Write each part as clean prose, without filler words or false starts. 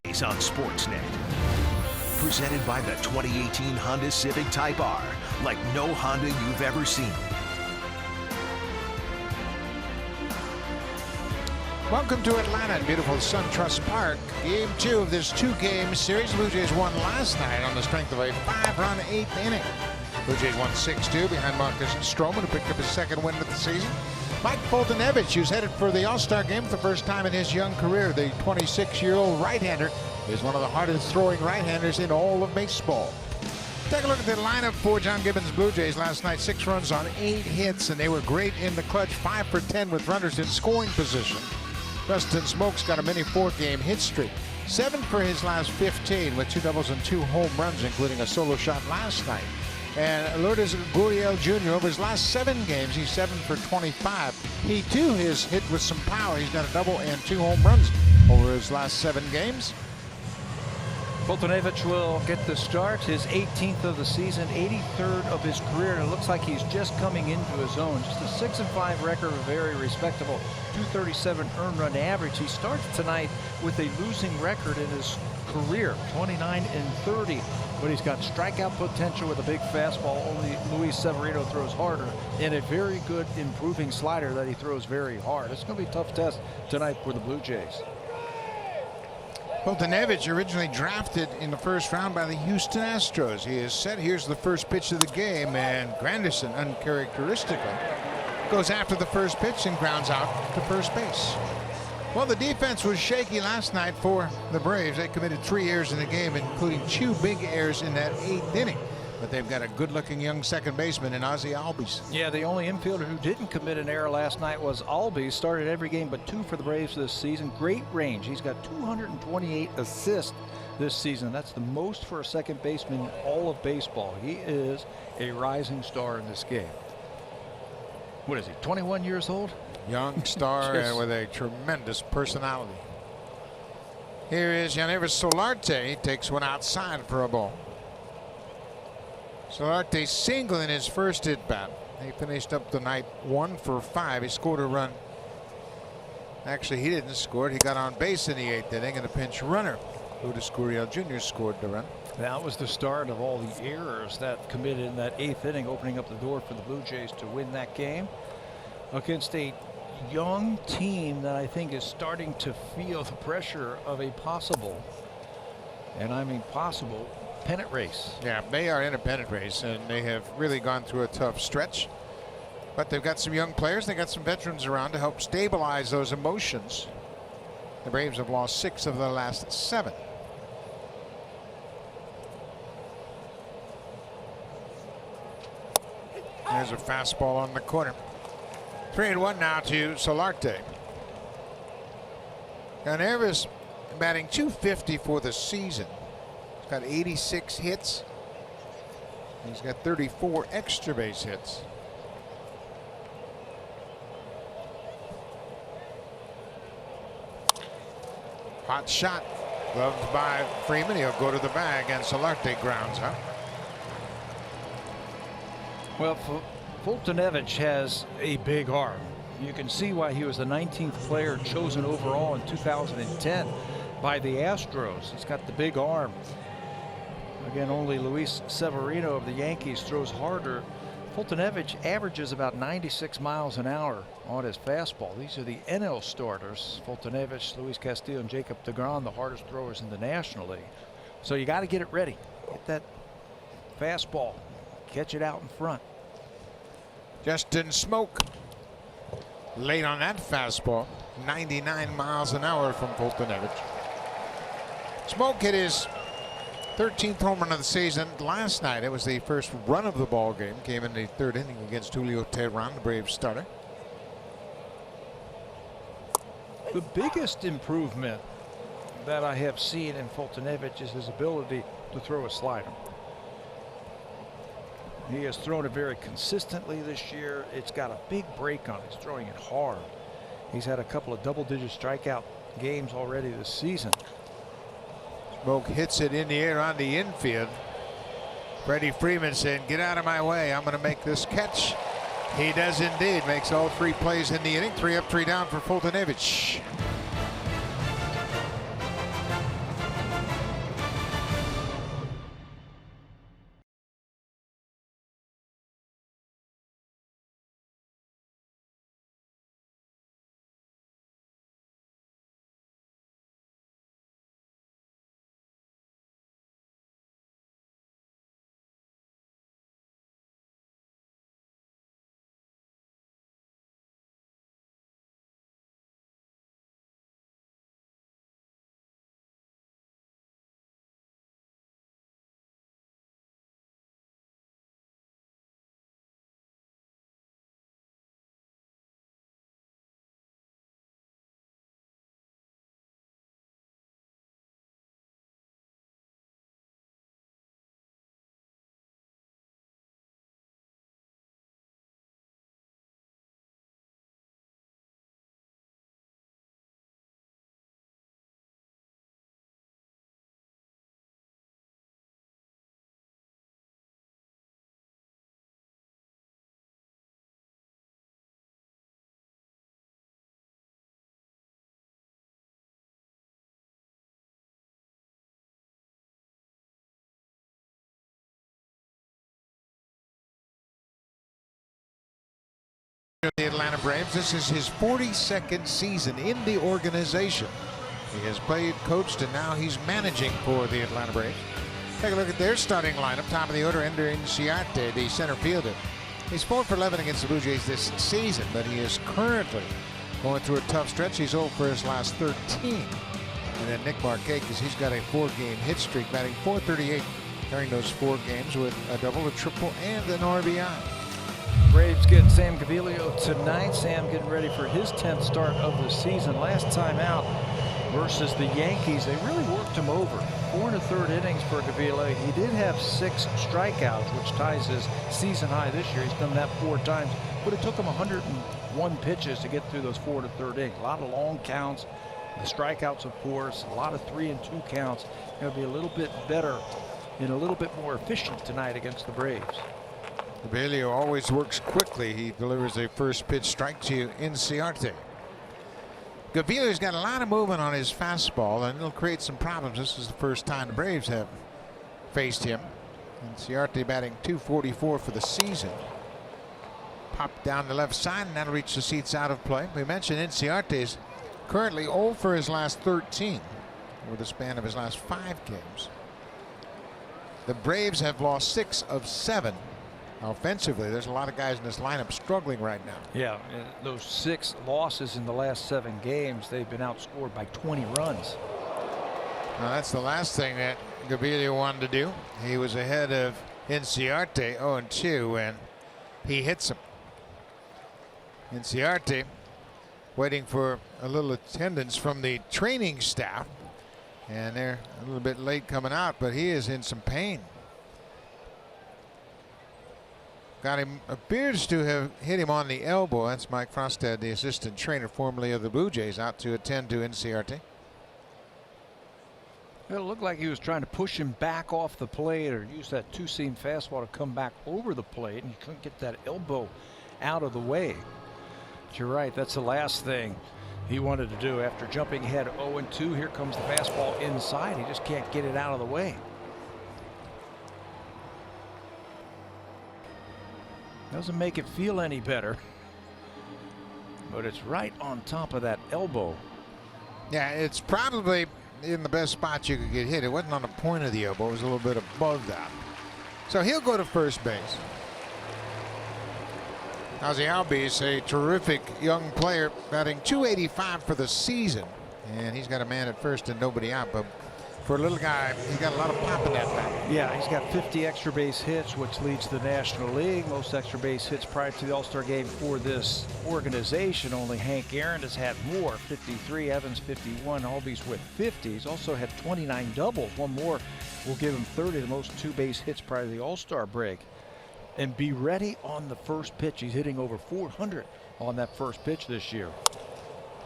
Jays on Sportsnet. Presented by the 2018 Honda Civic Type R, like no Honda you've ever seen. Welcome to Atlanta in beautiful SunTrust Park. Game 2 of this 2-game series. Blue Jays won last night on the strength of a 5-run 8th inning. Blue Jays won 6-2 behind Marcus Stroman, who picked up his second win of the season. Mike Foltynewicz, who's headed for the All-Star game for the first time in his young career. The 26-year-old right-hander is one of the hardest throwing right-handers in all of baseball. Take a look at the lineup for John Gibbons' Blue Jays last night. 6 runs on 8 hits, and they were great in the clutch. 5 for 10 with runners in scoring position. Dustin Smoke's got a mini 4-game hit streak. 7 for his last 15 with 2 doubles and 2 home runs, including a solo shot last night. And Lourdes Gurriel Jr. over his last 7 games, he's 7 for 25. He too has hit with some power. He's got a double and 2 home runs over his last 7 games. Foltynewicz will get the start, his 18th of the season, 83rd of his career, and it looks like he's just coming into his own. Just a 6-5 record, a very respectable 237 earned run average. He starts tonight with a losing record in his career, 29-30, but he's got strikeout potential with a big fastball. Only Luis Severino throws harder, and a very good improving slider that he throws very hard. It's going to be a tough test tonight for the Blue Jays. Foltynewicz, originally drafted in the first round by the Houston Astros. He is set. Here's the first pitch of the game, and Granderson, uncharacteristically, goes after the first pitch and grounds out to first base. Well, the defense was shaky last night for the Braves. They committed 3 errors in the game, including 2 big errors in that 8th inning. But they've got a good-looking young second baseman in Ozzie Albies. Yeah, the only infielder who didn't commit an error last night was Albies. Started every game but 2 for the Braves this season. Great range. He's got 228 assists this season. That's the most for a second baseman in all of baseball. He is a rising star in this game. What is he, 21 years old? Young star and with a tremendous personality. Here is Yannivis Solarte. He takes one outside for a ball. Solarte single in his first at-bat. He finished up the night 1 for 5. He scored a run. Actually, he didn't score it. He got on base in the 8th inning, and a pinch runner, Lourdes Gurriel Jr., scored the run. That was the start of all the errors that committed in that 8th inning, opening up the door for the Blue Jays to win that game against a young team that I think is starting to feel the pressure of a possible, and I mean possible, pennant race. Yeah, they are in a pennant race, and they have really gone through a tough stretch. But they've got some young players. They got some veterans around to help stabilize those emotions. The Braves have lost 6 of their last 7. There's a fastball on the corner. 3-1 now to Solarte. Now Nervis batting .250 for the season. He's got 86 hits. He's got 34 extra base hits. Hot shot, gloved by Freeman. He'll go to the bag, and Solarte grounds out. Well, Foltynewicz has a big arm. You can see why he was the 19th player chosen overall in 2010 by the Astros. He's got the big arm. Again, only Luis Severino of the Yankees throws harder. Foltynewicz averages about 96 miles an hour on his fastball. These are the NL starters. Foltynewicz, Luis Castillo, and Jacob deGrom, the hardest throwers in the National League. So you got to get it ready. Get that fastball. Catch it out in front. Justin Smoke late on that fastball. 99 miles an hour from Foltynewicz. Smoke hit his 13th home run of the season last night. It was the first run of the ball game. Came in the 3rd inning against Julio Teheran, the Braves starter. The biggest improvement that I have seen in Foltynewicz is his ability to throw a slider. He has thrown it very consistently this year. It's got a big break on it. He's throwing it hard. He's had a couple of double-digit strikeout games already this season. Smoke hits it in the air on the infield. Freddie Freeman saying, "Get out of my way. I'm going to make this catch." He does indeed. Makes all 3 plays in the inning. 3 up, 3 down for Foltynewicz. The Atlanta Braves. This is his 42nd season in the organization. He has played, coached, and now he's managing for the Atlanta Braves. Take a look at their starting lineup. Top of the order, Ender Inciarte, the center fielder. He's 4 for 11 against the Blue Jays this season, but he is currently going through a tough stretch. He's 0 for his last 13. And then Nick Markakis, he's got a 4-game hit streak, batting .438 during those 4 games with a double, a triple, and an RBI. Braves get Sam Gaviglio tonight. Sam getting ready for his 10th start of the season. Last time out versus the Yankees, they really worked him over. 4 1/3 innings for Gaviglio. He did have 6 strikeouts, which ties his season high this year. He's done that 4 times, but it took him 101 pitches to get through those 4 1/3 innings. A lot of long counts, the strikeouts, of course, a lot of 3 and 2 counts. Going to be a little bit better and a little bit more efficient tonight against the Braves. Gaviglio always works quickly. He delivers a first pitch strike to Inciarte. Gaviglio's got a lot of movement on his fastball, and it'll create some problems. This is the first time the Braves have faced him. Inciarte batting .244 for the season. Popped down the left side, and that'll reach the seats out of play. We mentioned Inciarte is currently 0 for his last 13 over the span of his last 5 games. The Braves have lost 6 of 7. Offensively, there's a lot of guys in this lineup struggling right now. Yeah, those 6 losses in the last 7 games, they've been outscored by 20 runs. Now that's the last thing that Gaviglio wanted to do. He was ahead of Inciarte 0-2, and he hits him. Inciarte waiting for a little attendance from the training staff, and they're a little bit late coming out, but he is in some pain. Got him, appears to have hit him on the elbow. That's Mike Frostad, the assistant trainer formerly of the Blue Jays, out to attend to Inciarte. It looked like he was trying to push him back off the plate or use that 2-seam fastball to come back over the plate, and he couldn't get that elbow out of the way. But you're right, that's the last thing he wanted to do after jumping ahead 0-2. Here comes the fastball inside. He just can't get it out of the way. Doesn't make it feel any better, but it's right on top of that elbow. Yeah, it's probably in the best spot you could get hit. It wasn't on the point of the elbow. It was a little bit above that. So he'll go to first base. Ozzie Albies, a terrific young player, batting .285 for the season. And he's got a man at first and nobody out. But for a little guy, he's got a lot of pop in that bat. Yeah, he's got 50 extra base hits, which leads the National League. Most extra base hits prior to the All-Star game for this organization. Only Hank Aaron has had more, 53, Evans 51, Albies with 50. He's also had 29 doubles. One more will give him 30, the most 2 base hits prior to the All-Star break. And be ready on the first pitch. He's hitting over 400 on that first pitch this year.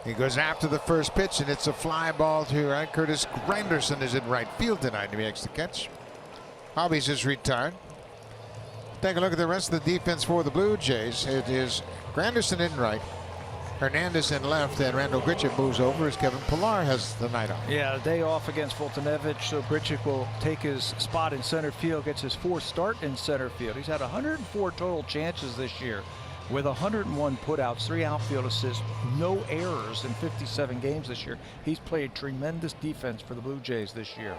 He goes after the first pitch, and it's a fly ball to Curtis Granderson is in right field tonight. He makes the catch. Albies is retired. Take a look at the rest of the defense for the Blue Jays. It is Granderson in right, Hernandez in left, and Randall Grichuk moves over as Kevin Pillar has the night off. Yeah, a day off against Fultonevich, so Grichuk will take his spot in center field, gets his 4th start in center field. He's had 104 total chances this year, with 101 putouts, 3 outfield assists, no errors in 57 games this year. He's played tremendous defense for the Blue Jays this year.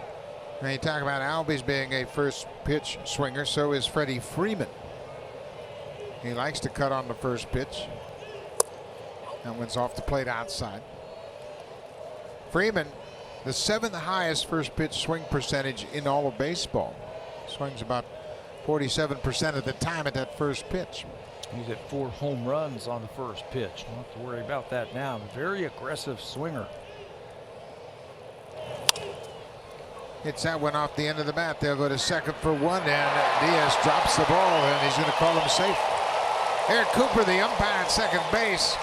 Now you talk about Albies being a first pitch swinger, so is Freddie Freeman. He likes to cut on the first pitch. That one's off the plate outside. Freeman, the 7th highest first pitch swing percentage in all of baseball. Swings about 47% of the time at that first pitch. He's at 4 home runs on the first pitch. Don't have to worry about that now. Very aggressive swinger. Hits that one off the end of the bat. They'll go to second for 1, and Diaz drops the ball, and he's going to call him safe. Eric Cooper, the umpire at second base,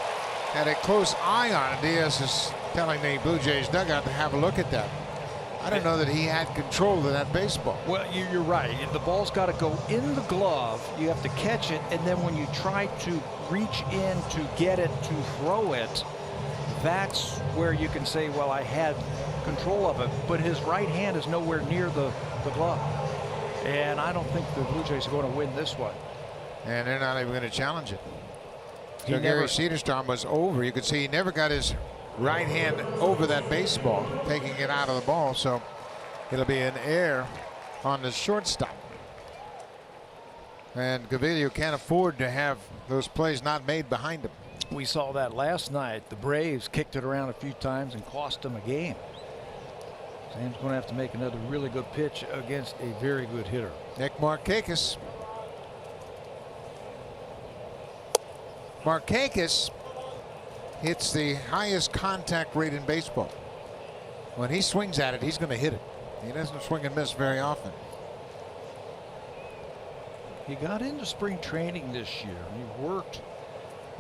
had a close eye on it. Diaz is telling the Blue Jays dugout to have a look at that. I don't know that he had control of that baseball. Well, you're right. The ball's got to go in the glove. You have to catch it, and then when you try to reach in to get it, to throw it, that's where you can say, well, I had control of it. But his right hand is nowhere near the glove. And I don't think the Blue Jays are going to win this one. And they're not even going to challenge it. So Gary Cederstrom was over. You could see he never got his right hand over that baseball, taking it out of the ball. So it'll be an error on the shortstop. And Gaviglio can't afford to have those plays not made behind him. We saw that last night. The Braves kicked it around a few times and cost them a game. Sam's going to have to make another really good pitch against a very good hitter. Nick Markakis. Markakis hits the highest contact rate in baseball. When he swings at it, he's going to hit it. He doesn't swing and miss very often. He got into spring training this year. He worked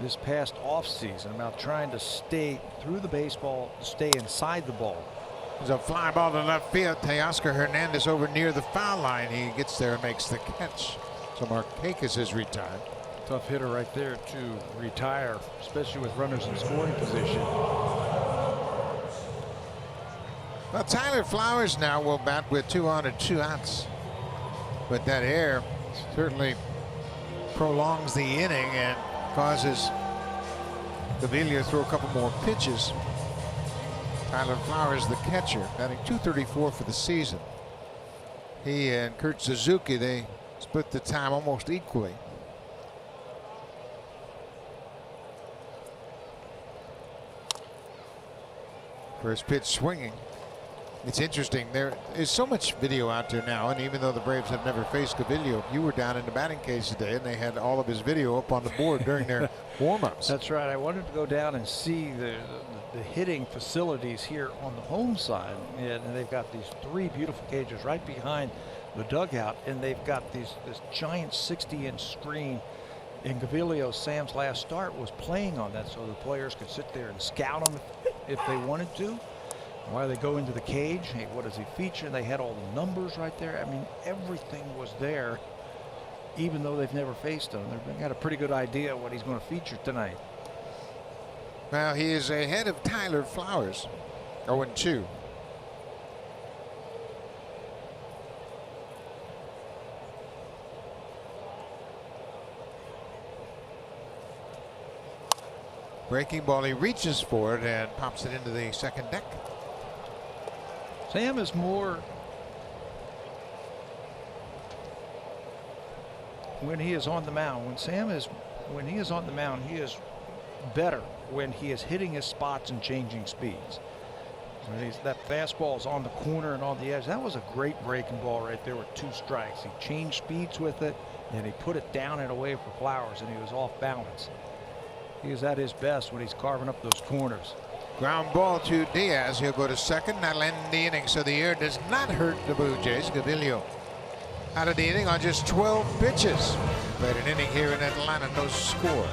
this past offseason about trying to stay through the baseball, stay inside the ball. There's a fly ball to left field. Teoscar Hernandez over near the foul line. He gets there and makes the catch. So Markakis is retired. Tough hitter right there to retire, especially with runners in scoring position. Well, Tyler Flowers now will bat with 2 on and 2 outs. But that error certainly prolongs the inning and causes Gaviglio to throw a couple more pitches. Tyler Flowers, the catcher, batting .234 for the season. He and Kurt Suzuki, they split the time almost equally. First pitch swinging. It's interesting. There is so much video out there now, and even though the Braves have never faced Gaviglio, you were down in the batting cage today, and they had all of his video up on the board during their warm-ups. That's right. I wanted to go down and see the hitting facilities here on the home side, and they've got these 3 beautiful cages right behind the dugout, and they've got this giant 60-inch screen. And Gaviglio, Sam's last start, was playing on that, so the players could sit there and scout him if they wanted to. While they go into the cage, hey, what does he feature? And they had all the numbers right there. I mean, everything was there, even though they've never faced him. They've got a pretty good idea what he's going to feature tonight. Well, he is ahead of Tyler Flowers, 0-2. Breaking ball, he reaches for it and pops it into the second deck. Sam is more, when he is on the mound, when he is on the mound, he is better when he is hitting his spots and changing speeds. When that fastball is on the corner and on the edge. That was a great breaking ball right there with 2 strikes. He changed speeds with it, and he put it down and away for Flowers, and he was off balance. He is at his best when he's carving up those corners. Ground ball to Diaz. He'll go to second. That'll end the inning. So the error does not hurt the Blue Jays. Gaviglio out of the inning on just 12 pitches. Played an inning here in Atlanta. No score.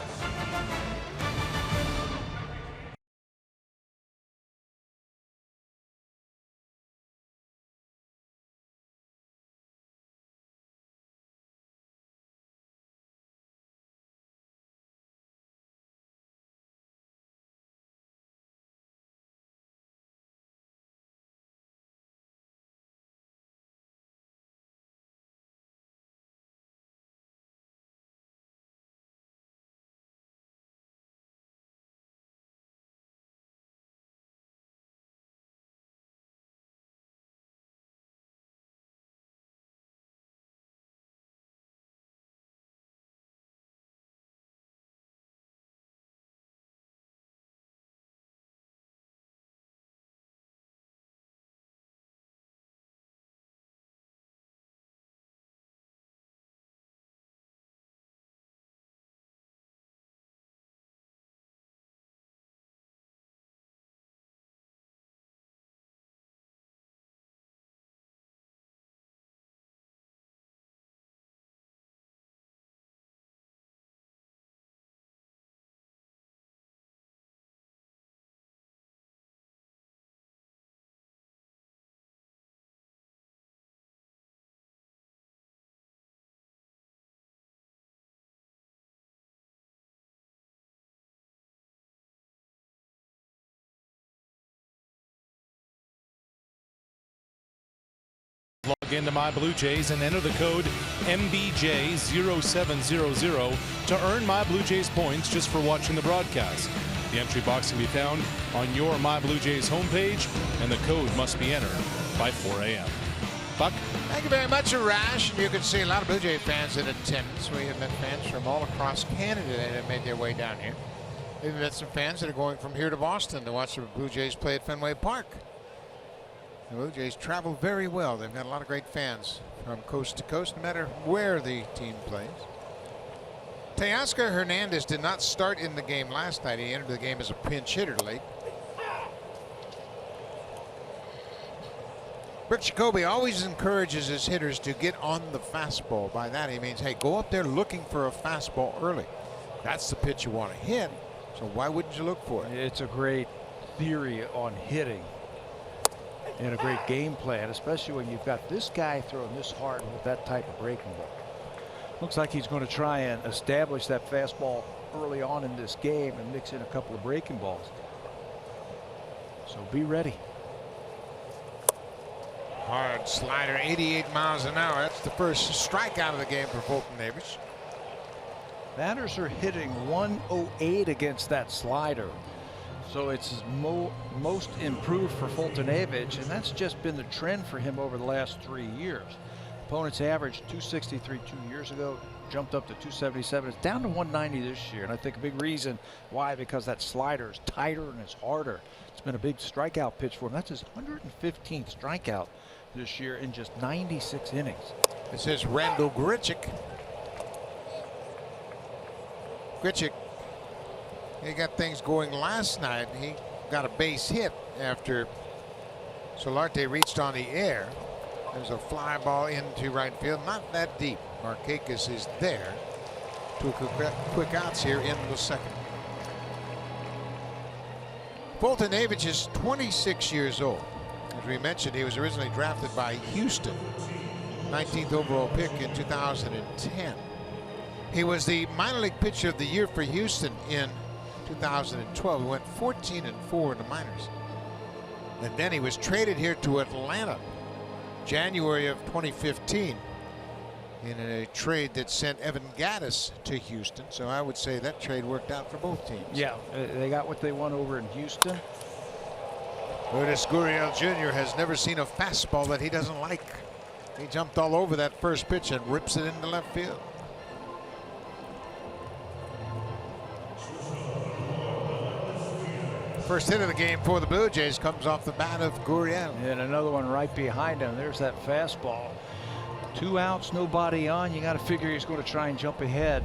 Into My Blue Jays and enter the code MBJ0700 to earn My Blue Jays points just for watching the broadcast. The entry box can be found on your My Blue Jays homepage, and the code must be entered by 4 a.m. Buck? Thank you very much, Arash. And you can see a lot of Blue Jay fans in attendance. We have met fans from all across Canada that have made their way down here. We've met some fans that are going from here to Boston to watch the Blue Jays play at Fenway Park. The Blue Jays travel very well. They've got a lot of great fans from coast to coast, no matter where the team plays. Teoscar Hernandez did not start in the game last night. He entered the game as a pinch hitter late. Rick Jacoby always encourages his hitters to get on the fastball. By that he means, hey, go up there looking for a fastball early. That's the pitch you want to hit, so why wouldn't you look for it? It's a great theory on hitting and a great game plan, especially when you've got this guy throwing this hard with that type of breaking ball. Looks like he's going to try and establish that fastball early on in this game and mix in a couple of breaking balls. So be ready. Hard slider, 88 miles an hour. That's the first strikeout of the game for Foltynewicz. Batters are hitting 108 against that slider. So it's his most improved for Foltynewicz, and that's just been the trend for him over the last 3 years. Opponents averaged 263 2 years ago, jumped up to 277. It's down to 190 this year, and I think a big reason why, because that slider is tighter and it's harder. It's been a big strikeout pitch for him. That's his 115th strikeout this year in just 96 innings. This is Randall Grichuk. Grichuk, he got things going last night. He got a base hit after Solarte reached on the air. There's a fly ball into right field, not that deep. Markakis is there. Two quick outs here in the second. Foltynewicz is 26 years old. As we mentioned, he was originally drafted by Houston, 19th overall pick in 2010. He was the minor league pitcher of the year for Houston in 2012. He went 14-4 in the minors. And then he was traded here to Atlanta January of 2015 in a trade that sent Evan Gattis to Houston. So I would say that trade worked out for both teams. Yeah, they got what they want over in Houston. Lourdes Gurriel Jr. has never seen a fastball that he doesn't like. He jumped all over that first pitch and rips it into left field. First hit of the game for the Blue Jays comes off the bat of Gurriel. And another one right behind him. There's that fastball. 2 outs, nobody on. You got to figure he's going to try and jump ahead.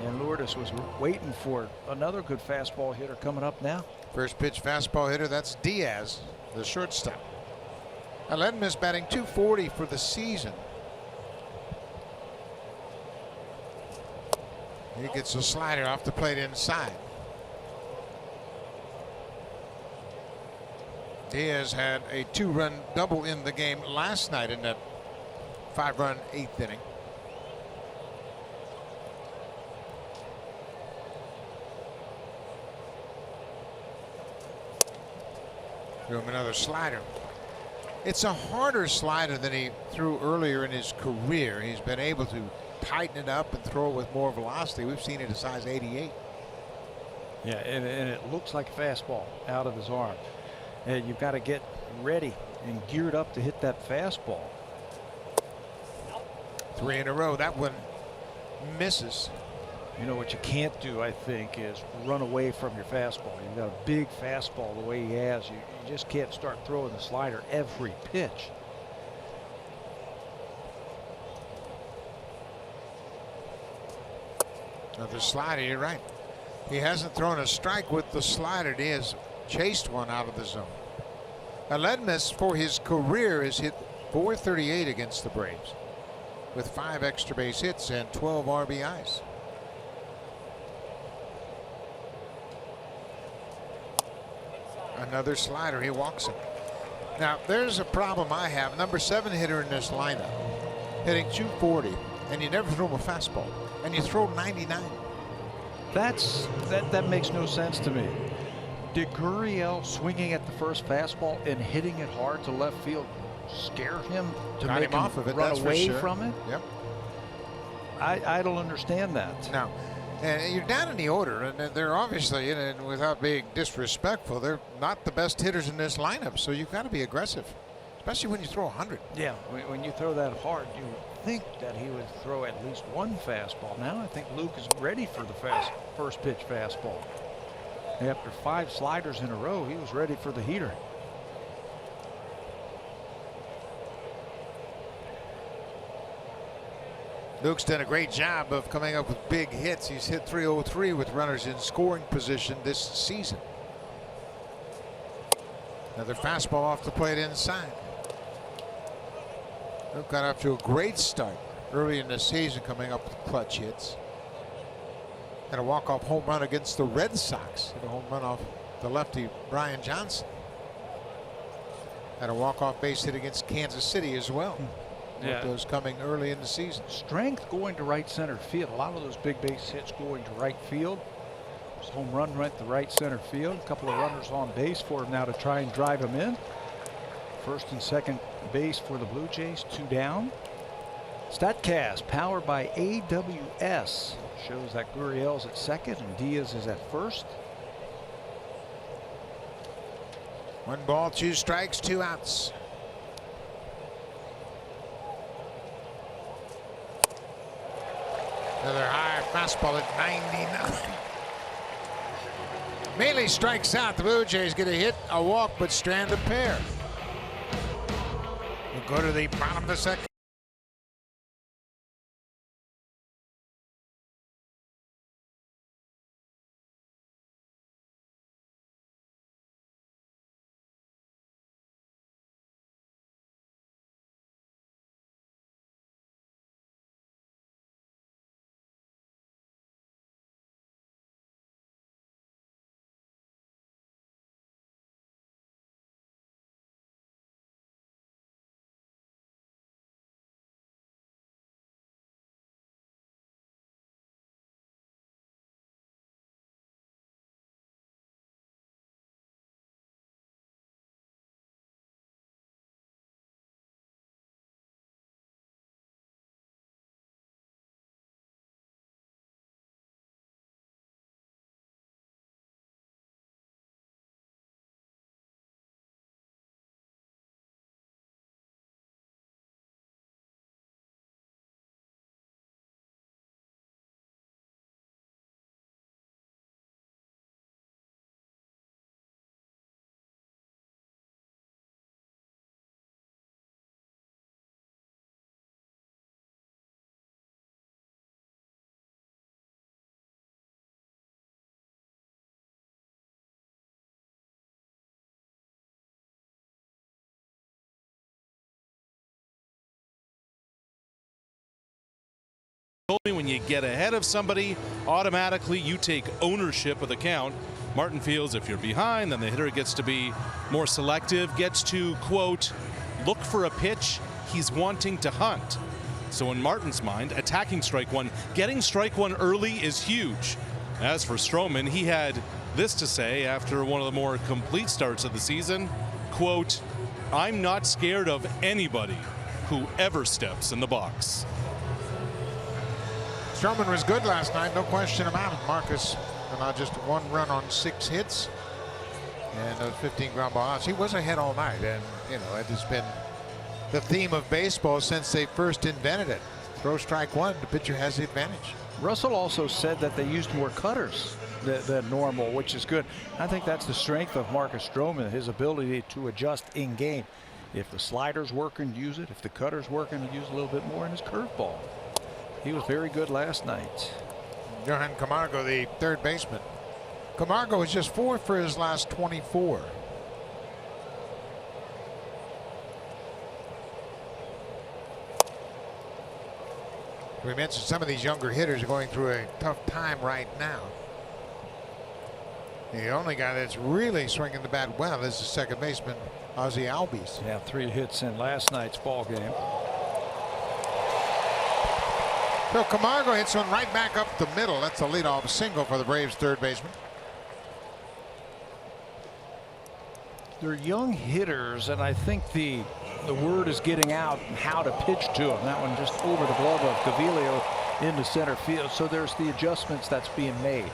And Lourdes was waiting for it. Another good fastball hitter coming up now. First pitch fastball hitter, that's Diaz, the shortstop. Ledman is batting .240 for the season. He gets a slider off the plate inside. Diaz had a 2-run double in the game last night in that 5-run 8th inning. Threw him another slider. It's a harder slider than he threw earlier in his career. He's been able to tighten it up and throw it with more velocity. We've seen it at size 88. Yeah, and it looks like a fastball out of his arm. And you've got to get ready and geared up to hit that fastball. 3 in a row. That one misses. You know what you can't do, I think, is run away from your fastball. You've got a big fastball the way he has. You just can't start throwing the slider every pitch. Another slider, you're right. He hasn't thrown a strike with the slider. He has chased one out of the zone. Ledman for his career has hit .438 against the Braves with 5 extra base hits and 12 RBIs. Another slider, he walks him. Now there's a problem I have. Number 7 hitter in this lineup, hitting .240, and you never throw him a fastball, and you throw 99. That makes no sense to me. Did Gurriel swinging at the first fastball and hitting it hard to left field scared him to Got make him off of it, run that's for away sure. from it. Yep. I don't understand that. Now, and you're down in the order, and they're obviously, and without being disrespectful, they're not the best hitters in this lineup. So you've got to be aggressive, especially when you throw 100. Yeah, when you throw that hard, you would think that he would throw at least one fastball. Now I think Luke is ready for the first pitch fastball. After 5 sliders in a row, he was ready for the heater. Luke's done a great job of coming up with big hits. He's hit 303 with runners in scoring position this season. Another fastball off the plate inside. Luke got off to a great start early in the season, coming up with clutch hits. Had a walk-off home run against the Red Sox. Hit a home run off the lefty Brian Johnson. Had a walk-off base hit against Kansas City as well. Yeah. Those coming early in the season. Strength going to right center field. A lot of those big base hits going to right field. This home run went to right center field. A couple of runners on base for him now to try and drive him in. First and second base for the Blue Jays, 2 down. StatCast powered by AWS shows that Gurriel's at second and Diaz is at first. 1 ball, 2 strikes, 2 outs. Another high fastball at 99. Mainly strikes out. The Blue Jays get a hit, a walk, but strand a pair. We'll go to the bottom of the second. Told me when you get ahead of somebody, automatically you take ownership of the count. Martin feels if you're behind, then the hitter gets to be more selective, gets to, quote, look for a pitch he's wanting to hunt. So in Martin's mind, attacking strike one, getting strike one early is huge. As for Stroman, he had this to say after one of the more complete starts of the season, quote, I'm not scared of anybody who ever steps in the box. Stroman was good last night, no question about it. Marcus, just 1 run on 6 hits and those 15 ground ball outs. He was ahead all night, and it has been the theme of baseball since they first invented it. Throw strike one, the pitcher has the advantage. Russell also said that they used more cutters than normal, which is good. I think that's the strength of Marcus Stroman, his ability to adjust in game. If the slider's working, use it. If the cutter's working, use a little bit more in his curveball. He was very good last night. Johan Camargo, the third baseman. Camargo is just 4 for his last 24. We mentioned some of these younger hitters are going through a tough time right now. The only guy that's really swinging the bat well is the second baseman, Ozzie Albies. Yeah, 3 hits in last night's ball game. So Camargo hits one right back up the middle. That's a leadoff single for the Braves third baseman. They're young hitters, and I think the the word is getting out how to pitch to him. That one just over the glove of Gaviglio into center field. So there's the adjustments that's being made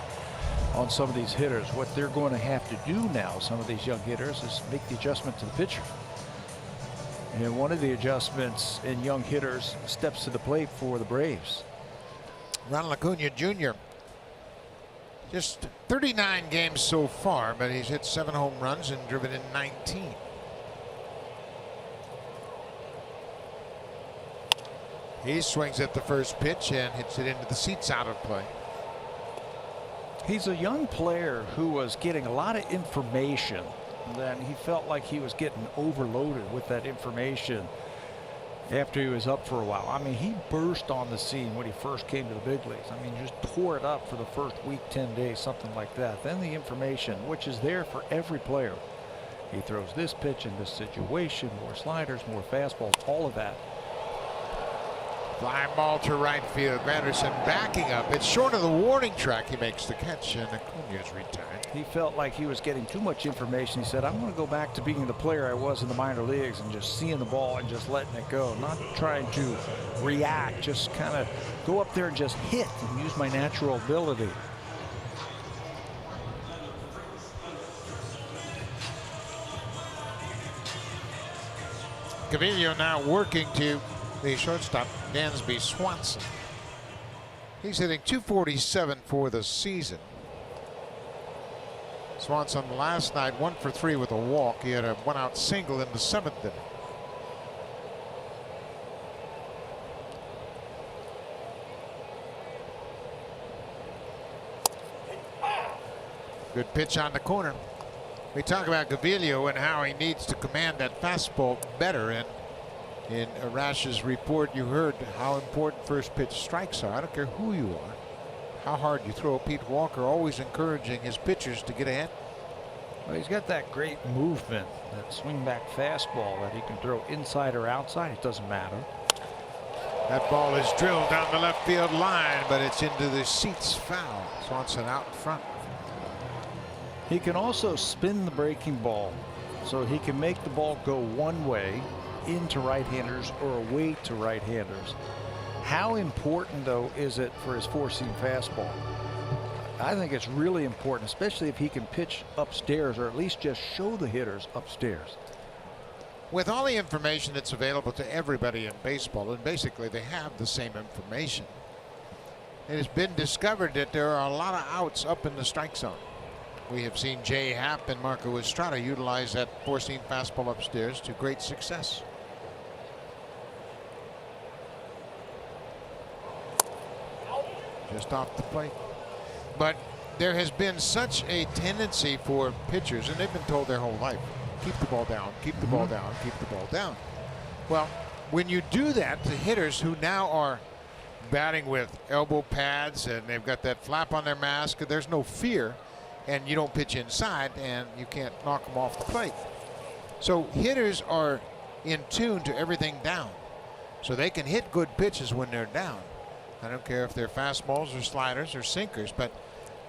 on some of these hitters. What they're going to have to do now, some of these young hitters, is make the adjustment to the pitcher. And one of the adjustments in young hitters steps to the plate for the Braves. Ronald Acuna Jr. Just 39 games so far, but he's hit 7 home runs and driven in 19. He swings at the first pitch and hits it into the seats out of play. He's a young player who was getting a lot of information. Then he felt like he was getting overloaded with that information after he was up for a while. I mean, he burst on the scene when he first came to the big leagues. I mean, just tore it up for the first week, 10 days, something like that. Then the information, which is there for every player. He throws this pitch in this situation, more sliders, more fastballs, all of that. Fly ball to right field. Granderson backing up. It's short of the warning track. He makes the catch, and Acuna's retired. He felt like he was getting too much information. He said, I'm going to go back to being the player I was in the minor leagues and just seeing the ball and just letting it go. Not trying to react, just kind of go up there and just hit and use my natural ability. Gaviglio now working to the shortstop, Dansby Swanson. He's hitting .247 for the season. Swanson last night 1 for 3 with a walk. He had a 1-out single in the 7th inning. Good pitch on the corner. We talk about Gaviglio and how he needs to command that fastball better. And in Arash's report, you heard how important first pitch strikes are. I don't care who you are, how hard you throw. Pete Walker always encouraging his pitchers to get ahead. Well, he's got that great movement, that swing back fastball that he can throw inside or outside. It doesn't matter. That ball is drilled down the left field line, but it's into the seats foul. Swanson out in front. He can also spin the breaking ball, so he can make the ball go one way into right-handers or away to right-handers. How important, though, is it for his four-seam fastball? I think it's really important, especially if he can pitch upstairs or at least just show the hitters upstairs. With all the information that's available to everybody in baseball, and basically they have the same information, it has been discovered that there are a lot of outs up in the strike zone. We have seen Jay Happ and Marco Estrada utilize that four-seam fastball upstairs to great success. Just off the plate. But there has been such a tendency for pitchers, and they've been told their whole life, keep the ball down, keep the ball down, keep the ball down. Well, when you do that, the hitters who now are batting with elbow pads and they've got that flap on their mask, there's no fear, and you don't pitch inside and you can't knock them off the plate. So hitters are in tune to everything down, so they can hit good pitches when they're down. I don't care if they're fastballs or sliders or sinkers, but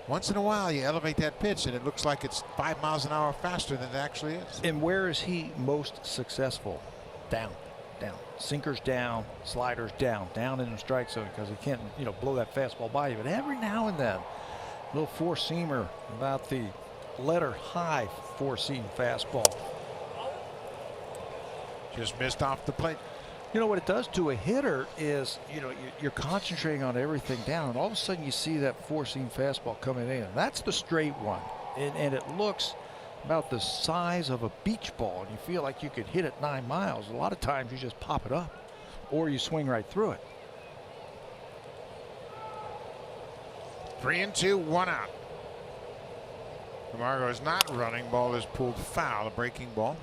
once in a while you elevate that pitch and it looks like it's 5 miles an hour faster than it actually is. And where is he most successful? Down, down. Sinkers down, sliders down, down in the strike zone, because he can't, blow that fastball by you. But every now and then, a little four-seamer, about the letter high four-seam fastball. Just missed off the plate. You know what it does to a hitter is, you're concentrating on everything down, and all of a sudden you see that four-seam fastball coming in. And that's the straight one, and it looks about the size of a beach ball, and you feel like you could hit it 9 miles. A lot of times you just pop it up, or you swing right through it. 3-2, 1 out. Camargo is not running. Ball is pulled foul, a breaking ball.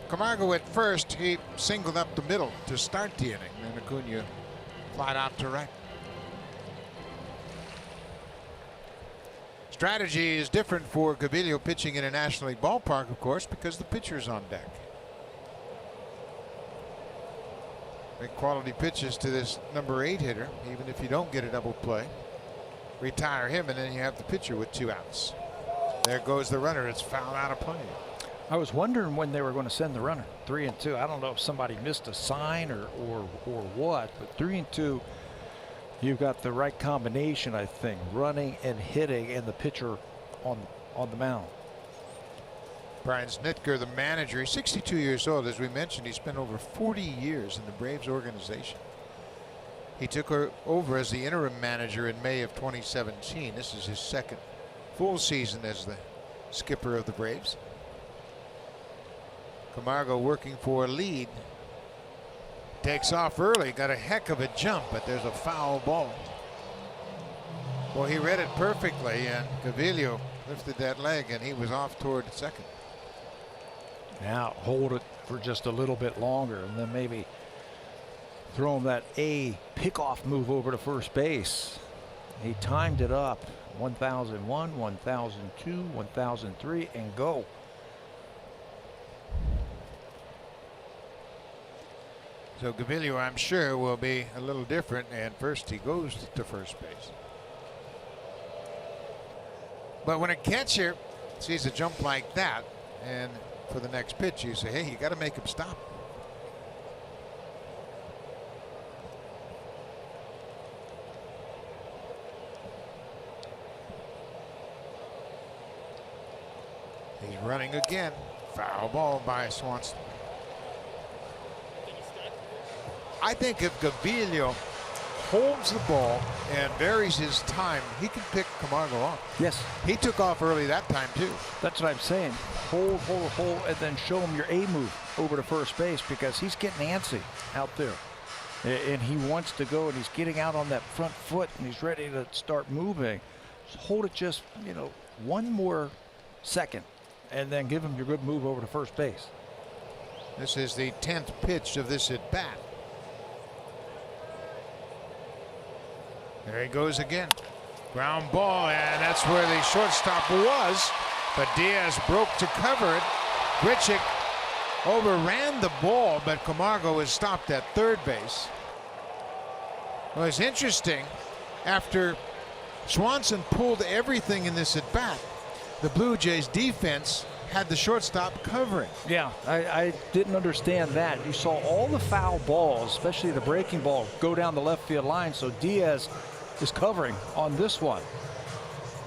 Camargo at first, he singled up the middle to start the inning. Then Acuna flied out to right. Strategy is different for Gaviglio pitching in a National League ballpark, of course, because the pitcher's on deck. Big quality pitches to this number 8 hitter, even if you don't get a double play. Retire him, and then you have the pitcher with 2 outs. There goes the runner. It's fouled out of play. I was wondering when they were going to send the runner. 3-2. I don't know if somebody missed a sign or what, but 3-2. You've got the right combination, I think, running and hitting, and the pitcher on the mound. Brian Snitker, the manager, he's 62 years old. As we mentioned, he spent over 40 years in the Braves organization. He took over as the interim manager in May of 2017. This is his second full season as the skipper of the Braves. Camargo working for a lead. Takes off early, got a heck of a jump, but there's a foul ball. Well, he read it perfectly, and Gaviglio lifted that leg, and he was off toward second. Now hold it for just a little bit longer, and then maybe throw him that pickoff move over to first base. He timed it up. 1001, 1002, 1003, and go. So Gaviglio, I'm sure, will be a little different, and first he goes to first base. But when a catcher sees a jump like that, and for the next pitch, you say, hey, you got to make him stop. He's running again. Foul ball by Swanson. I think if Gaviglio holds the ball and varies his time, he can pick Camargo off. Yes. He took off early that time, too. That's what I'm saying. Hold, and then show him your A move over to first base, because he's getting antsy out there. And he wants to go, and he's getting out on that front foot, and he's ready to start moving. Just hold it just, one more second, and then give him your good move over to first base. This is the 10th pitch of this at bat. There he goes again. Ground ball, and that's where the shortstop was, but Diaz broke to cover it. Grichuk overran the ball, but Camargo was stopped at third base. Well, it's interesting. After Swanson pulled everything in this at bat, the Blue Jays defense had the shortstop covering. Yeah, I didn't understand that. You saw all the foul balls, especially the breaking ball, go down the left field line, so Diaz is covering on this one.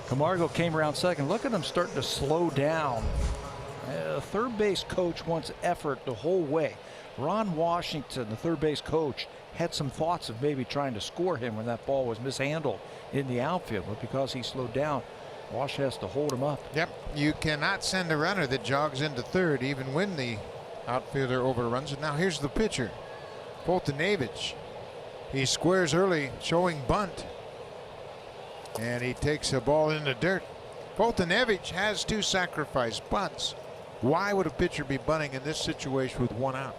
Camargo came around second. Look at him starting to slow down. The third base coach wants effort the whole way. Ron Washington, the third base coach, had some thoughts of maybe trying to score him when that ball was mishandled in the outfield, but because he slowed down, Wash has to hold him up. Yep, you cannot send a runner that jogs into third even when the outfielder overruns it. Now here's the pitcher, Fultonevich. He squares early, showing bunt, and he takes a ball in the dirt. Fultonevich has two sacrifice bunts. Why would a pitcher be bunting in this situation with one out?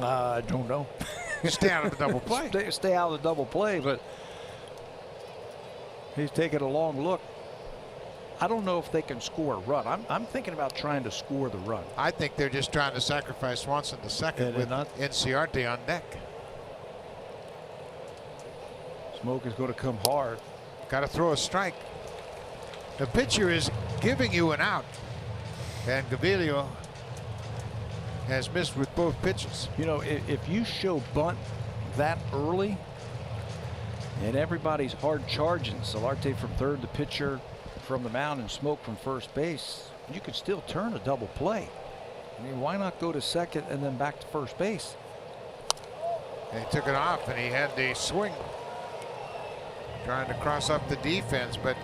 I don't know. Stay out of the double play. Stay out of the double play, but he's taking a long look. I don't know if they can score a run. I'm thinking about trying to score the run. I think they're just trying to sacrifice Swanson the second with Inciarte on deck. Smoke is going to come hard. Got to throw a strike. The pitcher is giving you an out, and Gaviglio has missed with both pitches. If you show bunt that early and everybody's hard charging, Solarte from third, the pitcher from the mound, and Smoke from first base, you could still turn a double play. I mean, why not go to second and then back to first base? And he took it off, and he had the swing, trying to cross up the defense. But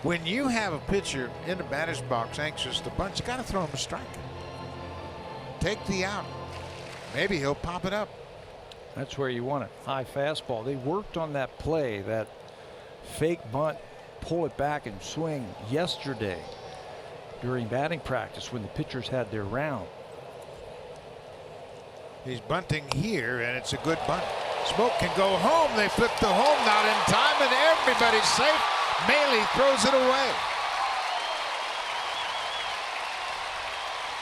when you have a pitcher in the batter's box anxious to bunt, you got to throw him a strike. Take the out. Maybe he'll pop it up. That's where you want it. High fastball. They worked on that play, that fake bunt, pull it back and swing yesterday during batting practice when the pitchers had their round. He's bunting here, and it's a good bunt. Smoke can go home. They flip the home, not in time, and everybody's safe. Maley throws it away.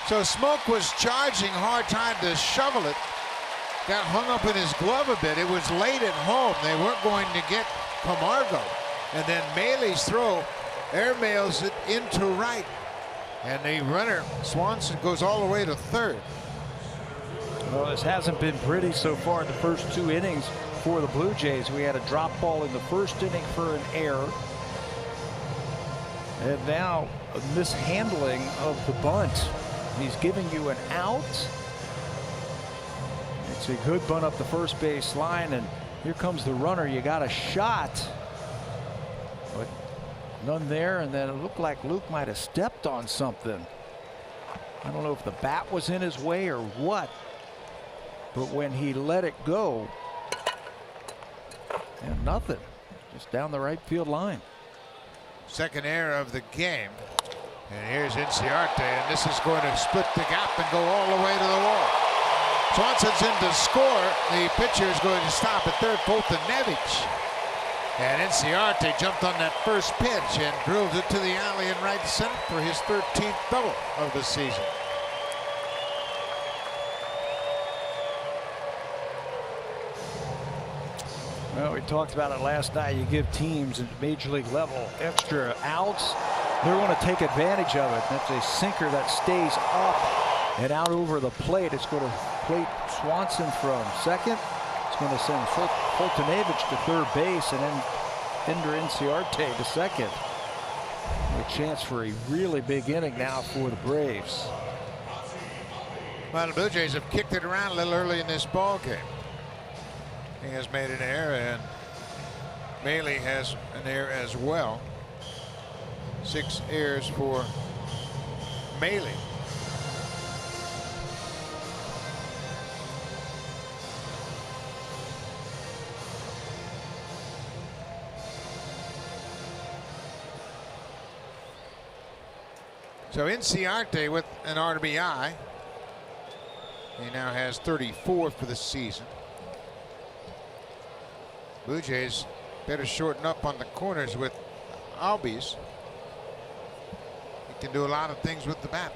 So Smoke was charging hard, trying to shovel it. Got hung up in his glove a bit. It was late at home. They weren't going to get Camargo. And then Maley's throw airmails it into right. And the runner, Swanson, goes all the way to third. Well, this hasn't been pretty so far in the first 2 innings for the Blue Jays. We had a drop ball in the first inning for an error. And now a mishandling of the bunt. He's giving you an out. It's a good bunt up the first base line, and here comes the runner. You got a shot, but none there. And then it looked like Luke might have stepped on something. I don't know if the bat was in his way or what, but when he let it go, and nothing, just down the right field line. Second error of the game. And here's Inciarte, and this is going to split the gap and go all the way to the wall. Swanson's in to score. The pitcher is going to stop at third, Foltynewicz. And Inciarte jumped on that first pitch and drove it to the alley in right center for his 13th double of the season. Well, we talked about it last night. You give teams at major league level extra outs, they're going to take advantage of it. That's a sinker that stays up and out over the plate. It's going to plate Swanson from second. It's going to send Foltynewicz to third base and then Ender Inciarte to second. A chance for a really big inning now for the Braves. Well, the Blue Jays have kicked it around a little early in this ball game. He has made an error, and Maile has an error as well. 6 errors for Maile. So Inciarte with an RBI. He now has 34 for the season. Blue Jays better shorten up on the corners with Albies. He can do a lot of things with the bat.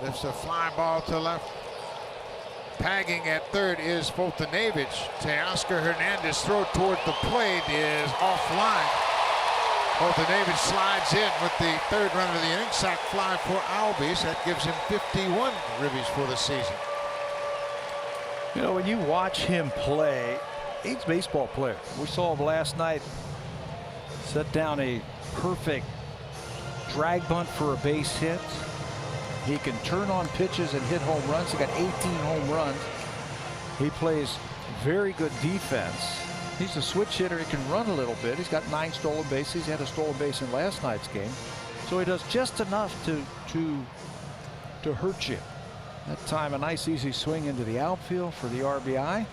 Lifts a fly ball to left. Tagging at third is Foltynewicz. Teoscar Hernandez throw toward the plate is offline. Foltynewicz slides in with the third run of the inning. Sac fly for Albies. That gives him 51 ribbies for the season. You know, when you watch him play, he's a baseball player. We saw him last night set down a perfect drag bunt for a base hit. He can turn on pitches and hit home runs. He got 18 home runs. He plays very good defense. He's a switch hitter. He can run a little bit. He's got 9 stolen bases. He had a stolen base in last night's game. So he does just enough to hurt you. That time a nice easy swing into the outfield for the RBI.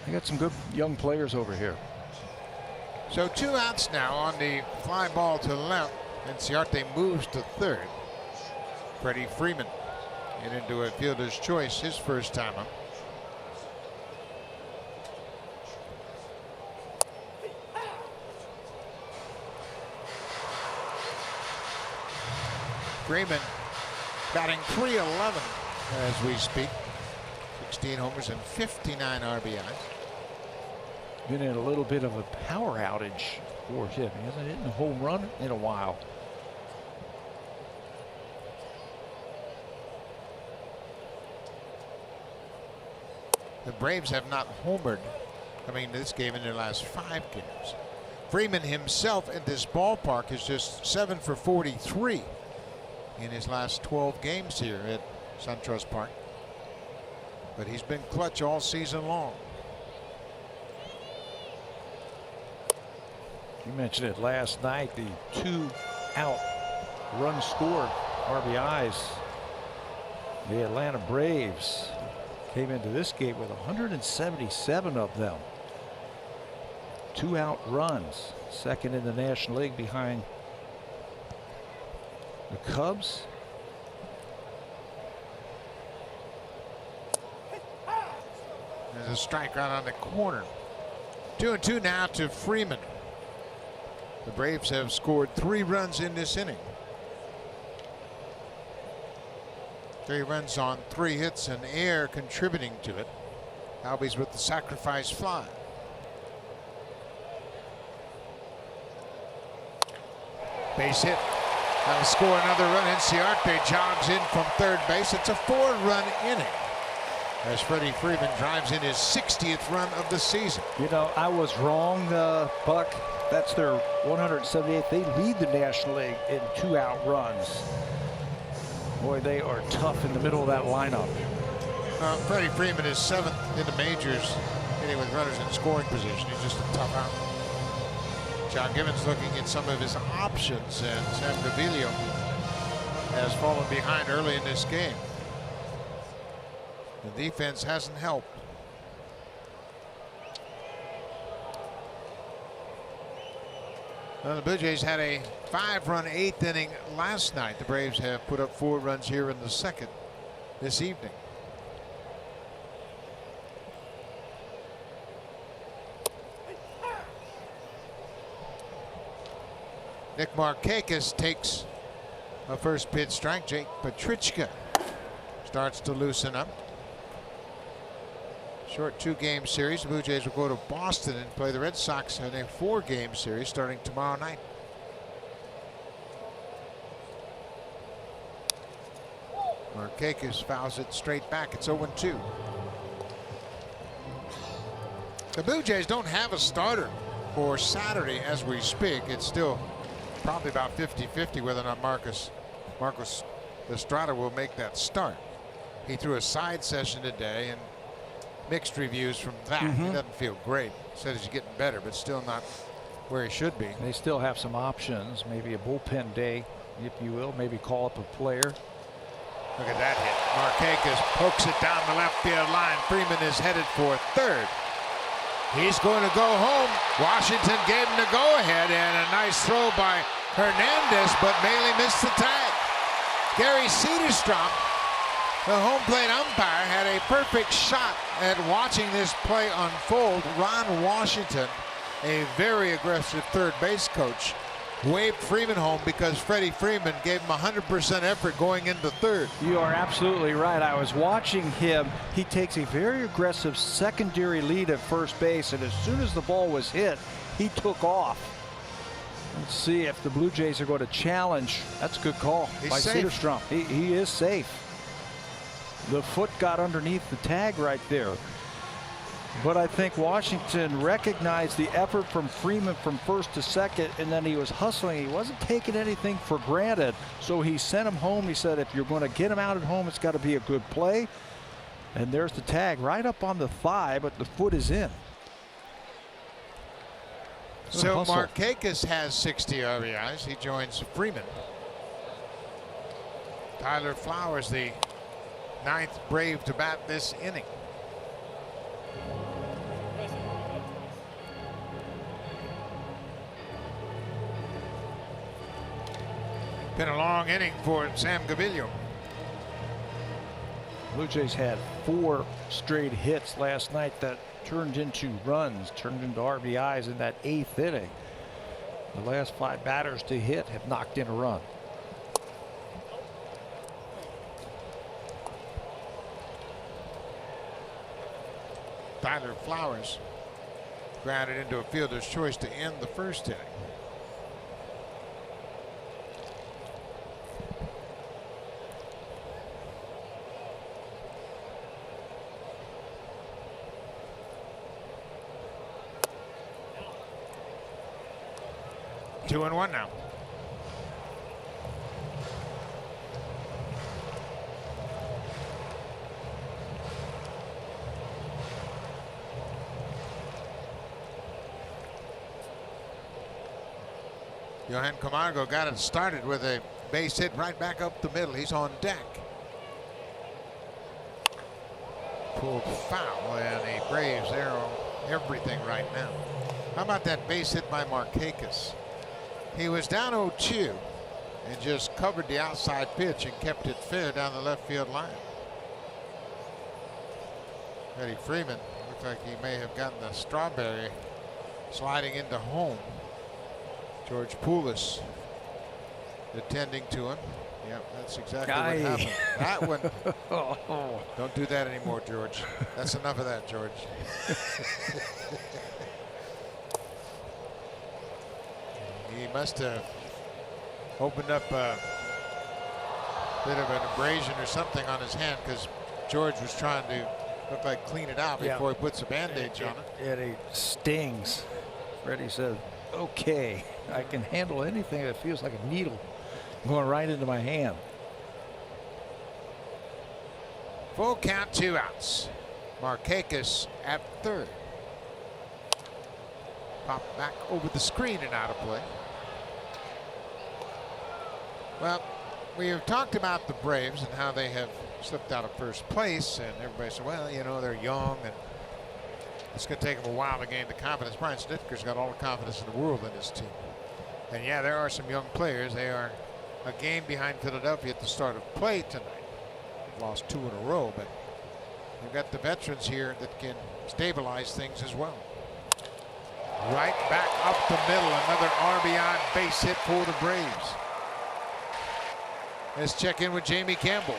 They got some good young players over here. So 2 outs now on the fly ball to left. Inciarte moves to third. Freddie Freeman get into a fielder's choice his first time up. Freeman batting .311 as we speak. 16 homers and 59 RBIs. Been in a little bit of a power outage for him. He hasn't hit a home run in a while. The Braves have not homered coming into this game in their last 5 games. Freeman himself in this ballpark is just 7 for 43 in his last 12 games here at SunTrust Park. But he's been clutch all season long. You mentioned it last night, the 2 out run scored RBIs. The Atlanta Braves came into this game with 177 of them. 2 out runs, second in the National League behind the Cubs. There's a strike out on the corner. 2-2 now to Freeman. The Braves have scored 3 runs in this inning. 3 runs on 3 hits and air contributing to it. Albies with the sacrifice fly. Base hit. That'll score another run. Inciarte jogs in from third base. It's a 4-run inning as Freddie Freeman drives in his 60th run of the season. You know, I was wrong, Buck. That's their 178th. They lead the National League in 2-out runs. Boy, they are tough in the middle of that lineup. Freddie Freeman is 7th in the majors, hitting with runners in scoring position. He's just a tough out. John Gibbons looking at some of his options, and Sam Gaviglio has fallen behind early in this game. The defense hasn't helped. Well, the Blue Jays had a 5-run 8th inning last night. The Braves have put up 4 runs here in the 2nd this evening. Nick Markakis takes a first pitch strike. Jake Petrichka starts to loosen up. Short 2-game series. The Blue Jays will go to Boston and play the Red Sox in a 4-game series starting tomorrow night. Markakis fouls it straight back. It's 0-2. The Blue Jays don't have a starter for Saturday as we speak. It's still probably about 50-50 whether or not Marcus Estrada will make that start. He threw a side session today and mixed reviews from that. He doesn't feel great. Said he's getting better, but still not where he should be. They still have some options. Maybe a bullpen day, if you will. Maybe call up a player. Look at that hit. Markakis pokes it down the left field line. Freeman is headed for third. He's going to go home. Washington gave him the go-ahead, and a nice throw by Hernandez, but Bailey missed the tag. Gary Cederstrom, the home plate umpire, had a perfect shot at watching this play unfold. Ron Washington, a very aggressive third base coach, waved Freeman home because Freddie Freeman gave him 100% effort going into third. You are absolutely right. I was watching him. He takes a very aggressive secondary lead at first base, and as soon as the ball was hit, he took off. Let's see if the Blue Jays are going to challenge. That's a good call by Cederstrom. He is safe. The foot got underneath the tag right there. But I think Washington recognized the effort from Freeman from first to second, and then he was hustling. He wasn't taking anything for granted, so he sent him home. He said, if you're going to get him out at home, it's got to be a good play. And there's the tag right up on the thigh, but the foot is in. So Markakis has 60 RBIs. He joins Freeman. Tyler Flowers, the 9th Brave to bat this inning. Been a long inning for Sam Gaviglio. Blue Jays had 4 straight hits last night that turned into runs, turned into RBIs in that 8th inning. The last 5 batters to hit have knocked in a run. Tyler Flowers grounded into a fielder's choice to end the first inning. Two and one now. Johan Camargo got it started with a base hit right back up the middle. He's on deck. Pulled foul, and the Braves there on everything right now. How about that base hit by Markakis? He was down 0-2 and just covered the outside pitch and kept it fair down the left field line. Freddie Freeman looked like he may have gotten the strawberry sliding into home. George Poulos attending to him. Yep, that's exactly what happened. That one. Don't do that anymore, George. That's enough of that, George. He must have Opened up a bit of an abrasion or something on his hand because George was trying to look like clean it out before he puts a bandage on it. And he stings. Freddie said, okay, I can handle anything that feels like a needle going right into my hand. Full count, 2 outs. Markakis at third. Pop back over the screen and out of play. Well, we have talked about the Braves and how they have slipped out of first place, and everybody said, well, you know, they're young and it's going to take them a while to gain the confidence. Brian Snitker's got all the confidence in the world in his team. And yeah, there are some young players. They are a game behind Philadelphia at the start of play tonight. Lost 2 in a row, but they've got the veterans here that can stabilize things as well. Right back up the middle, another RBI base hit for the Braves. Let's check in with Jamie Campbell.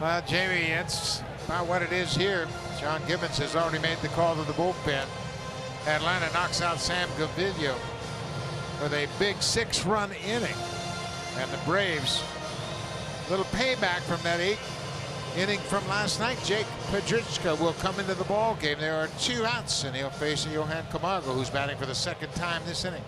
Well, Jamie, that's about what it is here. John Gibbons has already made the call to the bullpen. Atlanta knocks out Sam Gaviglio with a big 6-run inning. And the Braves, a little payback from that 8th inning from last night. Jake Pedrichka will come into the ball game. There are 2 outs, and he'll face Johan Camargo, who's batting for the 2nd time this inning.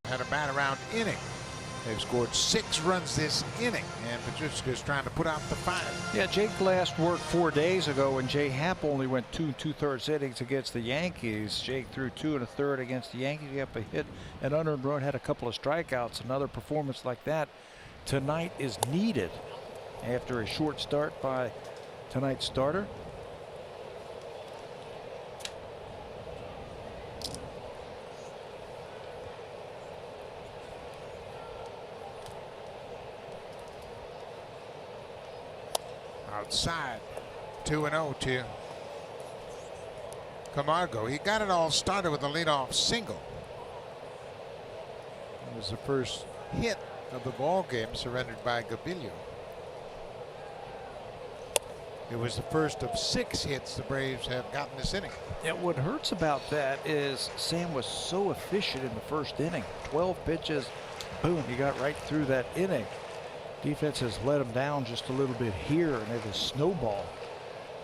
Had a bat around inning. They've scored 6 runs this inning, and Pedrichka's trying to put out the 5. Yeah, Jake last worked 4 days ago, and Jay Happ only went 2 2/3 innings against the Yankees. Jake threw 2 1/3 against the Yankees. He had a hit, an unearned run, had a couple of strikeouts. Another performance like that tonight is needed after a short start by tonight's starter. Outside, 2-0 to Camargo. He got it all started with a leadoff single. It was the first hit of the ball game surrendered by Gaviglio. It was the first of 6 hits the Braves have gotten this inning. Yeah, what hurts about that is Sam was so efficient in the first inning. 12 pitches, boom, he got right through that inning. Defense has let him down just a little bit here, and it has snowballed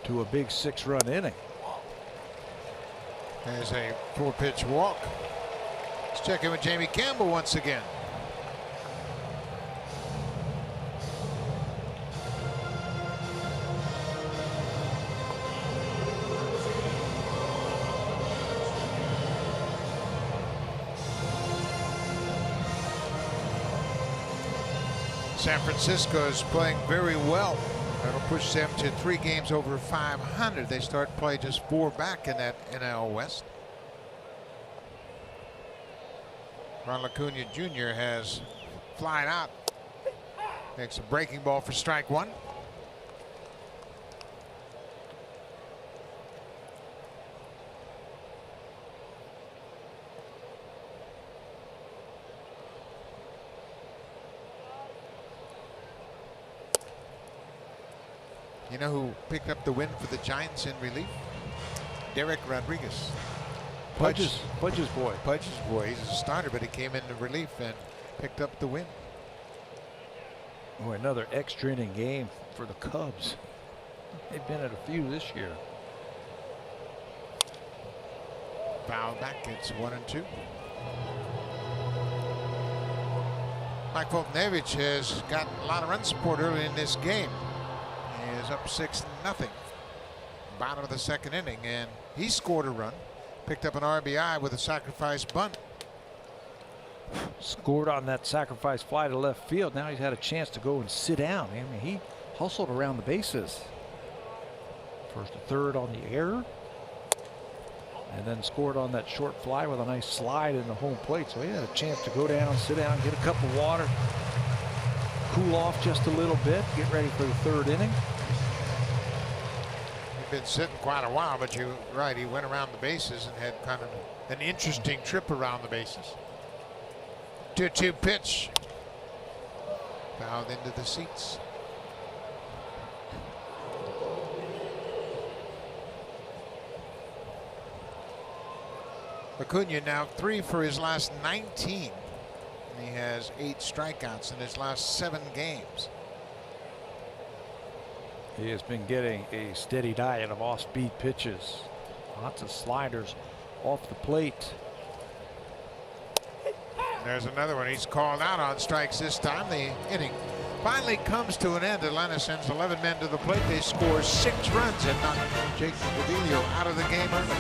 to a big 6-run inning. There's a 4-pitch walk. Let's check in with Jamie Campbell once again. San Francisco is playing very well That'll push them to 3 games over 500. They start play just 4 back in that NL West. Ron Acuna Jr. has flied out. Makes a breaking ball for strike 1. You know who picked up the win for the Giants in relief? Derek Rodriguez. Pudge's boy. Pudge's boy. He's a starter, but he came into relief and picked up the win. Oh, another extra inning game for the Cubs. They've been at a few this year. Foul back. It's 1-2. Mike Foltynewicz has got a lot of run support early in this game. He is up 6-0. Bottom of the 2nd inning, and he scored a run. Picked up an RBI with a sacrifice bunt. Scored on that sacrifice fly to left field. Now he's had a chance to go and sit down. I mean, he hustled around the bases. First to third on the error. And then scored on that short fly with a nice slide in the home plate. So he had a chance to go down, sit down, get a cup of water, cool off just a little bit, get ready for the 3rd inning. He'd been sitting quite a while, but you're right. He went around the bases and had kind of an interesting trip around the bases. 2-2 pitch. Fouled into the seats. Acuna now 3 for his last 19. He has 8 strikeouts in his last 7 games. He has been getting a steady diet of off-speed pitches. Lots of sliders off the plate. There's another one. He's called out on strikes this time. The inning finally comes to an end. Atlanta sends 11 men to the plate. They score 6 runs and knock Jake Gavilio out of the game early.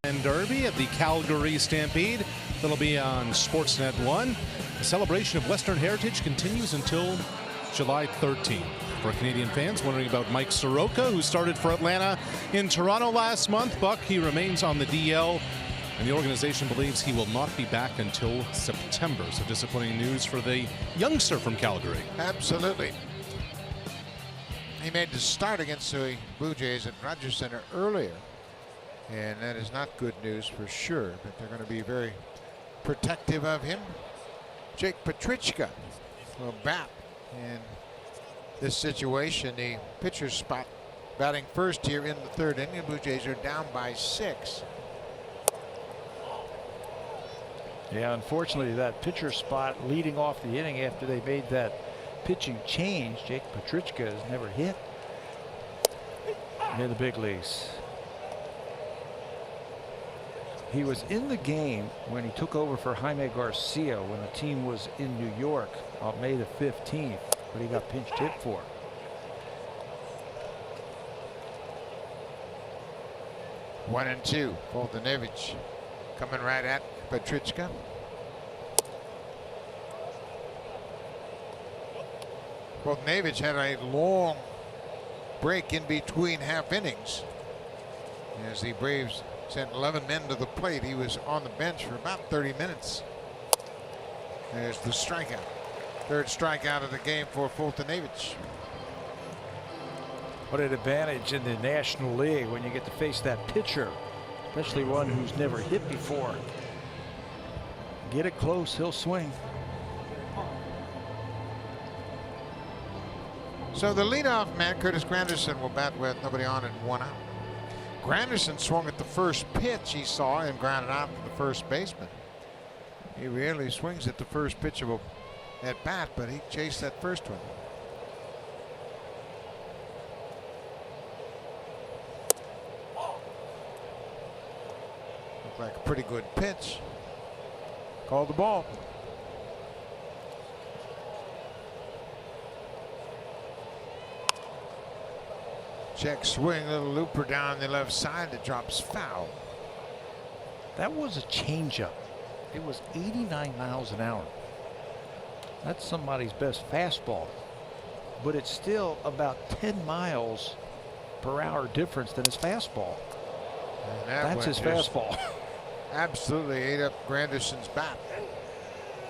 And Derby at the Calgary Stampede. That'll be on Sportsnet 1. The celebration of Western heritage continues until July 13th. For Canadian fans wondering about Mike Soroka, who started for Atlanta in Toronto last month, Buck, he remains on the DL, and the organization believes he will not be back until September. So disappointing news for the youngster from Calgary. Absolutely. He made the start against the Blue Jays at Rogers Center earlier. And that is not good news for sure, but they're going to be very protective of him. Jake Petrichka will bat in this situation. The pitcher's spot batting first here in the 3rd inning. The Blue Jays are down by 6. Yeah, unfortunately, that pitcher spot leading off the inning after they made that pitching change, Jake Petrichka has never hit in the big leagues. He was in the game when he took over for Jaime Garcia when the team was in New York on May the 15th, but he got pinch hit for. 1-2. Fultonevich coming right at Petrichka. Fultonevich had a long break in between half innings as the Braves sent 11 men to the plate. He was on the bench for about 30 minutes. There's the strikeout. Third strikeout of the game for Fultonevich. What an advantage in the National League when you get to face that pitcher, especially one who's never hit before. Get it close, he'll swing. So the leadoff man, Curtis Granderson, will bat with nobody on and 1 out. Granderson swung at the first pitch he saw and grounded out to the first baseman. He rarely swings at the first pitch of a at bat, but he chased that first one. Looked like a pretty good pitch. Called the ball. Check swing, little looper down the left side that drops foul. That was a changeup. It was 89 miles an hour. That's somebody's best fastball, but it's still about 10 miles per hour difference than his fastball. That's his fastball. Absolutely ate up Granderson's bat.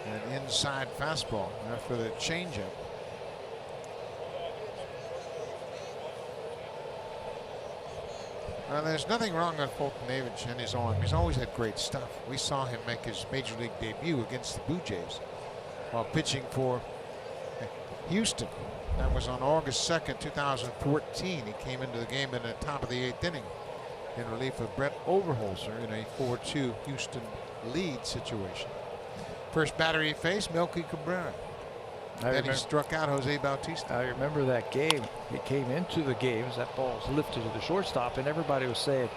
An inside fastball after the changeup. Well, there's nothing wrong with Fultonevich and his arm. He's always had great stuff. We saw him make his major league debut against the Blue Jays while pitching for Houston. That was on August 2nd, 2014. He came into the game in the top of the 8th inning in relief of Brett Overholser in a 4-2 Houston lead situation. First batter he faced, Melky Cabrera. Then he struck out Jose Bautista. I remember that game. He came into the game as that ball was lifted to the shortstop, and everybody was saying,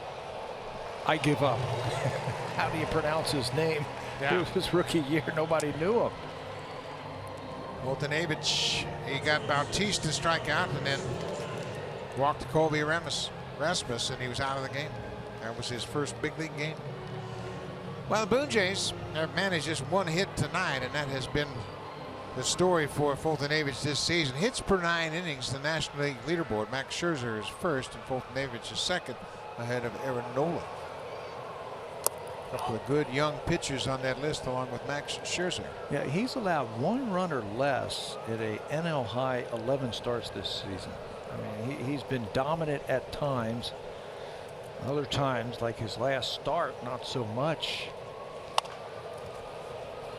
"I give up." How do you pronounce his name? Yeah. It was his rookie year. Nobody knew him. Fultonevich, he got Bautista strike out and then walked to Colby Rasmus, and he was out of the game. That was his first big league game. Well, the Blue Jays have managed just one hit tonight, and that has been the story for Fultonevich this season. Hits per 9 innings, the National League leaderboard. Max Scherzer is first and Fultonevich is second, ahead of Aaron Nola. A couple of good young pitchers on that list along with Max Scherzer. Yeah, he's allowed 1 run or less at a NL high 11 starts this season. I mean, he's been dominant at times. Other times, like his last start, not so much.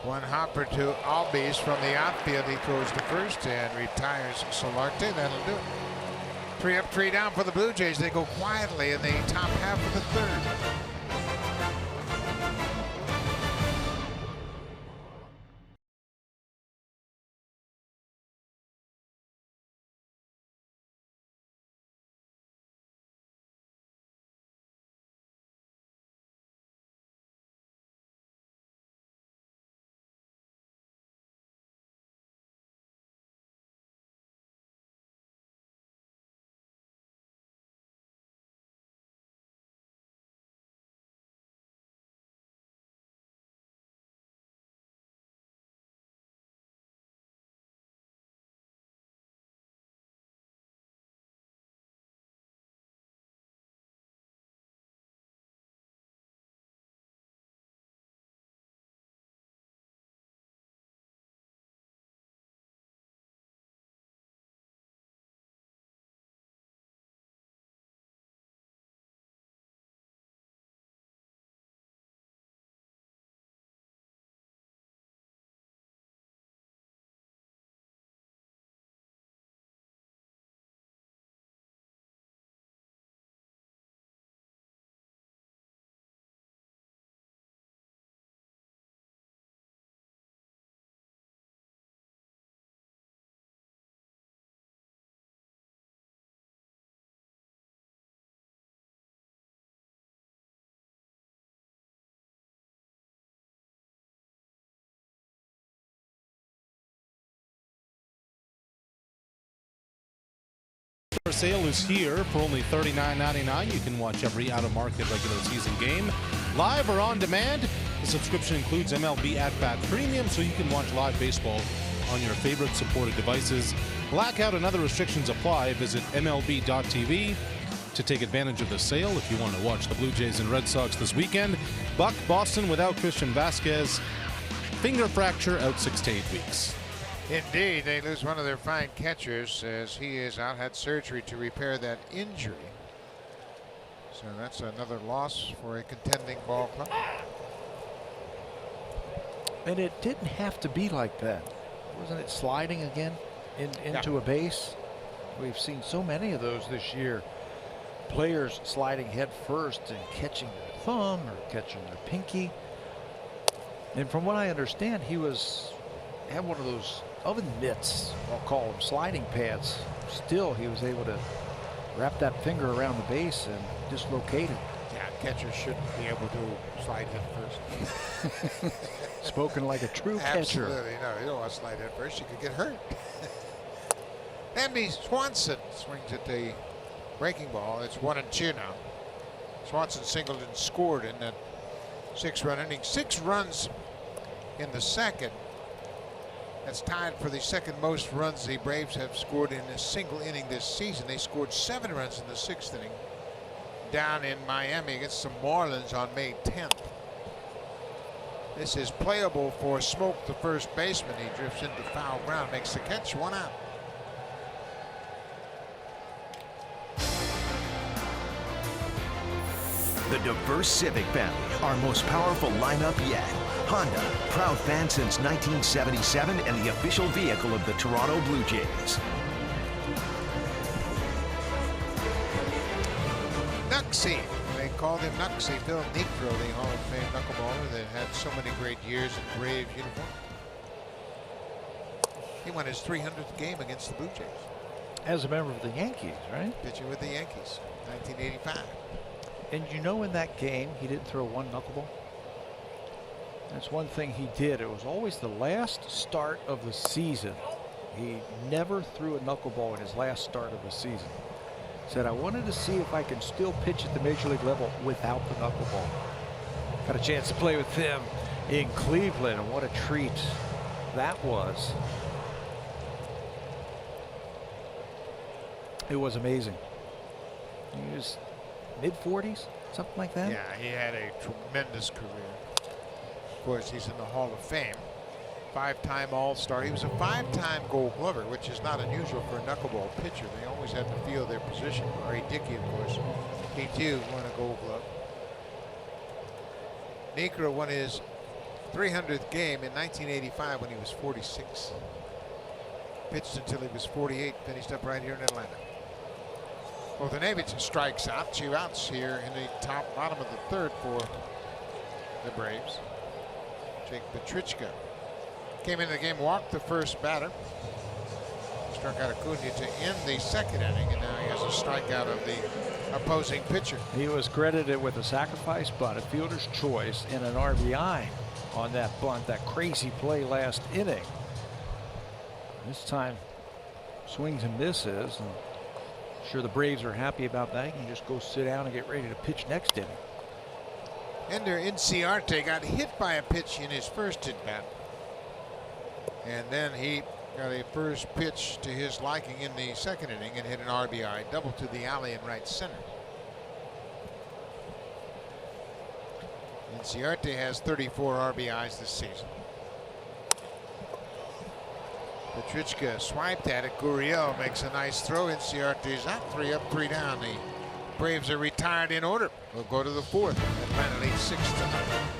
One hopper to Albies from the outfield. He throws to first and retires Solarte. That'll do it. 3 up, 3 down for the Blue Jays. They go quietly in the top half of the third. Our sale is here for only $39.99. You can watch every out-of-market regular season game live or on demand. The subscription includes MLB At-Bat Premium, so you can watch live baseball on your favorite supported devices. Blackout and other restrictions apply. Visit MLB.tv to take advantage of the sale if you want to watch the Blue Jays and Red Sox this weekend. Buck Boston without Christian Vasquez. Finger fracture, out 6 to 8 weeks. Indeed, they lose one of their fine catchers as he is out, had surgery to repair that injury. So that's another loss for a contending ball club. And it didn't have to be like that. Wasn't it sliding again into a base? We've seen so many of those this year. Players sliding head first and catching their thumb or catching their pinky. And from what I understand, he had one of those oven mitts, I'll call them, sliding pads. Still, he was able to wrap that finger around the base and dislocate it. Yeah, catchers shouldn't be able to slide head first. Spoken like a true catcher. Absolutely, no, you don't want to slide head first. You could get hurt. Andy Swanson swings at the breaking ball. It's 1-2 now. Swanson singled and scored in that 6-run inning. 6 runs in the second. That's tied for the second most runs the Braves have scored in a single inning this season. They scored 7 runs in the 6th inning down in Miami against the Marlins on May 10th. This is playable for Smoke, the first baseman. He drifts into foul ground, makes the catch, 1 out. The diverse Civic family, our most powerful lineup yet. Honda, proud fan since 1977 and the official vehicle of the Toronto Blue Jays. Nuxie. They called him Nuxie. Bill Niekro, the Hall of Fame knuckleballer that had so many great years in Braves uniform. He won his 300th game against the Blue Jays. As a member of the Yankees, right? Pitching with the Yankees, 1985. And you know, in that game, he didn't throw one knuckleball. That's one thing he did. It was always the last start of the season. He never threw a knuckleball in his last start of the season. Said, I wanted to see if I can still pitch at the major league level without the knuckleball. Got a chance to play with him in Cleveland, and what a treat that was. It was amazing. He was mid-40s, something like that. Yeah, he had a tremendous career. Of course, he's in the Hall of Fame. 5-time All-Star. He was a 5-time Gold Glover, which is not unusual for a knuckleball pitcher. They always have to feel their position. Ray Dickey, of course, he too won a Gold Glove. Niekro won his 300th game in 1985 when he was 46. Pitched until he was 48. Finished up right here in Atlanta. Bogdanovich strikes out. 2 outs here in the bottom of the 3rd for the Braves. Jake Petrichka came into the game, walked the first batter, struck out Acuna to end the 2nd inning, and now he has a strikeout of the opposing pitcher. He was credited with a sacrifice bunt, a fielder's choice, and an RBI on that bunt, that crazy play last inning. This time, swings and misses. And I'm sure the Braves are happy about that. You can just go sit down and get ready to pitch next inning. Ender Inciarte got hit by a pitch in his first at-bat. And then he got a first pitch to his liking in the 2nd inning and hit an RBI double to the alley in right center. Inciarte has 34 RBIs this season. Petrichka swiped at it. Gurriel makes a nice throw. Inciarte's out. 3 up, 3 down. The Braves are retired in order. We'll go to the 4th. Atlanta leads 6-0.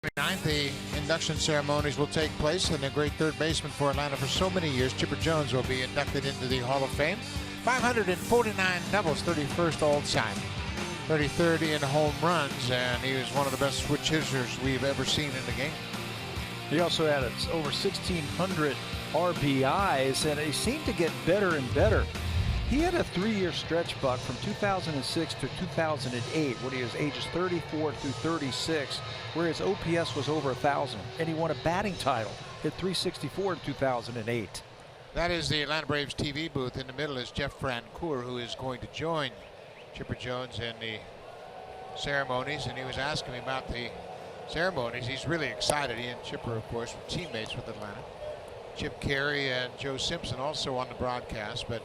29th, the induction ceremonies will take place, and the great third baseman for Atlanta for so many years, Chipper Jones, will be inducted into the Hall of Fame. 549 doubles, 31st all-time, 33rd in home runs, and he was one of the best switch hitters we've ever seen in the game. He also had over 1,600 RBIs, and he seemed to get better and better. He had a 3-year stretch, Buck, from 2006 to 2008, when he was ages 34 through 36, where his OPS was over 1,000, and he won a batting title, hit 364 in 2008. That is the Atlanta Braves TV booth. In the middle is Jeff Francoeur, who is going to join Chipper Jones in the ceremonies, and he was asking me about the ceremonies. He's really excited. He and Chipper, of course, were teammates with Atlanta. Chip Carey and Joe Simpson also on the broadcast, but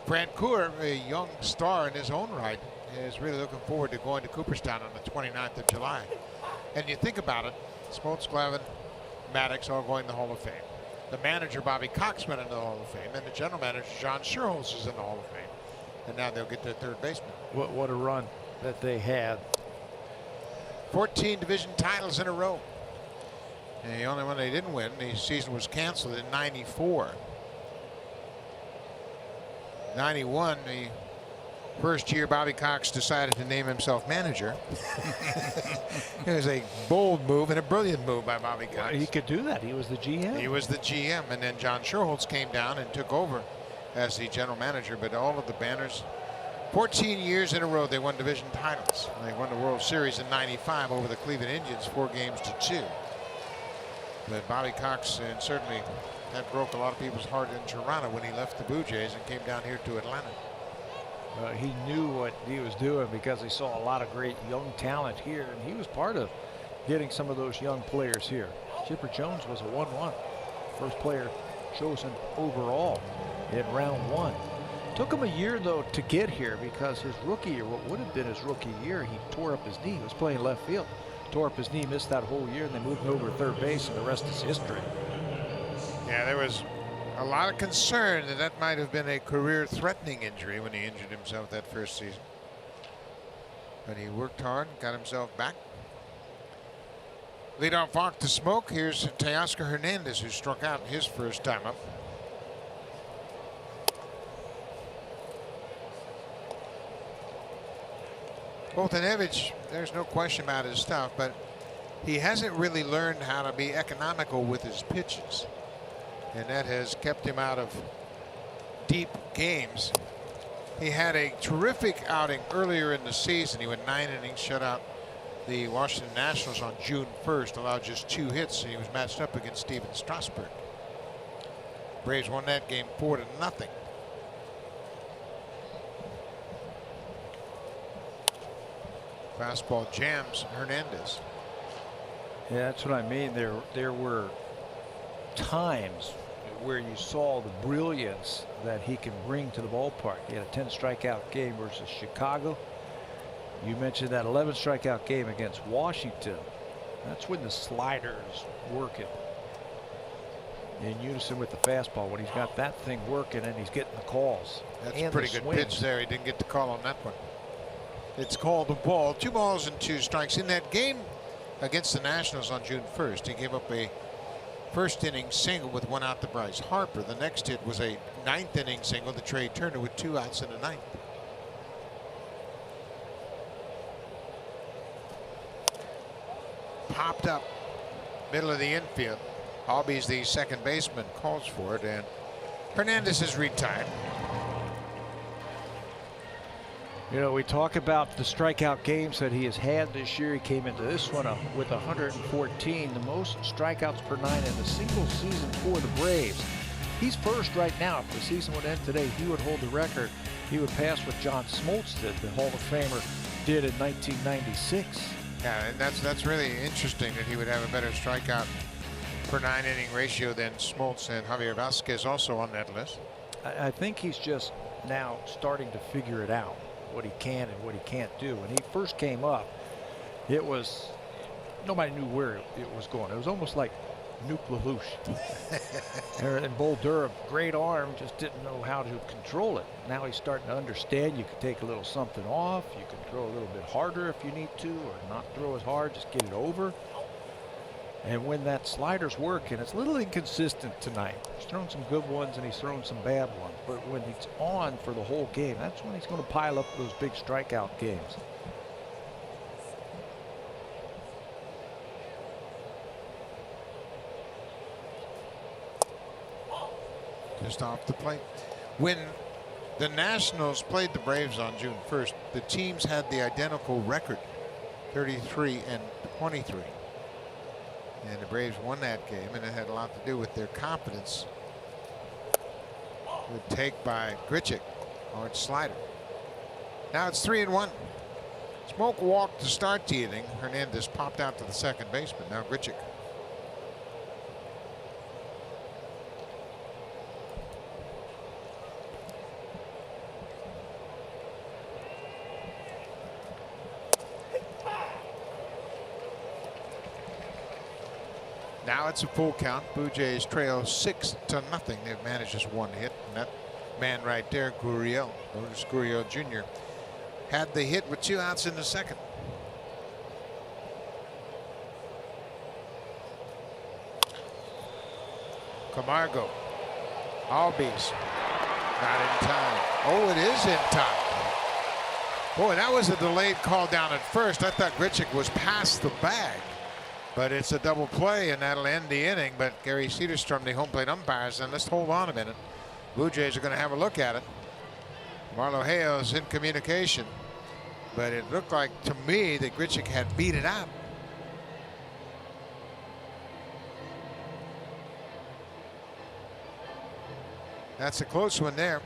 Francoeur, a young star in his own right, is really looking forward to going to Cooperstown on the 29th of July. And you think about it, Smoltz, Glavine, Maddox all going to the Hall of Fame. The manager, Bobby Cox, went into the Hall of Fame, and the general manager, John Schuerholz, is in the Hall of Fame. And now they'll get their third baseman. What a run that they had. 14 division titles in a row. And the only one they didn't win, the season was canceled in '94. 91, the first year Bobby Cox decided to name himself manager. It was a bold move and a brilliant move by Bobby Cox. Well, he could do that. He was the GM. He was the GM, and then John Schuerholz came down and took over as the general manager. But all of the banners, 14 years in a row, they won division titles. They won the World Series in '95 over the Cleveland Indians, 4-2. But Bobby Cox, and certainly that broke a lot of people's heart in Toronto when he left the Blue Jays and came down here to Atlanta. He knew what he was doing because he saw a lot of great young talent here, and he was part of getting some of those young players here. Chipper Jones was a 1-1, first player chosen overall in round 1. Took him a year, though, to get here because his rookie year, what would have been his rookie year, he tore up his knee. He was playing left field. Tore up his knee, missed that whole year, and they moved him over to third base, and the rest is history. Yeah, there was a lot of concern that that might have been a career-threatening injury when he injured himself that first season. But he worked hard and got himself back. Leadoff walk to Smoke. Here's Teoscar Hernandez, who struck out his first time up. Boltonevich, there's no question about his stuff, but he hasn't really learned how to be economical with his pitches. And that has kept him out of deep games. He had a terrific outing earlier in the season. He went 9 innings, shut out the Washington Nationals on June 1st, allowed just 2 hits, and he was matched up against Steven Strasburg. Braves won that game 4-0. Fastball jams Hernandez. Yeah, that's what I mean. There were times where you saw the brilliance that he can bring to the ballpark. He had a 10 strikeout game versus Chicago. You mentioned that 11 strikeout game against Washington. That's when the slider is working in unison with the fastball, when he's got that thing working and he's getting the calls. That's a pretty good pitch there. He didn't get the call on that one. It's called a ball. 2 balls and 2 strikes. In that game against the Nationals on June 1st, he gave up a first inning single with 1 out to Bryce Harper. The next hit was a 9th inning single to Trey Turner with 2 outs in the 9th. Popped up middle of the infield. Albies, the second baseman, calls for it, and Hernandez is retired. You know, we talk about the strikeout games that he has had this year. He came into this one with 114, the most strikeouts per 9 in a single season for the Braves. He's first right now. If the season would end today, he would hold the record. He would pass what John Smoltz did, the Hall of Famer, did in 1996. Yeah, and that's really interesting that he would have a better strikeout per 9 inning ratio than Smoltz, and Javier Vasquez also on that list. I think he's just now starting to figure it out, what he can and what he can't do. When he first came up, it was, nobody knew where it was going. It was almost like Nuke LaLoosh. And Bull Durham, great arm, just didn't know how to control it. Now he's starting to understand you can take a little something off, you can throw a little bit harder if you need to, or not throw as hard, just get it over. And when that slider's working, it's a little inconsistent tonight. He's thrown some good ones and he's thrown some bad ones. But when he's on for the whole game, that's when he's going to pile up those big strikeout games. Just off the plate. When the Nationals played the Braves on June 1st, the teams had the identical record, 33 and 23. And the Braves won that game, and it had a lot to do with their confidence. Good take by Grichuk. Hard slider. Now it's 3-1. Smoke walked to start the inning. Hernandez popped out to the second baseman. Now Grichuk. Now it's a full count. Blue Jays trail 6-0. They've managed just one hit. And that man right there, Gurriel, Lourdes Gurriel Jr., had the hit with 2 outs in the second. Camargo. Albies. Not in time. Oh, it is in time. Boy, that was a delayed call down at first. I thought Grichuk was past the bag. But it's a double play, and that'll end the inning. But Gary Cederstrom, the home plate umpire, said, let's hold on a minute. Blue Jays are going to have a look at it. Marlo Hale's in communication. But it looked like to me that Grichuk had beat it out. That's a close one there.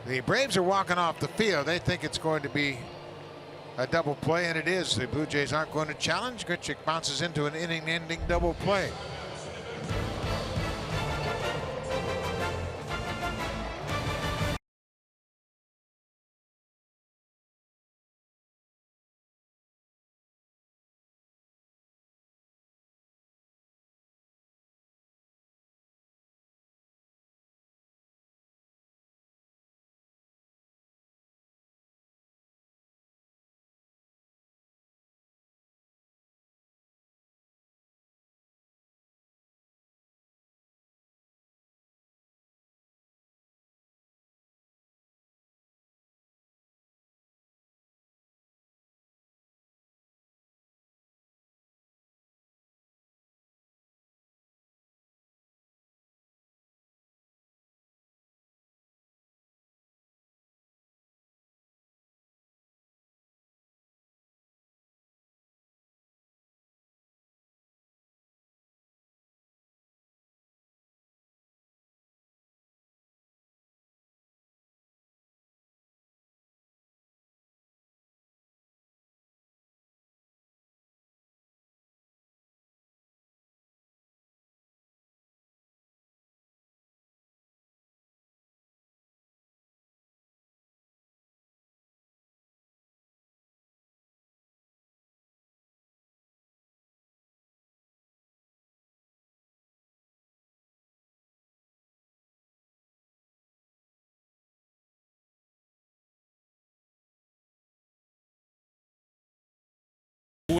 The Braves are walking off the field. They think it's going to be a double play, and it is. The Blue Jays aren't going to challenge. Grichuk bounces into an inning-ending double play.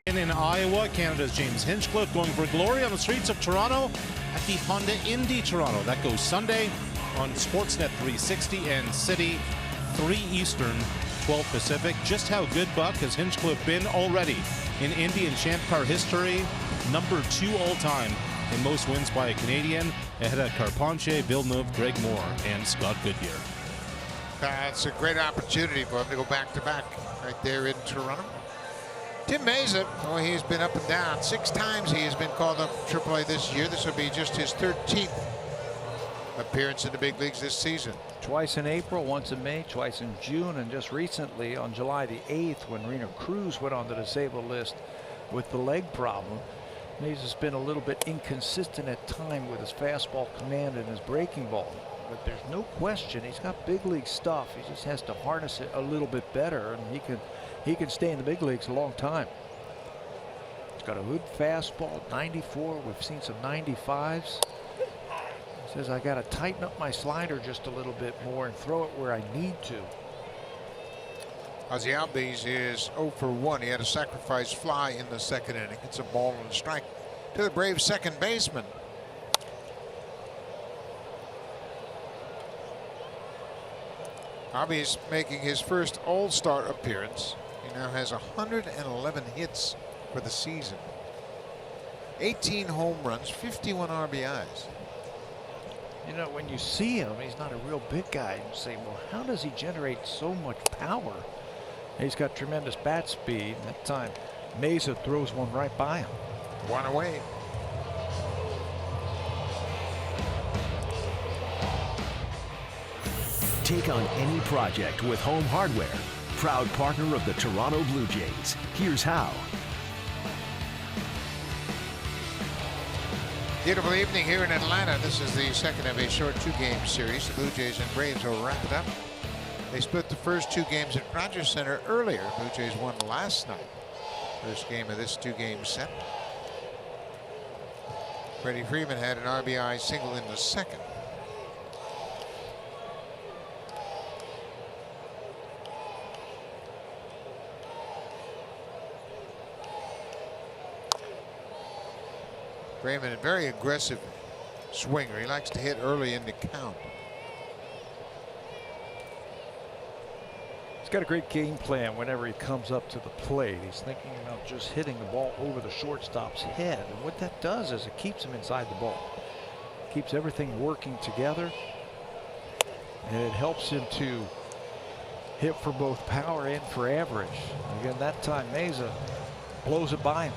Win in Iowa, Canada's James Hinchcliffe going for glory on the streets of Toronto at the Honda Indy Toronto. That goes Sunday on Sportsnet 360 and City 3 Eastern, 12 Pacific. Just how good, Buck, has Hinchcliffe been already in Indy and Champ Car history? Number 2 all-time in most wins by a Canadian, ahead of Carpentier, Villeneuve, Greg Moore, and Scott Goodyear. It's a great opportunity for him to go back-to-back right there in Toronto. Tim Mesa, oh, he's been up and down. 6 times he has been called up to AAA this year. This will be just his 13th appearance in the big leagues this season. Twice in April, once in May, twice in June, and just recently on July the 8th when Rena Cruz went on the disabled list with the leg problem. Mesa's been a little bit inconsistent at time with his fastball command and his breaking ball. But there's no question he's got big league stuff. He just has to harness it a little bit better, and he can stay in the big leagues a long time. He's got a good fastball, 94. We've seen some 95s. He says, I got to tighten up my slider just a little bit more and throw it where I need to. Ozzie Albies is 0 for 1. He had a sacrifice fly in the second inning. It's a ball and a strike. to the Braves second baseman. Hobby's making his first All-Star appearance. He now has 111 hits for the season. 18 home runs, 51 RBIs. You know, when you see him, he's not a real big guy. You say, well, how does he generate so much power? He's got tremendous bat speed. That time, Mesa throws one right by him. One away. Take on any project with Home Hardware, proud partner of the Toronto Blue Jays. Here's how. Beautiful evening here in Atlanta. This is the second of a short two-game series. The Blue Jays and Braves will wrap it up. They split the first two games at Rogers Center earlier. Blue Jays won last night. First game of this two-game set. Freddie Freeman had an RBI single in the second. Freeman, a very aggressive swinger. He likes to hit early in the count. He's got a great game plan whenever he comes up to the plate. He's thinking about just hitting the ball over the shortstop's head. And what that does is it keeps him inside the ball. Keeps everything working together. And it helps him to hit for both power and for average. Again, that time Mesa blows it by him.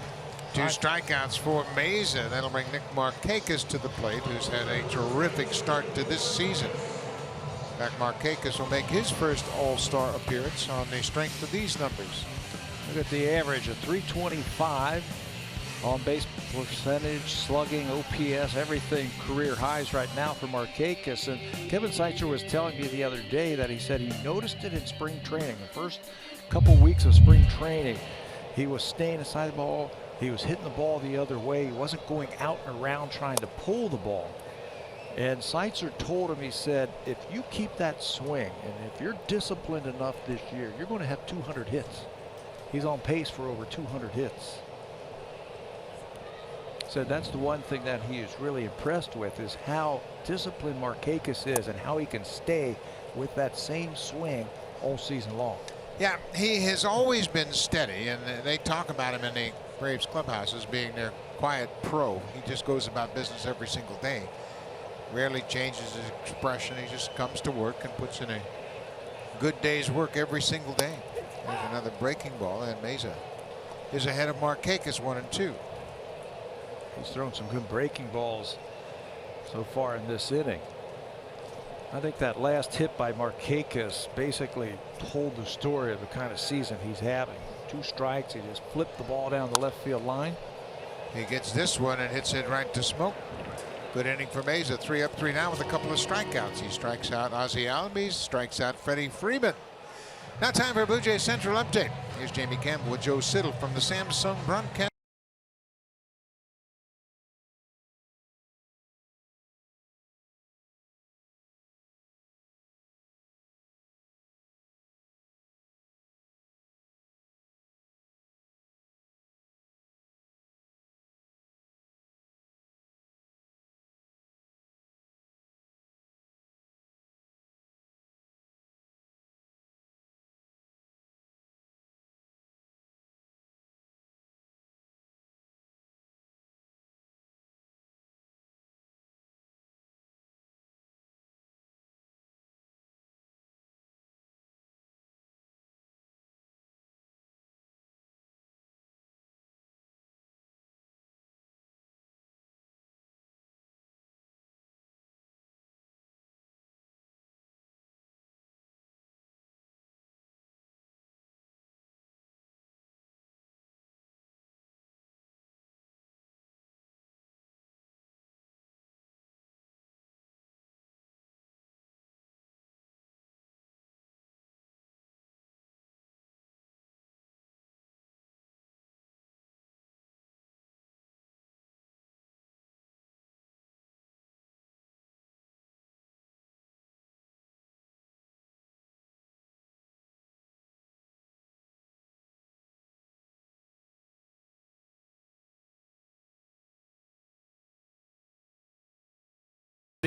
Two strikeouts for Mesa. That'll bring Nick Markakis to the plate, who's had a terrific start to this season. In fact, Markakis will make his first All-Star appearance on the strength of these numbers. Look at the average of 325 on base percentage, slugging, OPS, everything career highs right now for Markakis. And Kevin Seitzer was telling me the other day that he said he noticed it in spring training. The first couple weeks of spring training, he was staying inside the ball. He was hitting the ball the other way. He wasn't going out and around trying to pull the ball. And Seitzer told him, he said, if you keep that swing and if you're disciplined enough this year, you're going to have 200 hits. He's on pace for over 200 hits. Said that's the one thing that he is really impressed with, is how disciplined Markakis is and how he can stay with that same swing all season long. Yeah, he has always been steady, and they talk about him in the Braves clubhouse as being their quiet pro. He just goes about business every single day. Rarely changes his expression. He just comes to work and puts in a good day's work every single day. There's another breaking ball, and Mesa is ahead of Markakis 1-2. He's thrown some good breaking balls so far in this inning. I think that last hit by Markakis basically told the story of the kind of season he's having. 2 strikes, he just flipped the ball down the left field line. He gets this one and hits it right to smoke. Good inning for Mesa. 3 up, 3 down with a couple of strikeouts. He strikes out Ozzie Albies, strikes out Freddie Freeman. Now time for a Blue Jays Central update. Here's Jamie Campbell with Joe Siddle from the Samsung broadcast.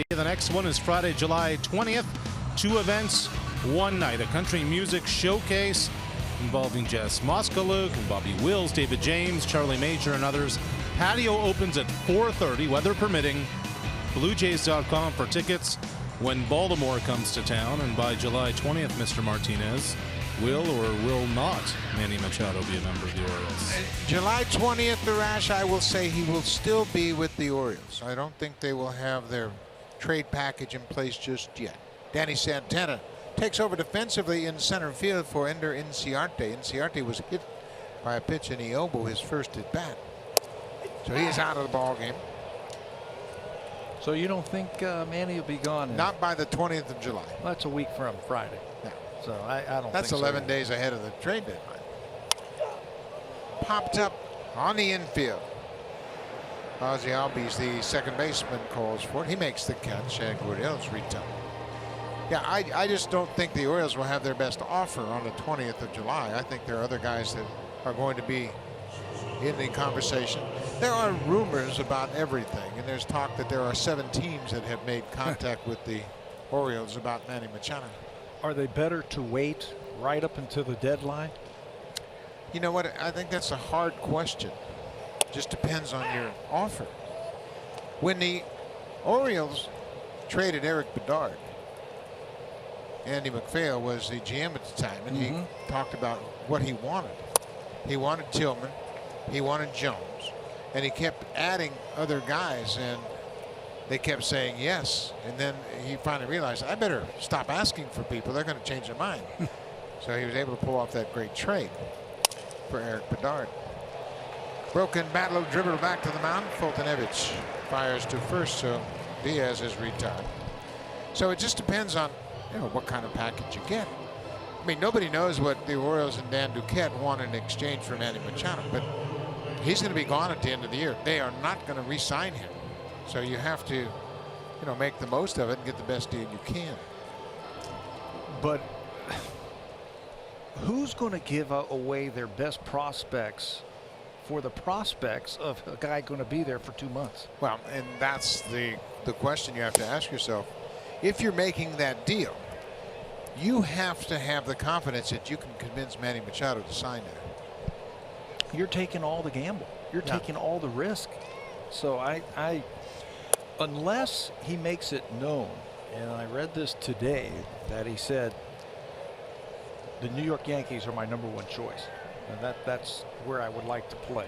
Friday. The next one is Friday, July 20th. 2 events, 1 night. A country music showcase involving Jess Moskaluk and Bobby Wills, David James, Charlie Major, and others. Patio opens at 4:30, weather permitting. BlueJays.com for tickets when Baltimore comes to town. And by July 20th, Mr. Martinez, will or will not Manny Machado be a member of the Orioles? July 20th, Arash, I will say he will still be with the Orioles. I don't think they will have their trade package in place just yet. Danny Santana takes over defensively in center field for Ender Inciarte. Inciarte was hit by a pitch in the elbow his first at bat. So he is out of the ball game. So you don't think Manny will be gone? Not by the 20th of July. Well, that's a week from Friday. No. So I don't That's think 11 so. days ahead of the trade deadline. Popped up on the infield. Ozzy Albies, the second baseman, calls for it. He makes the catch, and Gurriel's retired. Yeah, I just don't think the Orioles will have their best offer on the 20th of July. I think there are other guys that are going to be in the conversation. There are rumors about everything, and there's talk that there are 7 teams that have made contact with the Orioles about Manny Machado. Are they better to wait right up until the deadline? You know what? I think that's a hard question. Just depends on your offer. When the Orioles traded Eric Bedard, Andy MacPhail was the GM at the time, and he talked about what he wanted. He wanted Tillman, he wanted Jones, and he kept adding other guys, and they kept saying yes. And then he finally realized, I better stop asking for people. They're going to change their mind. So he was able to pull off that great trade for Eric Bedard. Broken battle dribble back to the mound. Fultonevich fires to first, so Diaz is retired. So it just depends on what kind of package you get. I mean, nobody knows what the Orioles and Dan Duquette want in exchange for Manny Machado, but he's going to be gone at the end of the year. They are not going to re-sign him. So you have to, make the most of it and get the best deal you can. But who's going to give away their best prospects for the prospects of a guy going to be there for 2 months? Well, and that's the question you have to ask yourself. If you're making that deal, you have to have the confidence that you can convince Manny Machado to sign there. You're taking all the gamble. You're taking all the risk. So I unless he makes it known, and I read this today, that he said the New York Yankees are my #1 choice. And that's where I would like to play.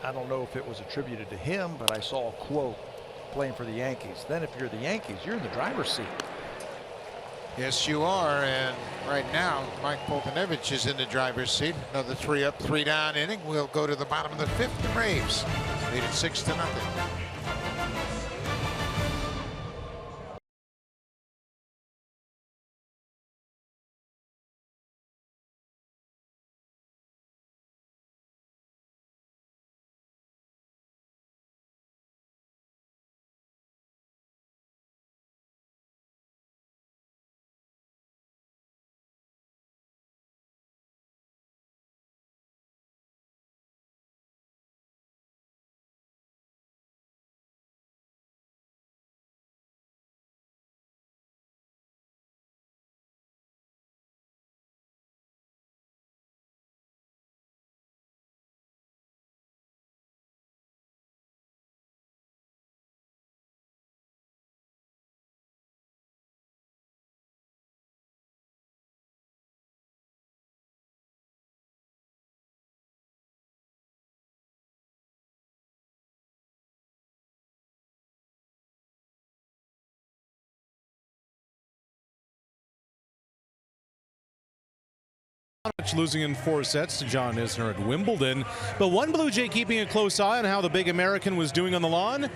I don't know if it was attributed to him, but I saw a quote, playing for the Yankees. Then if you're the Yankees, you're in the driver's seat. Yes, you are. And right now, Mike Fultonevich is in the driver's seat. Another 3 up, 3 down inning. We'll go to the bottom of the 5th. The Braves lead it 6-0. Losing in 4 sets to John Isner at Wimbledon. But one Blue Jay keeping a close eye on how the big American was doing on the lawn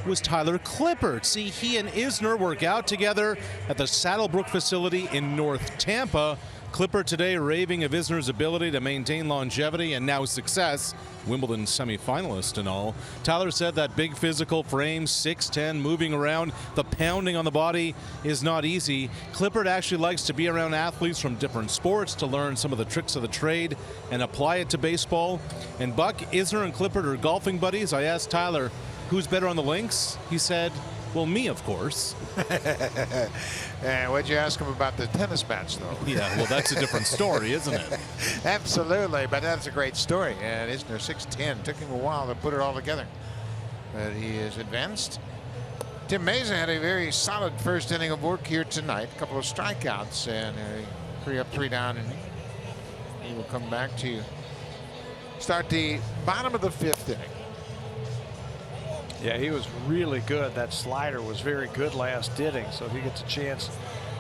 was Tyler Clippard. See, he and Isner work out together at the Saddlebrook facility in North Tampa. Clippard today raving of Isner's ability to maintain longevity and now success. Wimbledon semifinalist and all. Tyler said that big physical frame, 6'10", moving around, the pounding on the body is not easy. Clippard actually likes to be around athletes from different sports to learn some of the tricks of the trade and apply it to baseball. And Buck, Isner and Clippard are golfing buddies. I asked Tyler, who's better on the links? He said, Well, me, of course. And what'd you ask him about the tennis match, though? Yeah, well, that's a different story, isn't it? Absolutely, but that's a great story. And Isner 6'10". Took him a while to put it all together, but he is advanced. Tim Mesa had a very solid first inning of work here tonight. A couple of strikeouts and 3 up, 3 down, and he will come back to start the bottom of the 5th inning. Yeah, he was really good. That slider was very good last inning. So if he gets a chance,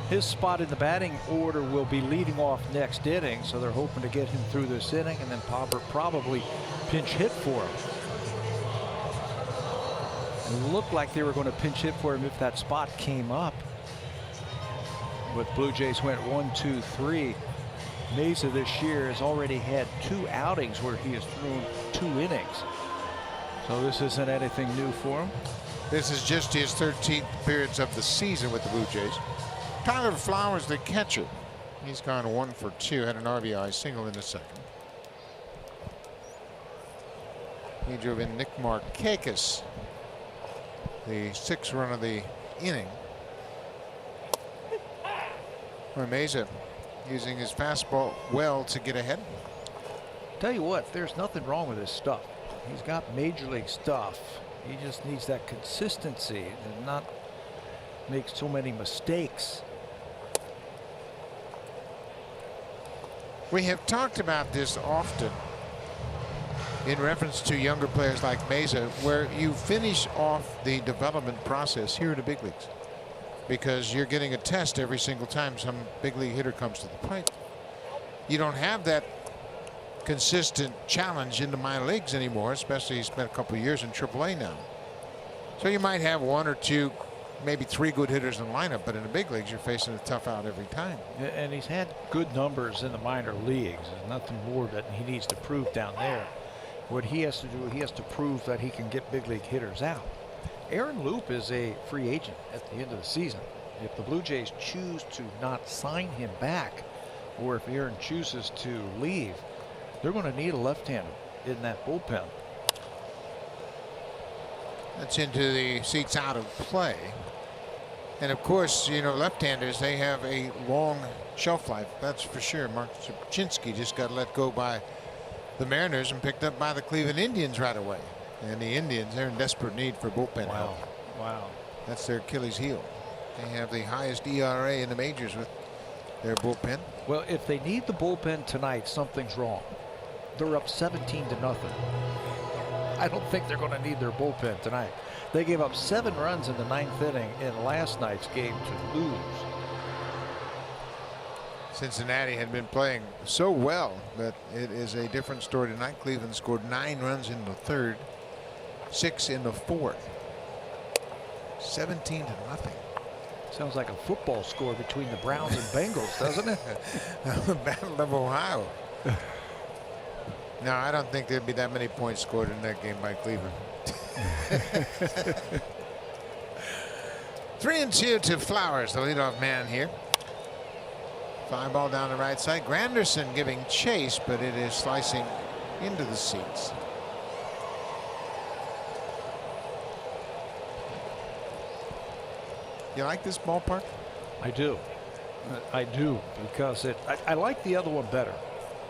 his spot in the batting order will be leading off next inning. So they're hoping to get him through this inning and then probably pinch hit for him. It looked like they were going to pinch hit for him if that spot came up. But Blue Jays went 1, 2, 3. Mesa this year has already had 2 outings where he has thrown 2 innings. So this isn't anything new for him. This is just his 13th appearance of the season with the Blue Jays. Tyler Flowers, the catcher. He's gone 1 for 2, had an RBI single in the second. He drove in Nick Markakis, the 6th run of the inning. Mesa using his fastball well to get ahead. Tell you what, there's nothing wrong with his stuff. He's got major league stuff. He just needs that consistency and not make so many mistakes. We have talked about this often in reference to younger players like Mesa, where you finish off the development process here in the big leagues, because you're getting a test every single time some big league hitter comes to the plate. You don't have that consistent challenge in the minor leagues anymore, especially he's spent a couple of years in AAA now. So you might have 1 or 2, maybe 3 good hitters in the lineup, but in the big leagues you're facing a tough out every time. And he's had good numbers in the minor leagues. There's nothing more that he needs to prove down there. What he has to do, he has to prove that he can get big league hitters out. Aaron Loop is a free agent at the end of the season. If the Blue Jays choose to not sign him back, or if Aaron chooses to leave, they're going to need a left-hander in that bullpen. That's into the seats out of play. And of course, you know, left-handers, they have a long shelf life. That's for sure. Mark Szybczynski just got let go by the Mariners and picked up by the Cleveland Indians right away. And the Indians, they're in desperate need for bullpen help. Wow. That's their Achilles heel. They have the highest ERA in the majors with their bullpen. Well, if they need the bullpen tonight, something's wrong. They're up 17-0. I don't think they're going to need their bullpen tonight. They gave up 7 runs in the 9th inning in last night's game to lose. Cincinnati had been playing so well that it is a different story tonight. Cleveland scored 9 runs in the 3rd, 6 in the 4th. 17-0. Sounds like a football score between the Browns and Bengals, doesn't it? Battle of Ohio. No, I don't think there'd be that many points scored in that game by Cleveland. 3-2 to Flowers, the leadoff man here. Fly ball down the right side. Granderson giving chase, but it is slicing into the seats. You like this ballpark? I do. I do, because I like the other one better.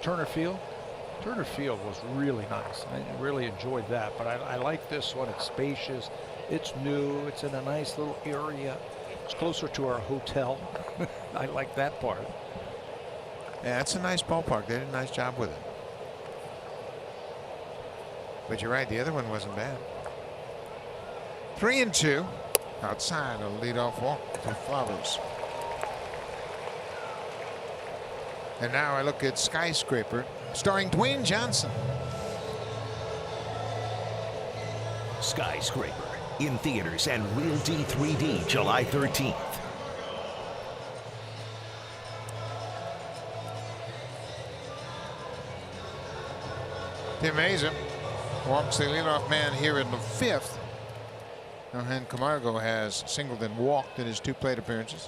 Turner Field. Turner Field was really nice. I really enjoyed that, but I like this one. It's spacious. It's new. It's in a nice little area. It's closer to our hotel. I like that part. Yeah, it's a nice ballpark. They did a nice job with it. But you're right, the other one wasn't bad. 3-2. Outside, a leadoff walk to Flowers. And now I look at Skyscraper, starring Dwayne Johnson. Skyscraper in theaters and Realty 3D July 13th. Tim Mesa walks the leadoff man here in the 5th. Johan Camargo has singled and walked in his 2 plate appearances.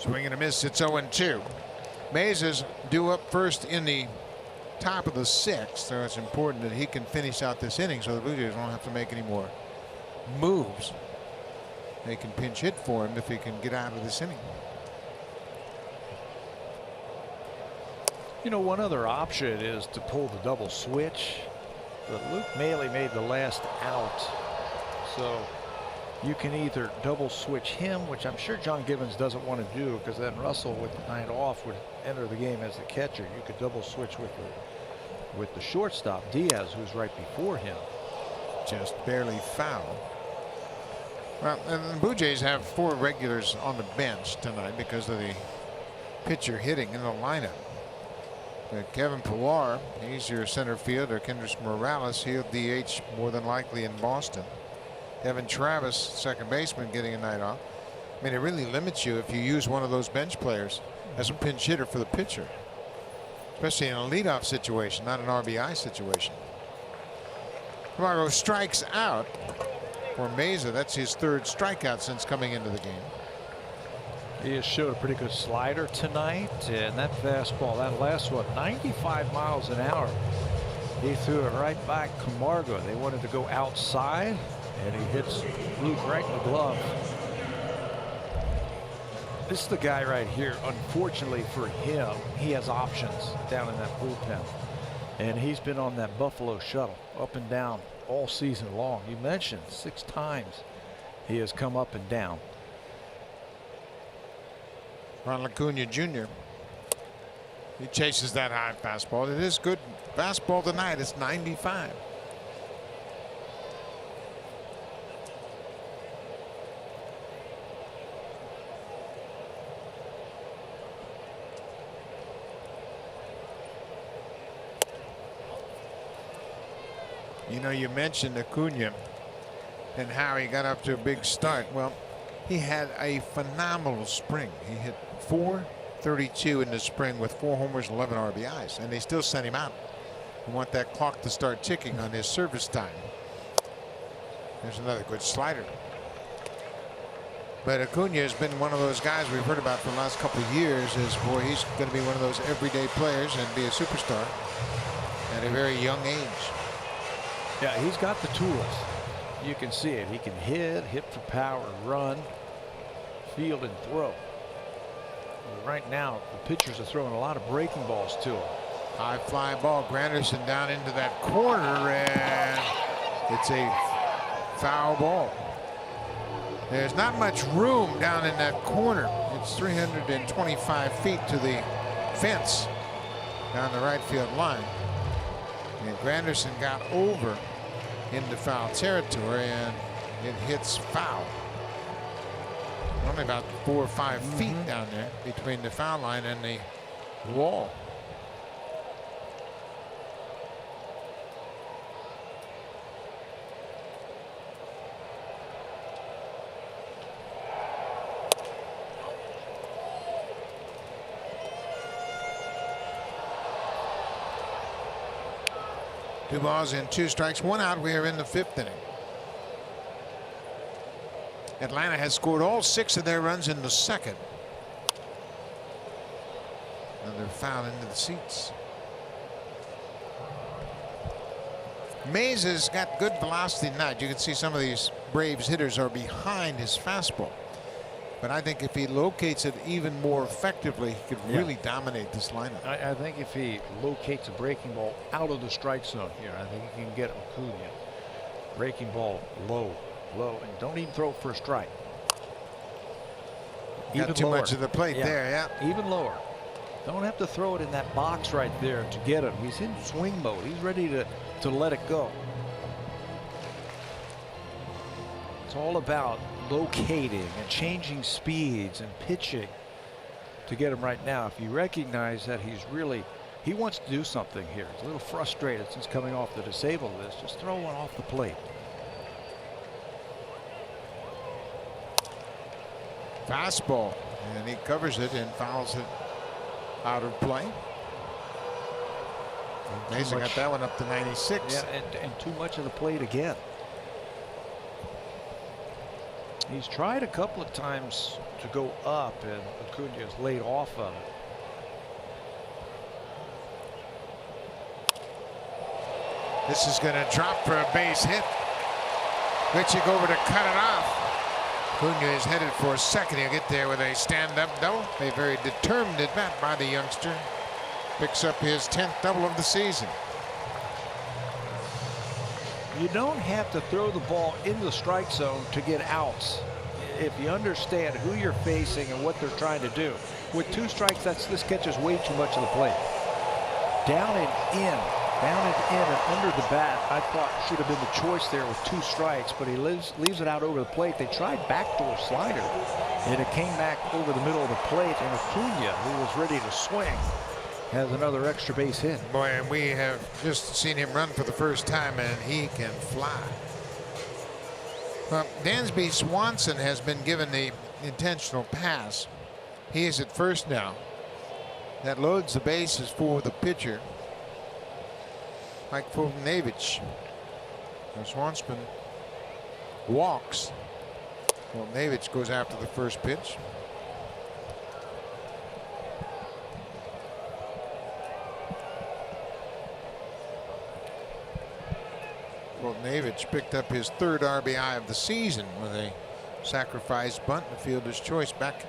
Swing and a miss. It's 0-2. Mays is due up first in the top of the 6th, so it's important that he can finish out this inning so the Blue Jays won't have to make any more moves. They can pinch hit for him if he can get out of this inning. You know, one other option is to pull the double switch, but Luke Maley made the last out, so you can either double switch him, which I'm sure John Gibbons doesn't want to do, because then Russell with the night off would enter the game as the catcher. You could double switch with the shortstop Diaz, who's right before him. Just barely foul. Well, and the Blue Jays have 4 regulars on the bench tonight because of the pitcher hitting in the lineup. Kevin Pillar, he's your center fielder. Kendrys Morales, he'll DH more than likely in Boston. Devin Travis, second baseman, getting a night off. I mean, it really limits you if you use one of those bench players as a pinch hitter for the pitcher, especially in a leadoff situation, not an RBI situation. Camargo strikes out for Meza. That's his 3rd strikeout since coming into the game. He has showed a pretty good slider tonight, and that fastball, that last one, 95 miles an hour. He threw it right by Camargo. They wanted to go outside, and he hits Luke right in the glove. This is the guy right here. Unfortunately for him, he has options down in that bullpen, and he's been on that Buffalo shuttle up and down all season long. You mentioned 6 times he has come up and down. Ronald Acuna Jr. He chases that high fastball. It is good fastball tonight. It's 95. You know, you mentioned Acuna and how he got up to a big start. Well, he had a phenomenal spring. He hit .432 in the spring with 4 homers and 11 RBIs, and they still sent him out. You want that clock to start ticking on his service time. There's another good slider. But Acuna has been one of those guys we've heard about for the last couple of years. Is boy, he's going to be one of those everyday players and be a superstar at a very young age. Yeah, he's got the tools. You can see it. He can hit for power, run, field, and throw. Right now, the pitchers are throwing a lot of breaking balls to him. High fly ball. Granderson down into that corner, and it's a foul ball. There's not much room down in that corner. It's 325 feet to the fence down the right field line. And Granderson got over into foul territory, and it hits foul. Only about 4 or 5 feet down there between the foul line and the wall. Two balls and 2 strikes, 1 out. We are in the 5th inning. Atlanta has scored all 6 of their runs in the 2nd. And they're fouled into the seats. Mays has got good velocity tonight. You can see some of these Braves hitters are behind his fastball. But I think if he locates it even more effectively, he could really dominate this lineup. I think if he locates a breaking ball out of the strike zone here, I think he can get Acuna. Breaking ball low, and don't even throw for a strike. Got too much of the plate there, yeah. Even lower. Don't have to throw it in that box right there to get him. He's in swing mode. He's ready to let it go. It's all about locating and changing speeds and pitching to get him right now. If you recognize that he wants to do something here. He's a little frustrated since coming off the disabled list. Just throw one off the plate. Fastball, and he covers it and fouls it out of play. Mason got that one up to 96. Yeah, and too much of the plate again. He's tried a couple of times to go up, and Acuna's laid off of it. This is going to drop for a base hit. Richie over to cut it off. Acuna is headed for second. He'll get there with a stand-up double. A very determined at bat by the youngster. Picks up his 10th double of the season. You don't have to throw the ball into the strike zone to get outs if you understand who you're facing and what they're trying to do. With 2 strikes, this catches way too much of the plate. Down and in and under the bat, I thought should have been the choice there with 2 strikes, but he leaves it out over the plate. They tried backdoor slider, and it came back over the middle of the plate, and Acuna, who was ready to swing, has another extra base hit. Boy, and we have just seen him run for the first time, and he can fly. Well, Dansby Swanson has been given the intentional pass. He is at first now. That loads the bases for the pitcher, Mike Fultonevich. Swanson walks. Fultonevich goes after the first pitch. Fultonevich picked up his 3rd RBI of the season with a sacrifice bunt, the fielder's choice, back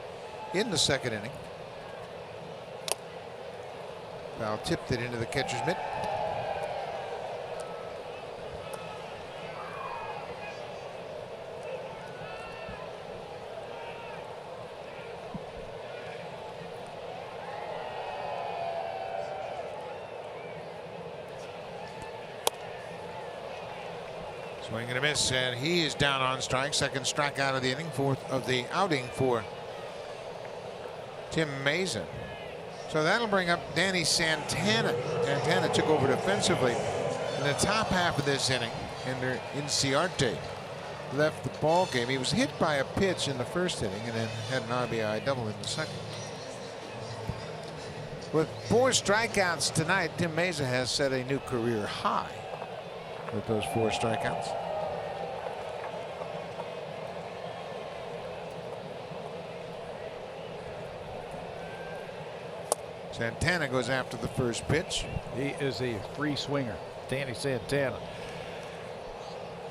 in the 2nd inning. Foul tipped it into the catcher's mitt. Swing and a miss, and he is down on strike. 2nd strikeout of the inning, 4th of the outing for Tim Mayza. So that'll bring up Danny Santana. Santana took over defensively in the top half of this inning. Ender Inciarte left the ball game. He was hit by a pitch in the 1st inning and then had an RBI double in the 2nd. With 4 strikeouts tonight, Tim Mayza has set a new career high with those 4 strikeouts. Santana goes after the first pitch. He is a free swinger, Danny Santana.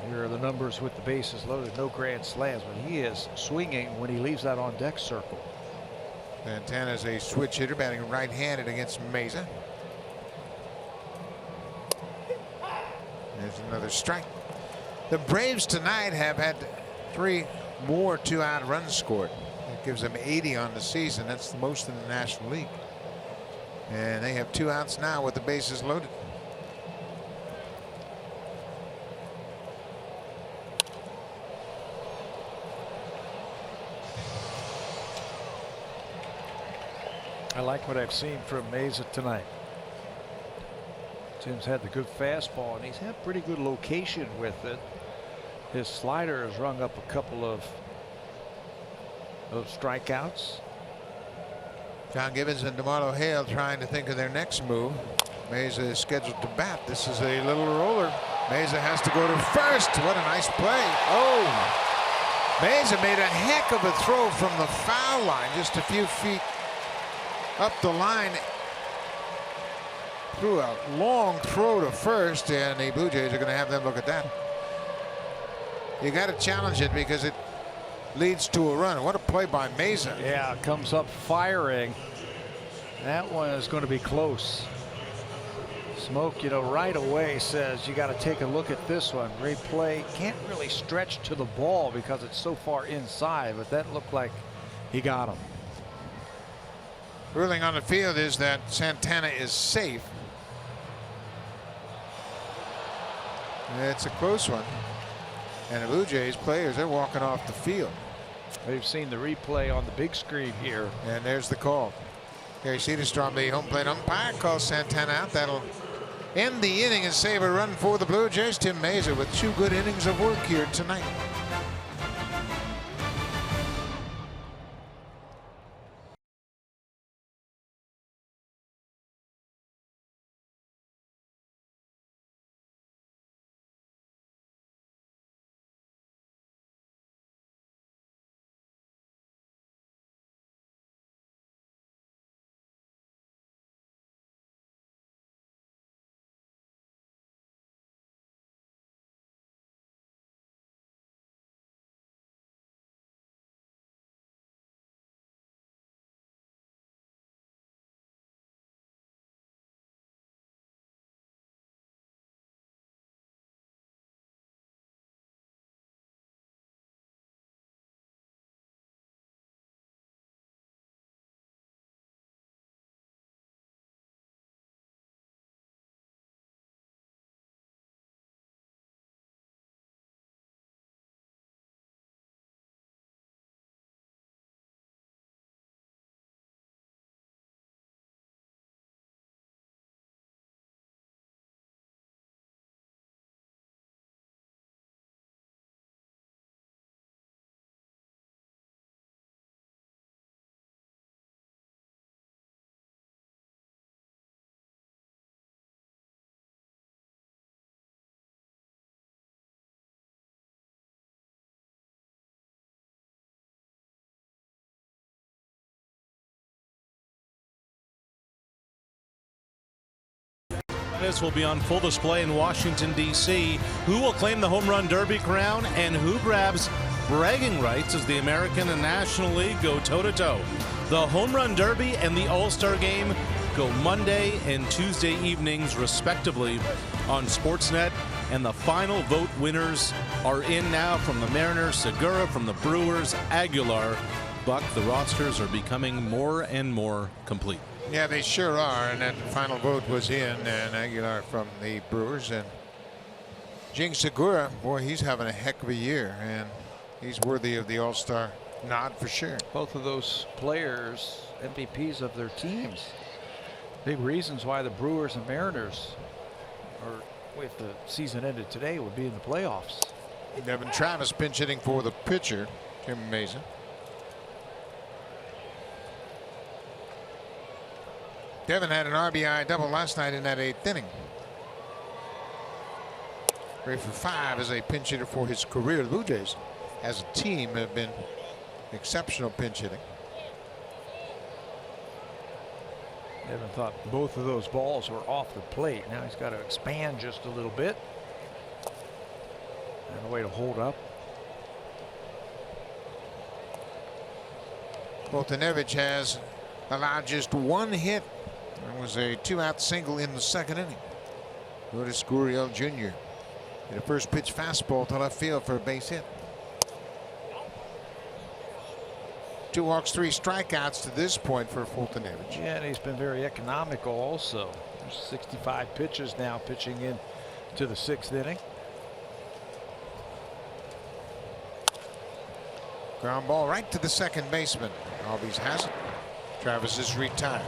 Here are the numbers with the bases loaded. No grand slams, but he is swinging when he leaves that on deck circle. Santana is a switch hitter, batting right-handed against Mayza. There's another strike. The Braves tonight have had 3 more 2-out runs scored. That gives them 80 on the season. That's the most in the National League. And they have 2 outs now with the bases loaded. I like what I've seen from Mayza tonight. Tim's had the good fastball, and he's had pretty good location with it. His slider has rung up a couple of strikeouts. John Gibbons and DeMarlo Hale trying to think of their next move. Mayza is scheduled to bat. This is a little roller. Mayza has to go to first. What a nice play. Oh, Mayza made a heck of a throw from the foul line, just a few feet up the line. Threw a long throw to first, and the Blue Jays are going to have them look at that. You got to challenge it because it leads to a run. What a play by Mayza. Yeah, comes up firing. That one is going to be close. Smoke, right away says you got to take a look at this one. Replay. Can't really stretch to the ball because it's so far inside, but that looked like he got him. Ruling on the field is that Santana is safe. It's a close one. And the Blue Jays players, they're walking off the field. We've seen the replay on the big screen here. And there's the call. Gary Cederstrom, the home plate umpire, calls Santana out. That'll end the inning and save a run for the Blue Jays. Tim Mayza with 2 good innings of work here tonight. Madness will be on full display in Washington, D.C. Who will claim the Home Run Derby crown and who grabs bragging rights as the American and National League go toe-to-toe? The Home Run Derby and the All-Star Game go Monday and Tuesday evenings, respectively, on Sportsnet. And the final vote winners are in now from the Mariners, Segura, from the Brewers, Aguilar. Buck, the rosters are becoming more and more complete. Yeah, they sure are. And that final vote was in, and Aguilar from the Brewers. And Jing Segura, boy, he's having a heck of a year, and he's worthy of the All-Star nod for sure. Both of those players, MVPs of their teams. Big reasons why the Brewers and Mariners, or if the season ended today, would be in the playoffs. Devin Travis pinch hitting for the pitcher, Jim Mason. Devin had an RBI double last night in that 8th inning. Great for 5 as a pinch hitter for his career. The Blue Jays, as a team, have been exceptional pinch hitting. Devin thought both of those balls were off the plate. Now he's got to expand just a little bit. And a way to hold up. Foltynewicz has allowed just 1 hit. There was a 2-out single in the 2nd inning. Lourdes Gurriel Jr. hit a first pitch fastball to left field for a base hit. 2 walks, 3 strikeouts to this point for Foltynewicz. Yeah, and he's been very economical also. There's 65 pitches now pitching in to the 6th inning. Ground ball right to the second baseman. Albies has it. Travis is retired.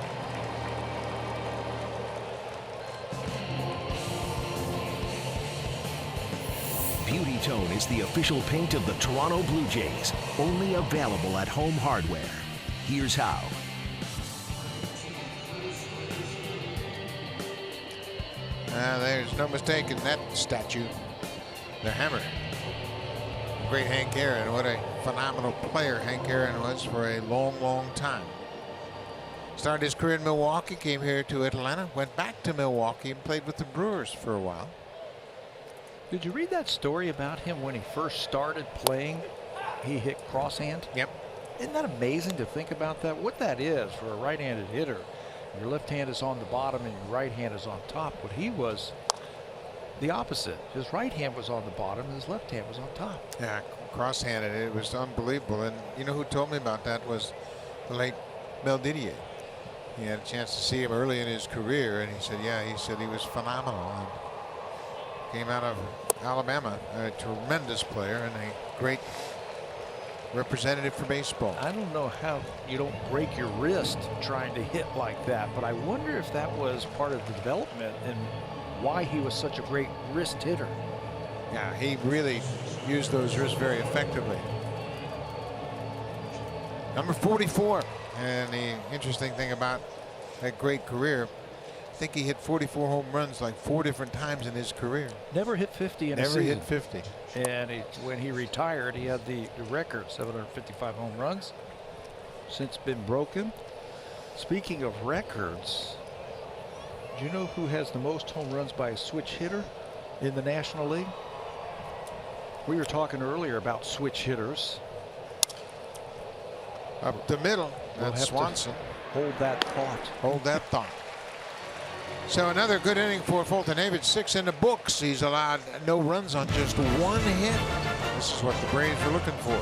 Beauty Tone is the official paint of the Toronto Blue Jays. Only available at Home Hardware. Here's how. There's no mistake in that statue. The hammer. Great Hank Aaron. What a phenomenal player Hank Aaron was for a long, long time. Started his career in Milwaukee, came here to Atlanta, went back to Milwaukee and played with the Brewers for a while. Did you read that story about him when he first started playing? He hit crosshand. Yep. Isn't that amazing to think about that? What that is for a right-handed hitter. Your left hand is on the bottom and your right hand is on top. But he was the opposite. His right hand was on the bottom and his left hand was on top. Yeah, cross-handed. It was unbelievable. And you know who told me about that was the late Mel Didier. He had a chance to see him early in his career, and he said, yeah, he said he was phenomenal. And came out of Alabama, a tremendous player and a great representative for baseball. I don't know how you don't break your wrist trying to hit like that, but I wonder if that was part of the development and why he was such a great wrist hitter. Yeah, he really used those wrists very effectively. Number 44. And the interesting thing about that great career, I think he hit 44 home runs like 4 different times in his career. Never hit 50 in a season. Never hit 50. And when he retired, he had the record, 755 home runs. Since been broken. Speaking of records, do you know who has the most home runs by a switch hitter in the National League? We were talking earlier about switch hitters. Up the middle, that's Swanson. Hold that thought. Hold that thought. So another good inning for Foltynewicz. 6 in the books. He's allowed no runs on just 1 hit. This is what the Braves are looking for.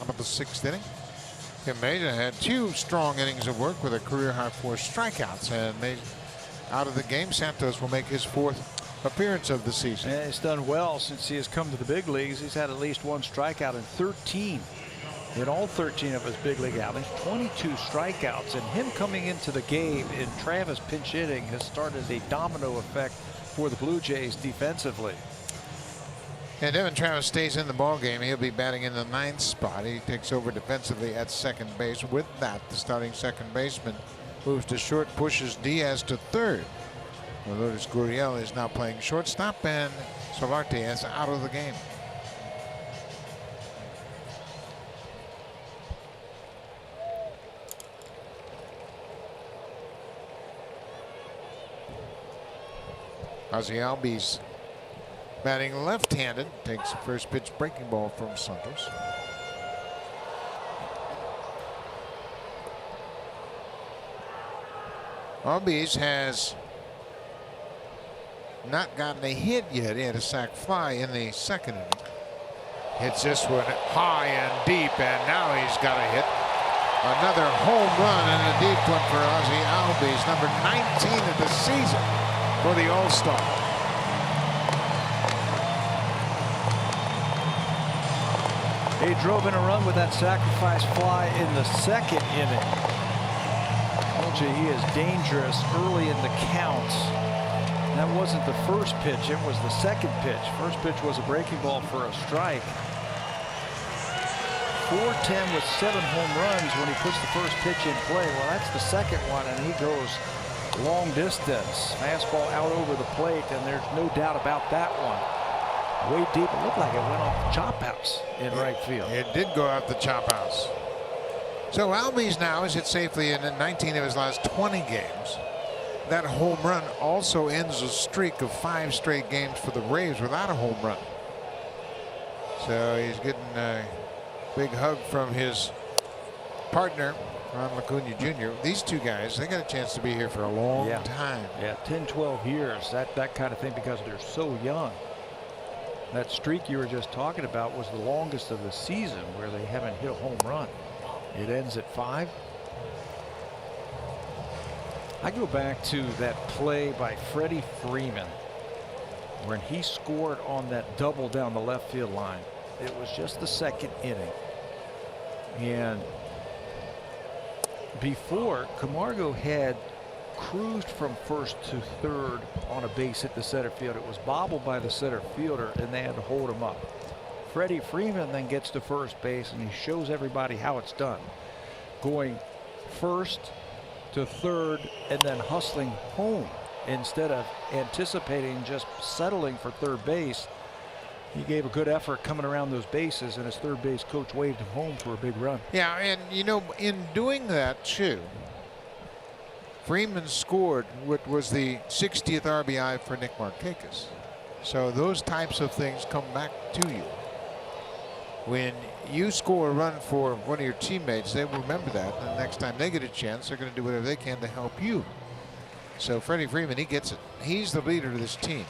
of the 6th inning. Tim Mesa had 2 strong innings of work with a career high 4 strikeouts, and out of the game, Santos will make his 4th appearance of the season. And he's done well since he has come to the big leagues. He's had at least 1 strikeout in 13. In all 13 of his big league outings, 22 strikeouts, and him coming into the game in Travis pinch hitting has started a domino effect for the Blue Jays defensively. And Devin Travis stays in the ball game. He'll be batting in the 9th spot. He takes over defensively at second base. With that, the starting second baseman moves to short, pushes Diaz to third. Lourdes Gurriel is now playing shortstop, and Solarte is out of the game. Ozzie Albies batting left-handed, takes the first pitch breaking ball from Santos. Albies has not gotten a hit yet. He had a sac fly in the 2nd inning. Hits this one high and deep, and now he's got a hit. Another home run and a deep one for Ozzie Albies, number 19 of the season for the All-Star. He drove in a run with that sacrifice fly in the 2nd inning. Told you he is dangerous early in the count. That wasn't the first pitch, it was the 2nd pitch. First pitch was a breaking ball for a strike. 410 with 7 home runs when he puts the first pitch in play. Well, that's the 2nd one, and he goes long distance. Fastball out over the plate, and there's no doubt about that one. Way deep. It looked like it went off the chop house in right field. It did go out the chop house. So Albies now is hit safely in 19 of his last 20 games. That home run also ends a streak of 5 straight games for the Braves without a home run. So he's getting a big hug from his partner, Ron Acuna Jr. These 2 guys, they got a chance to be here for a long time. Yeah, 10, 12 years, that kind of thing, because they're so young. That streak you were just talking about was the longest of the season where they haven't hit a home run. It ends at 5. I go back to that play by Freddie Freeman when he scored on that double down the left field line. It was just the 2nd inning. And before, Camargo had cruised from first to third on a base hit to center field. It was bobbled by the center fielder, and they had to hold him up. Freddie Freeman then gets to first base, and he shows everybody how it's done. Going first to third and then hustling home instead of anticipating just settling for third base. He gave a good effort coming around those bases, and his third base coach waved him home for a big run. Yeah, and you know, in doing that too, Freeman scored what was the 60th RBI for Nick Markakis. So those types of things come back to you. When you score a run for one of your teammates, they will remember that, and the next time they get a chance, they're going to do whatever they can to help you. So Freddie Freeman, he gets it. He's the leader of this team.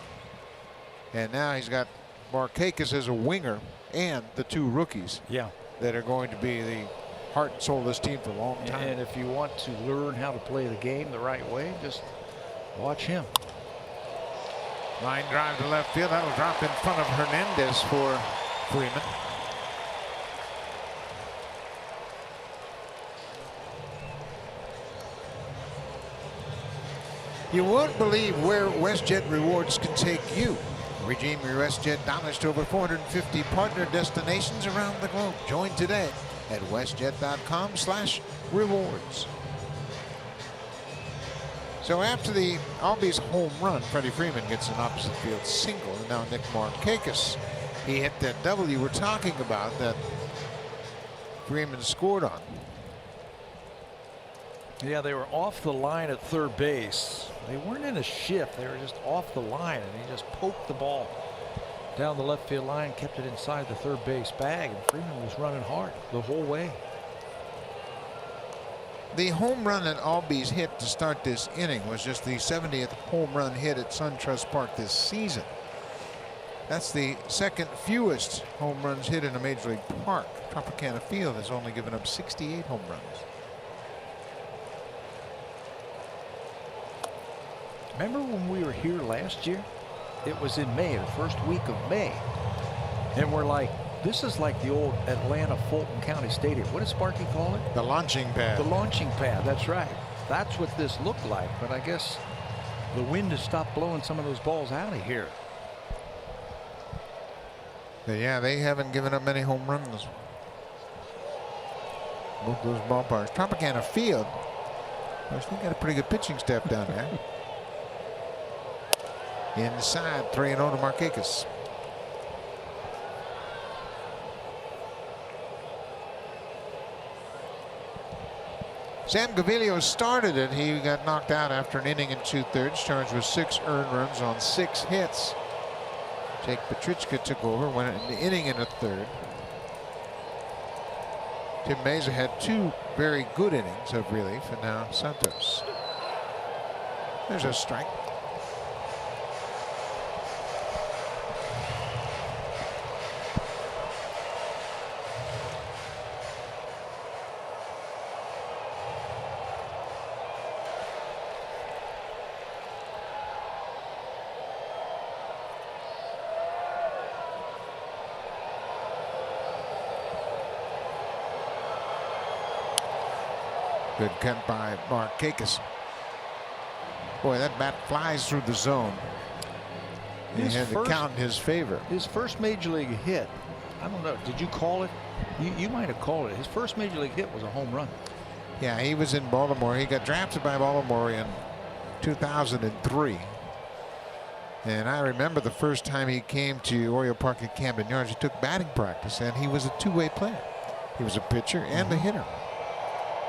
And now he's got Markakis as a winger and the 2 rookies that are going to be the heart and soul of this team for a long time. And if you want to learn how to play the game the right way, just watch him. Line drive to left field. That'll drop in front of Hernandez for Freeman. You won't believe where WestJet rewards can take you. Redeem your WestJet dollars to over 450 partner destinations around the globe. Join today at westjet.com/rewards. So after the Albies home run, Freddie Freeman gets an opposite field single, and now Nick Markakis, he hit that double you were talking about that Freeman scored on. Yeah, they were off the line at third base. They weren't in a shift. They were just off the line, and he just poked the ball down the left field line, kept it inside the third base bag, and Freeman was running hard the whole way. The home run that Albies hit to start this inning was just the 70th home run hit at SunTrust Park this season. That's the second fewest home runs hit in a major league park. Tropicana Field has only given up 68 home runs. Remember when we were here last year? It was in May, the first week of May. And we're like, this is like the old Atlanta Fulton County Stadium. What did Sparky call it? The launching pad. The launching pad, that's right. That's what this looked like. But I guess the wind has stopped blowing some of those balls out of here. But yeah, they haven't given up many home runs. Both those ballparks. Tropicana Field. Well, they got a pretty good pitching staff down there. Inside, 3-0 to Markakis. Sam Gaviglio started it. He got knocked out after an inning and 2/3, charged with 6 earned runs on 6 hits. Jake Petrichka took over, went an inning and a third. Tim Meza had 2 very good innings of relief, and now Santos. There's a strike. Good cut by Markakis. Boy, that bat flies through the zone. He had the count in his favor. His first major league hit, I don't know, did you call it? You might have called it. His first major league hit was a home run. Yeah, he was in Baltimore. He got drafted by Baltimore in 2003. And I remember the first time he came to Oriole Park at Camden Yards, he took batting practice, and he was a two-way player. He was a pitcher and a hitter.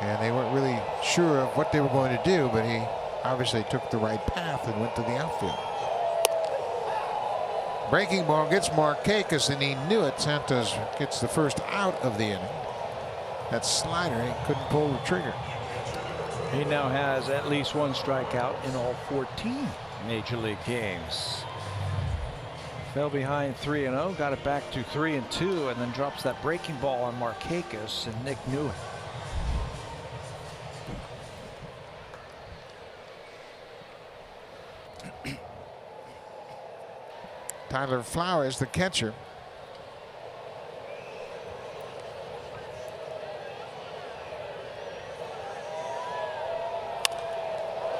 And they weren't really sure of what they were going to do, but he obviously took the right path and went to the outfield. Breaking ball gets Markakis, and he knew it. Santos gets the first out of the inning. That slider, he couldn't pull the trigger. He now has at least 1 strikeout in all 14 major league games. Fell behind 3-0, got it back to 3-2, and then drops that breaking ball on Markakis, and Nick knew it. Tyler Flowers, the catcher.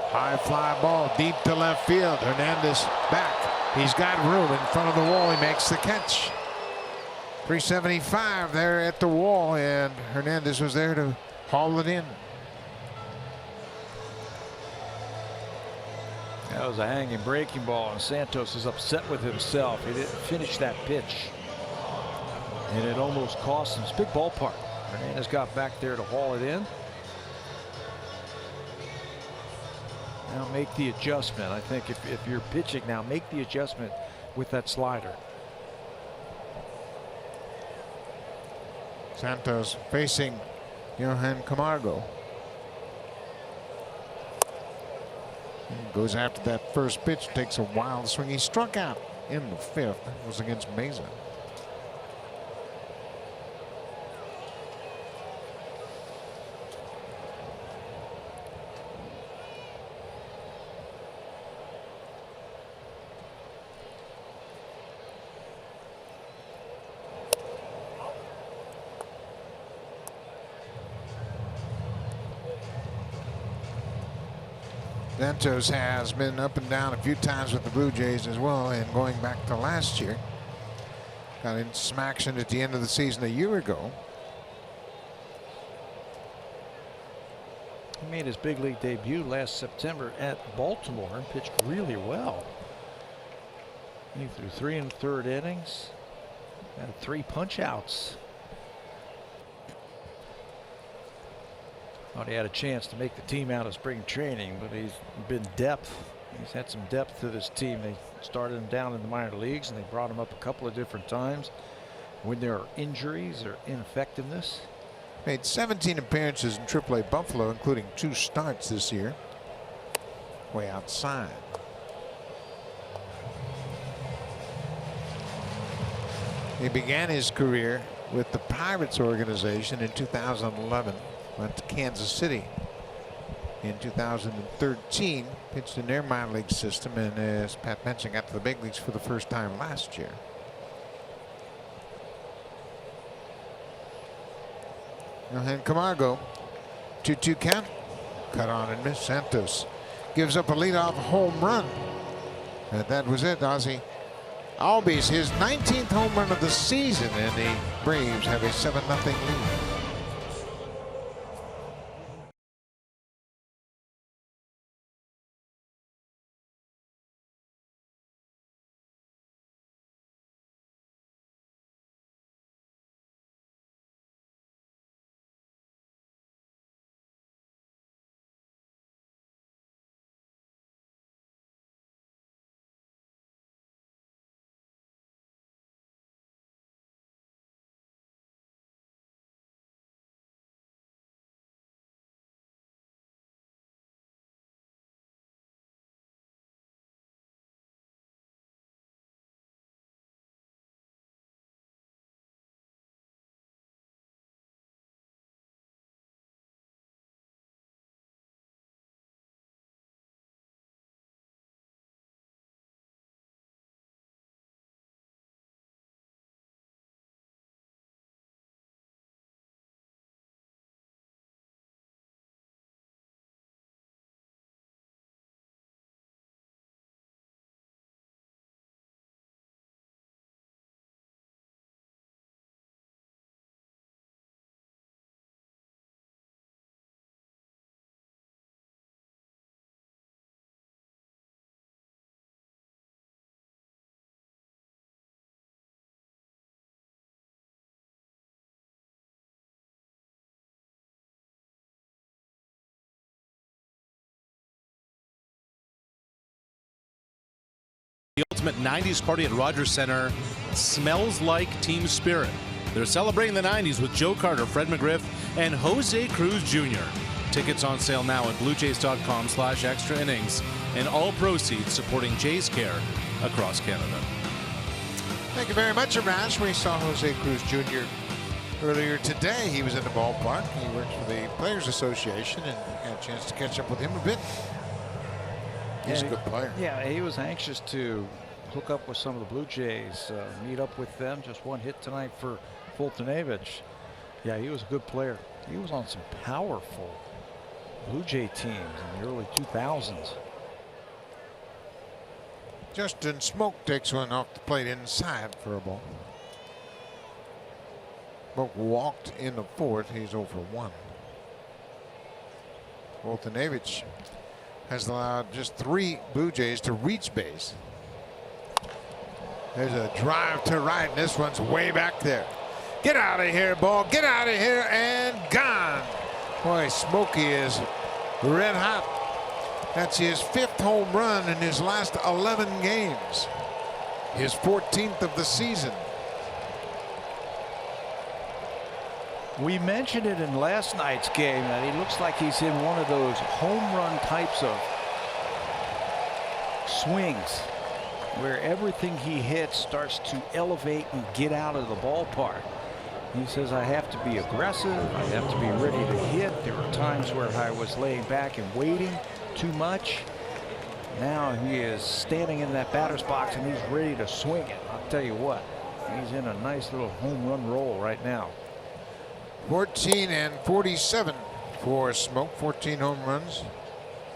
High fly ball deep to left field. Hernandez back. He's got room in front of the wall. He makes the catch. 375 there at the wall, and Hernandez was there to haul it in. That was a hanging breaking ball, and Santos is upset with himself. He didn't finish that pitch, and it almost cost him. It's a big ballpark. Hernandez got back there to haul it in. Now make the adjustment. I think if you're pitching now, make the adjustment with that slider. Santos facing Johan Camargo. Goes after that first pitch, takes a wild swing. He struck out in the 5th. That was against Meza. Santos has been up and down a few times with the Blue Jays as well, and going back to last year. Got in some action at the end of the season a year ago. He made his big league debut last September at Baltimore and pitched really well. He threw 3 1/3 innings, had 3 punch outs. Thought he had a chance to make the team out of spring training, but he's been depth. He's had some depth to this team. They started him down in the minor leagues, and they brought him up a couple of different times when there are injuries or ineffectiveness. Made 17 appearances in AAA Buffalo, including 2 starts this year. Way outside. He began his career with the Pirates organization in 2011. Went to Kansas City in 2013. Pitched in their minor league system, and as Pat mentioned, got to the big leagues for the first time last year. And Camargo, 2-2 count. Cut on and miss. Santos gives up a leadoff home run. And that was it. Ozzie Albies, his 19th home run of the season, and the Braves have a 7-0 lead. The ultimate 90s party at Rogers Center smells like team spirit. They're celebrating the 90s with Joe Carter, Fred McGriff, and Jose Cruz Jr. Tickets on sale now at bluejays.com/extra innings, and all proceeds supporting Jays Care across Canada. Thank you very much, Arash. We saw Jose Cruz Jr. earlier today. He was in the ballpark. He works for the Players Association and had a chance to catch up with him a bit. He's a good player. Yeah, he was anxious to hook up with some of the Blue Jays, meet up with them. Just one hit tonight for Fultonevich. Yeah, he was a good player. He was on some powerful Blue Jay teams in the early 2000s. Justin Smoke takes one off the plate inside for a ball. Smoke walked in the fourth. He's 0 for 1. Fultonevich has allowed just 3 Blue Jays to reach base. There's a drive to right, and this one's way back there. Get out of here, ball. Get out of here, and gone. Boy, Smokey is red hot. That's his 5th home run in his last 11 games. His 14th of the season. We mentioned it in last night's game that he looks like he's in one of those home run types of swings where everything he hits starts to elevate and get out of the ballpark. He says, I have to be aggressive. I have to be ready to hit. There were times where I was laying back and waiting too much. Now he is standing in that batter's box and he's ready to swing it. I'll tell you what, he's in a nice little home run roll right now. 14 and 47 for Smoke. 14 home runs,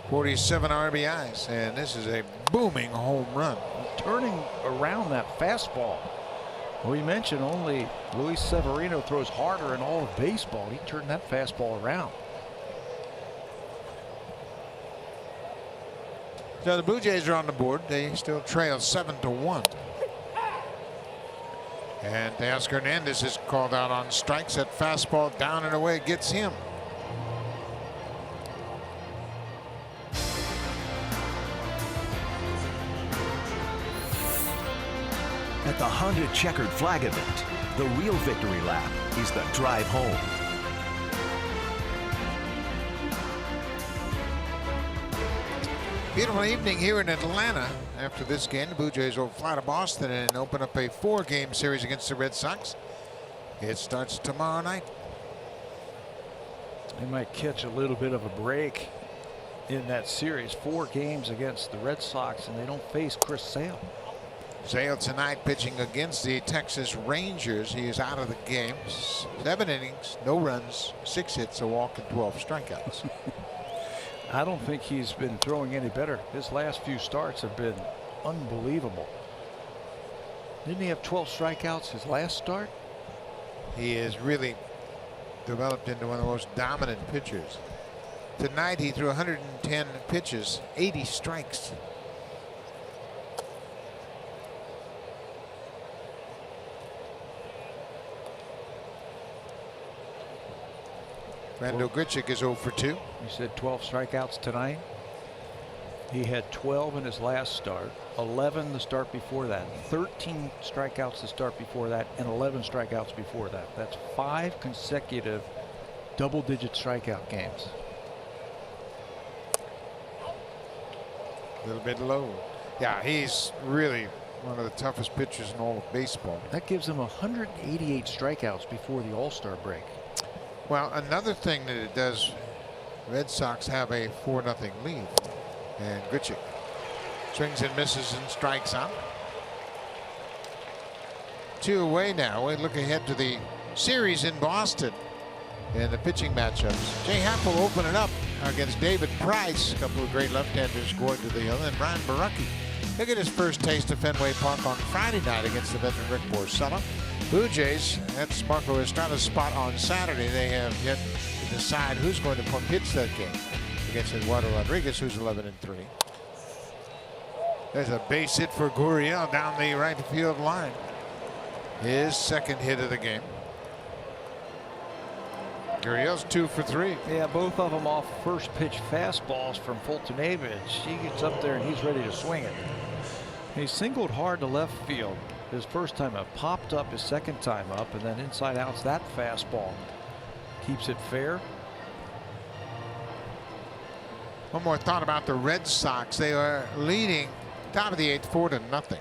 47 RBIs, and this is a booming home run. Turning around that fastball. We mentioned only Luis Severino throws harder in all of baseball. He turned that fastball around. So the Blue Jays are on the board. They still trail 7-1. And Teoscar Hernandez is called out on strikes. That fastball down and away gets him. At the Honda Checkered Flag event, the real victory lap is the drive home. Beautiful evening here in Atlanta. After this game, the Blue Jays will fly to Boston and open up a 4-game series against the Red Sox. It starts tomorrow night. They might catch a little bit of a break in that series. 4 games against the Red Sox, and they don't face Chris Sale. Sale tonight pitching against the Texas Rangers. He is out of the game. 7 innings, no runs, 6 hits, a walk, and 12 strikeouts. I don't think he's been throwing any better. His last few starts have been unbelievable. Didn't he have 12 strikeouts his last start? He has really developed into one of the most dominant pitchers. Tonight he threw 110 pitches, 80 strikes. Randall Grichuk is 0 for 2. You said 12 strikeouts tonight. He had 12 in his last start, 11 the start before that, 13 strikeouts the start before that, and 11 strikeouts before that. That's 5 consecutive double-digit strikeout games. A little bit low. Yeah, he's really one of the toughest pitchers in all of baseball. That gives him 188 strikeouts before the All-Star break. Well, another thing that it does, Red Sox have a 4-0 lead. And Grichuk swings and misses and strikes out. 2 away now. We look ahead to the series in Boston and the pitching matchups. Jay Happ will open it up against David Price. A couple of great left-handers going to the hill. And Brian Baracki, he'll get his first taste of Fenway Park on Friday night against the veteran Rick Porcello. Blue Jays, that's Marco Estrada's spot on Saturday. They have yet to decide who's going to pitch that game against Eduardo Rodriguez, who's 11-3. There's a base hit for Gurriel down the right field line. His second hit of the game. Gurriel's 2 for 3. Yeah, both of them off first pitch fastballs from Foltynewicz. He gets up there and he's ready to swing it. He singled hard to left field his first time up, popped up his second time up, and then inside out's that fastball. Keeps it fair. One more thought about the Red Sox. They are leading top of the 8th 4-0.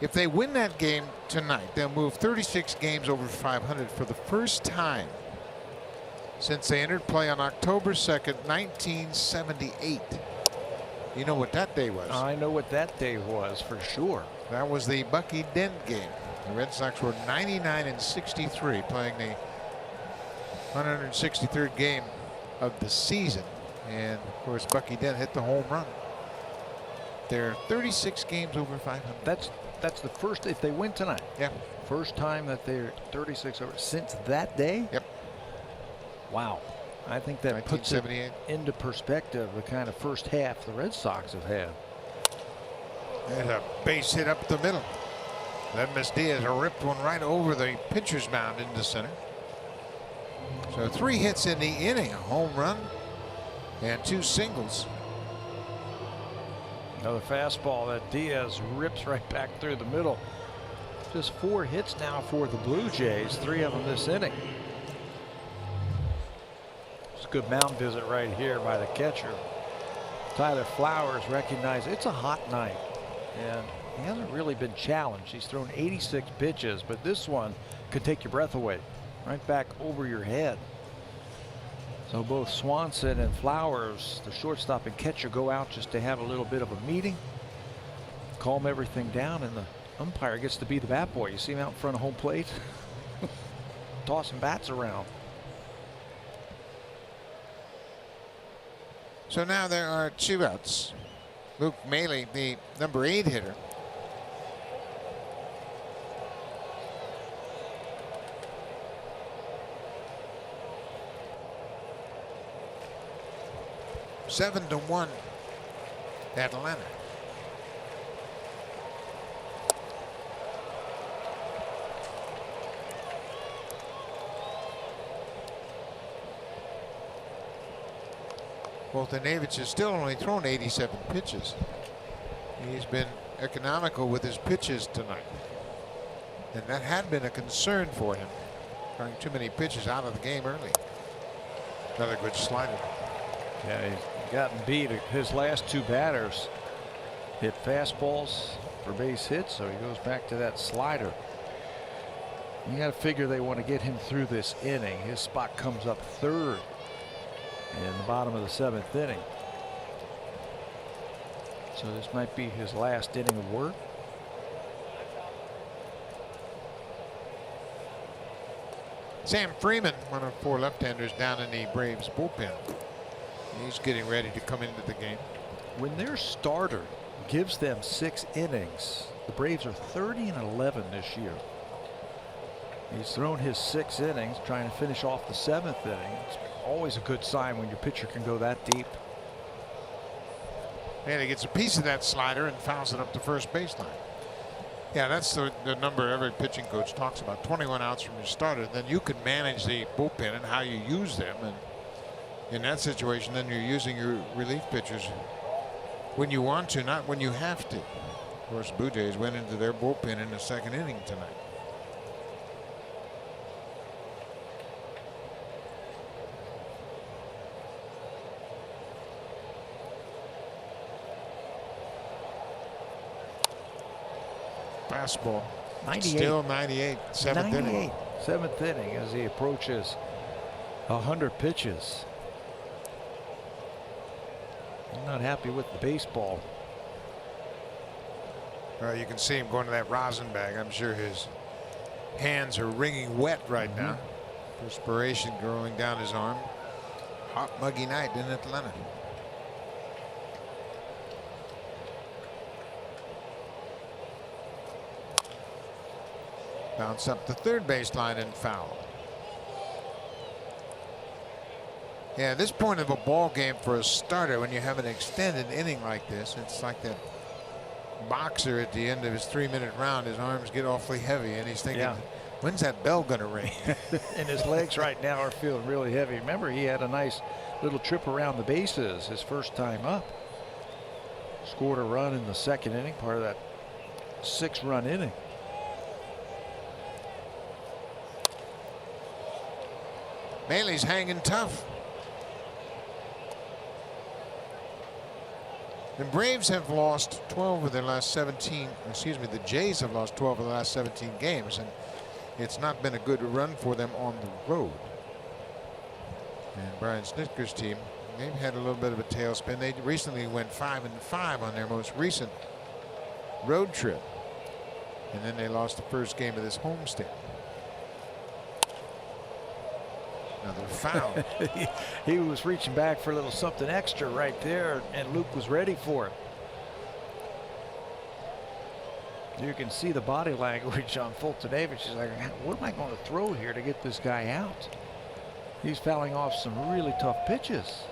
If they win that game tonight, they'll move 36 games over 500 for the first time since they entered play on October 2nd, 1978. You know what that day was? I know what that day was for sure. That was the Bucky Dent game. The Red Sox were 99-63, playing the 163rd game of the season. And of course, Bucky Dent hit the home run. They're 36 games over 500. That's the first, if they win tonight. Yeah. First time that they're 36 over since that day. Yep. Wow. I think that puts it into perspective the kind of first half the Red Sox have had. There's a base hit up the middle. Ledmus Diaz ripped one right over the pitcher's mound into center. So 3 hits in the inning, a home run and 2 singles. Another fastball that Diaz rips right back through the middle. Just 4 hits now for the Blue Jays, 3 of them this inning. It's a good mound visit right here by the catcher. Tyler Flowers recognized it's a hot night, and he hasn't really been challenged. He's thrown 86 pitches, but this one could take your breath away, right back over your head. So both Swanson and Flowers, the shortstop and catcher, go out just to have a little bit of a meeting, calm everything down, and the umpire gets to be the bat boy. You see him out in front of home plate tossing bats around. So now there are 2 outs. Luke Maile, the number 8 hitter, seven to 1 Atlanta. Foltynewicz has still only thrown 87 pitches. He's been economical with his pitches tonight, and that had been a concern for him, throwing too many pitches out of the game early. Another good slider. Yeah, gotten beat. His last two batters hit fastballs for base hits, so he goes back to that slider. You got to figure they want to get him through this inning. His spot comes up third in the bottom of the 7th inning. So this might be his last inning of work. Sam Freeman, one of 4 left-handers down in the Braves bullpen. He's getting ready to come into the game. When their starter gives them 6 innings, the Braves are 30-11 this year. He's thrown his 6 innings, trying to finish off the 7th inning. It's always a good sign when your pitcher can go that deep. And he gets a piece of that slider and fouls it up the first baseline. Yeah, that's the number every pitching coach talks about. 21 outs from your starter. Then you can manage the bullpen and how you use them. And in that situation, then you're using your relief pitchers when you want to, not when you have to. Of course, Blue Jays went into their bullpen in the 2nd inning tonight. Fastball. 98. Still 98. 7th inning. 7th inning as he approaches 100 pitches. I'm not happy with the baseball. You can see him going to that rosin bag. I'm sure his hands are wringing wet right now. Perspiration growing down his arm. Hot, muggy night in Atlanta. Bounce up the 3rd baseline and foul. Yeah, at this point of a ball game for a starter, when you have an extended inning like this, it's like that boxer at the end of his 3-minute round. His arms get awfully heavy, and he's thinking, when's that bell going to ring? And his legs right now are feeling really heavy. Remember, he had a nice little trip around the bases his first time up. Scored a run in the 2nd inning, part of that 6-run inning. Maley's hanging tough. The Braves have lost 12 of their last 17. Excuse me, the Jays have lost 12 of the last 17 games, and it's not been a good run for them on the road. And Brian Snitker's team, they've had a little bit of a tailspin. They recently went 5-5 on their most recent road trip, and then they lost the first game of this homestand. Another foul. He was reaching back for a little something extra right there, and Luke was ready for it. You can see the body language on Fultonavich. He's like, what am I going to throw here to get this guy out? He's fouling off some really tough pitches.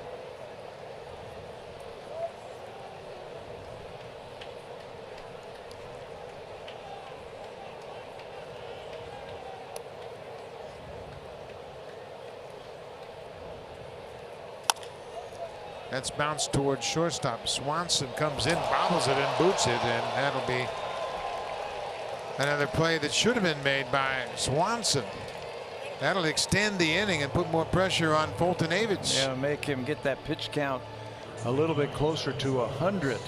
That's bounced towards shortstop. Swanson comes in, bobbles it, and boots it, and that'll be another play that should have been made by Swanson. That'll extend the inning and put more pressure on Fultonavich. Yeah, make him get that pitch count a little bit closer to 100.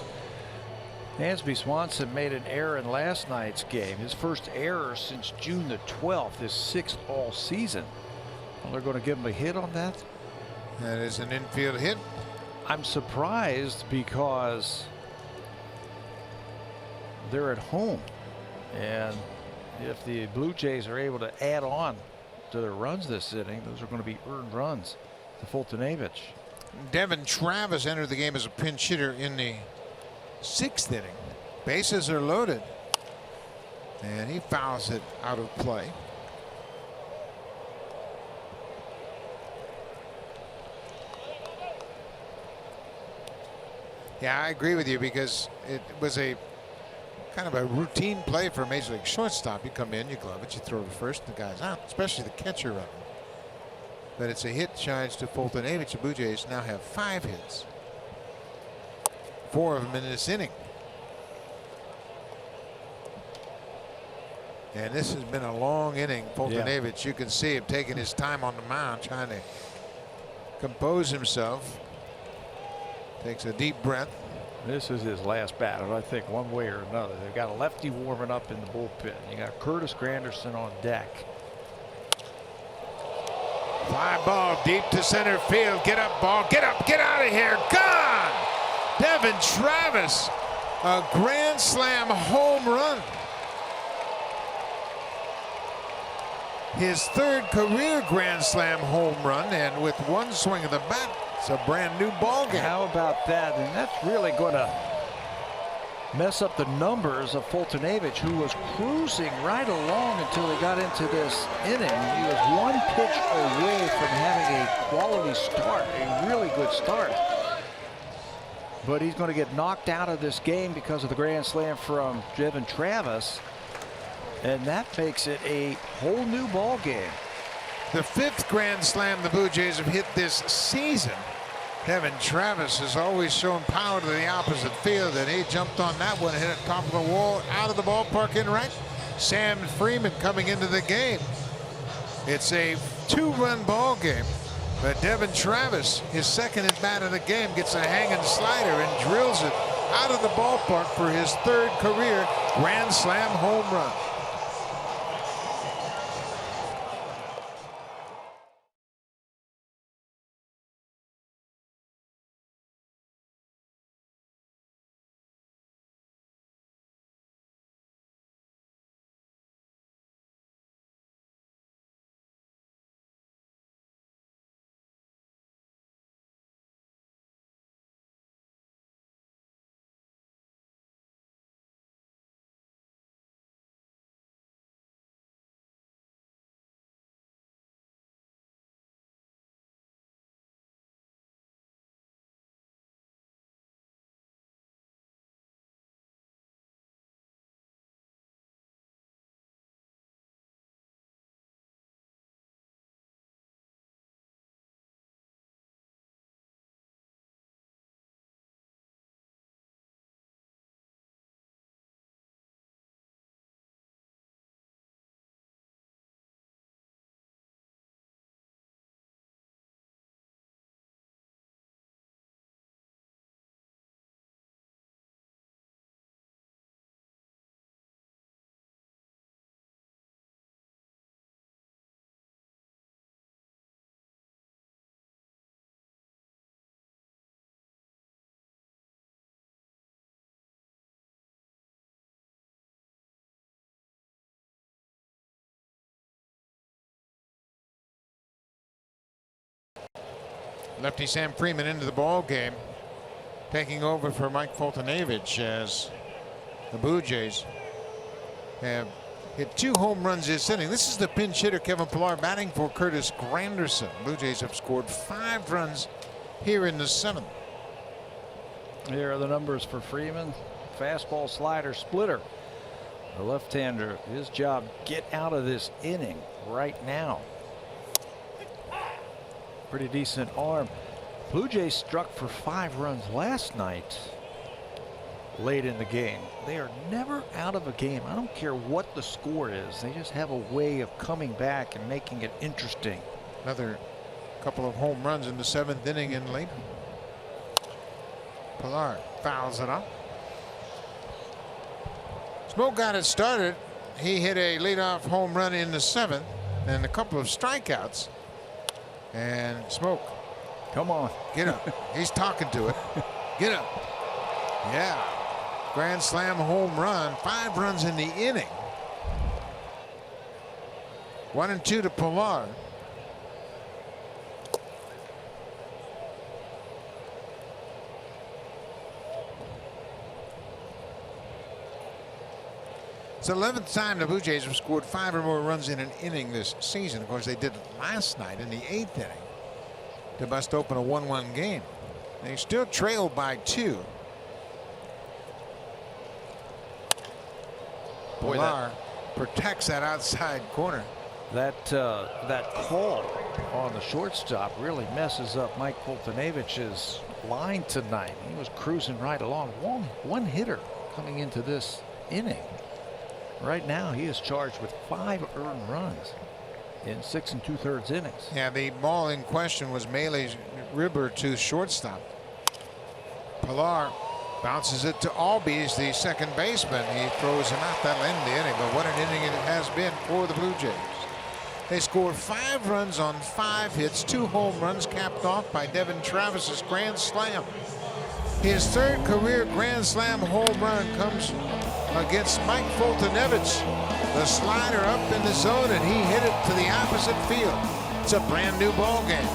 Dansby Swanson made an error in last night's game. His first error since June the 12th, his 6th all season. Well, they're going to give him a hit on that. That is an infield hit. I'm surprised because they're at home, and if the Blue Jays are able to add on to their runs this inning, those are going to be earned runs to Fultonavich. Devin Travis entered the game as a pinch hitter in the 6th inning. Bases are loaded, and he fouls it out of play. Yeah, I agree with you, because it was a kind of a routine play for a major league shortstop. You come in, you glove it, you throw to first, and the guy's out, especially the catcher running. But it's a hit charge to Fultonavich. The Blue Jays now have 5 hits, 4 of them in this inning. And this has been a long inning. Fultonavich, you can see him taking his time on the mound, trying to compose himself. Takes a deep breath. This is his last battle, I think, one way or another. They've got a lefty warming up in the bullpen. You got Curtis Granderson on deck. Fly ball deep to center field. Get up, ball. Get up. Get out of here. Gone. Devin Travis. A grand slam home run. His third career grand slam home run, and with one swing of the bat, it's a brand new ball game. How about that? And that's really going to mess up the numbers of Fultonavich, who was cruising right along until he got into this inning. He was one pitch away from having a quality start, a really good start. But he's going to get knocked out of this game because of the grand slam from Devin Travis. And that makes it a whole new ball game. The fifth grand slam the Blue Jays have hit this season. Devin Travis has always shown power to the opposite field, and he jumped on that one, hit it top of the wall, out of the ballpark in right. Sam Freeman coming into the game. It's a two-run ball game, but Devin Travis, his second at bat of the game, gets a hanging slider and drills it out of the ballpark for his third career grand slam home run. Lefty Sam Freeman into the ball game, taking over for Mike Fultonavich as the Blue Jays have hit 2 home runs this inning. This is the pinch hitter Kevin Pillar batting for Curtis Granderson. Blue Jays have scored 5 runs here in the 7th. Here are the numbers for Freeman. Fastball, slider, splitter. The left-hander, his job, get out of this inning right now. Pretty decent arm. Blue Jays struck for 5 runs last night late in the game. They are never out of a game. I don't care what the score is. They just have a way of coming back and making it interesting. Another couple of home runs in the 7th inning and late. Pillar fouls it up. Smoke got it started. He hit a leadoff home run in the 7th and a couple of strikeouts. And Smoke, come on, get up. He's talking to it. Get up. Yeah. Grand slam home run. 5 runs in the inning. 1 and 2 to Pillar. It's the 11th time the Blue Jays have scored 5 or more runs in an inning this season. Of course, they did it last night in the 8th inning to bust open a 1-1 game. They still trail by 2. Boy, Pillar protects that outside corner. That call on the shortstop really messes up Mike Fultonavich's line tonight. He was cruising right along. One hitter coming into this inning. Right now, he is charged with 5 earned runs in 6 2/3 innings. Yeah, the ball in question was Melee's ribber to shortstop. Pilar bounces it to Albies, the second baseman. He throws him out. That'll end the inning, but what an inning it has been for the Blue Jays. They scored 5 runs on 5 hits, 2 home runs capped off by Devin Travis's grand slam. His 3rd career grand slam home run comes against Mike Foltynewicz. The slider up in the zone, and he hit it to the opposite field. It's a brand new ball game.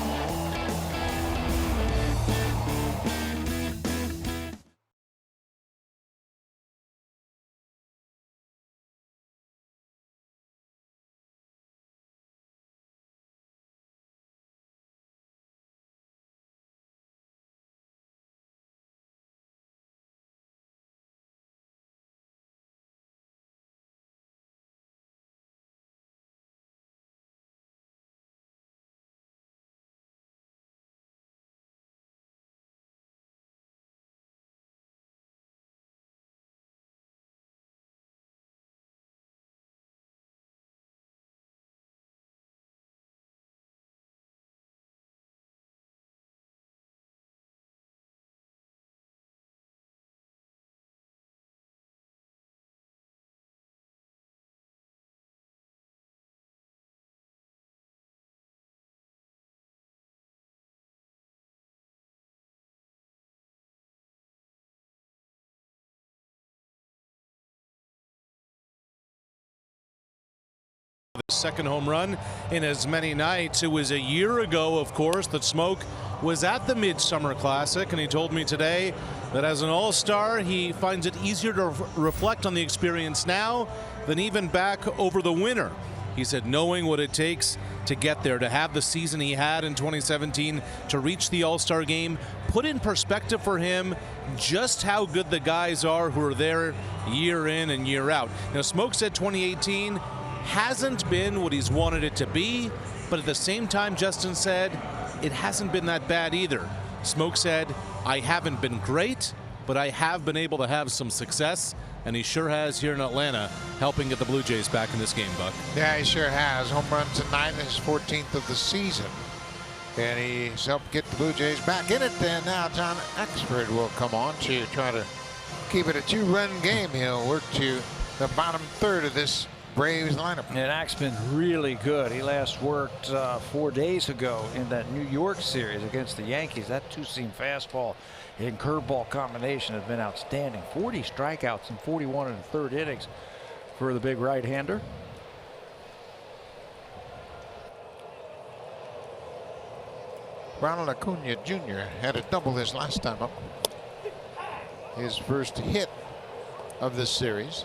The second home run in as many nights. It was a year ago, of course, that Smoke was at the Midsummer Classic, and he told me today that as an all-star, he finds it easier to reflect on the experience now than even back over the winter. He said knowing what it takes to get there, to have the season he had in 2017, to reach the All-Star game, put in perspective for him just how good the guys are who are there year in and year out. Now, Smoke said 2018 hasn't been what he's wanted it to be, but at the same time, Justin said it hasn't been that bad either. Smoke said, I haven't been great, but I have been able to have some success, and he sure has here in Atlanta, helping get the Blue Jays back in this game, Buck. Yeah, he sure has. Home run tonight, his 14th of the season. And he's helped get the Blue Jays back in it. And now John Axford will come on to try to keep it a 2-run game. He'll work to the bottom third of this Braves lineup. And Axe been really good. He last worked 4 days ago in that New York series against the Yankees. That two-seam fastball and curveball combination has been outstanding. 40 strikeouts in 41 and a third innings for the big right-hander. Ronald Acuna Jr. had a double his last time up. His first hit of this series.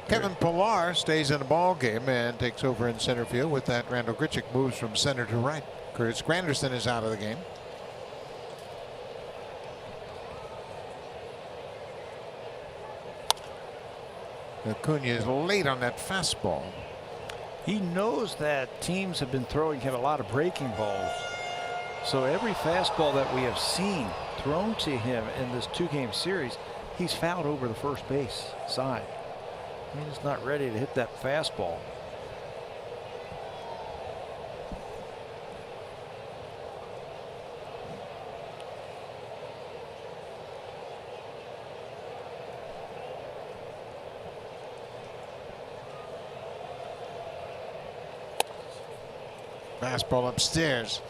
Kevin Pillar stays in the ball game and takes over in center field. With that, Randall Grichuk moves from center to right. Curtis Granderson is out of the game. Acuna is late on that fastball. He knows that teams have been throwing him a lot of breaking balls. So every fastball that we have seen thrown to him in this 2-game series, he's fouled over the first base side. He's not ready to hit that fastball. Fastball upstairs.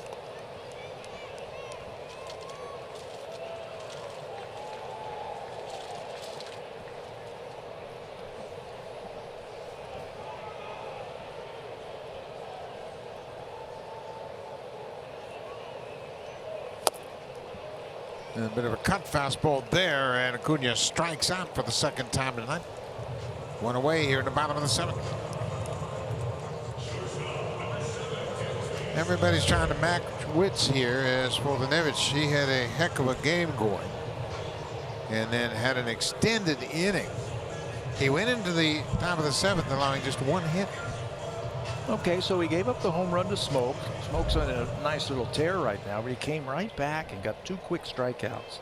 A bit of a cut fastball there, and Acuna strikes out for the second time tonight. One away here in the bottom of the 7th. Everybody's trying to match wits here as Foltynewicz. He had a heck of a game going and then had an extended inning. He went into the top of the 7th allowing just 1 hit. Okay, so he gave up the home run to Smoke. Smoke's on a nice little tear right now, but he came right back and got 2 quick strikeouts.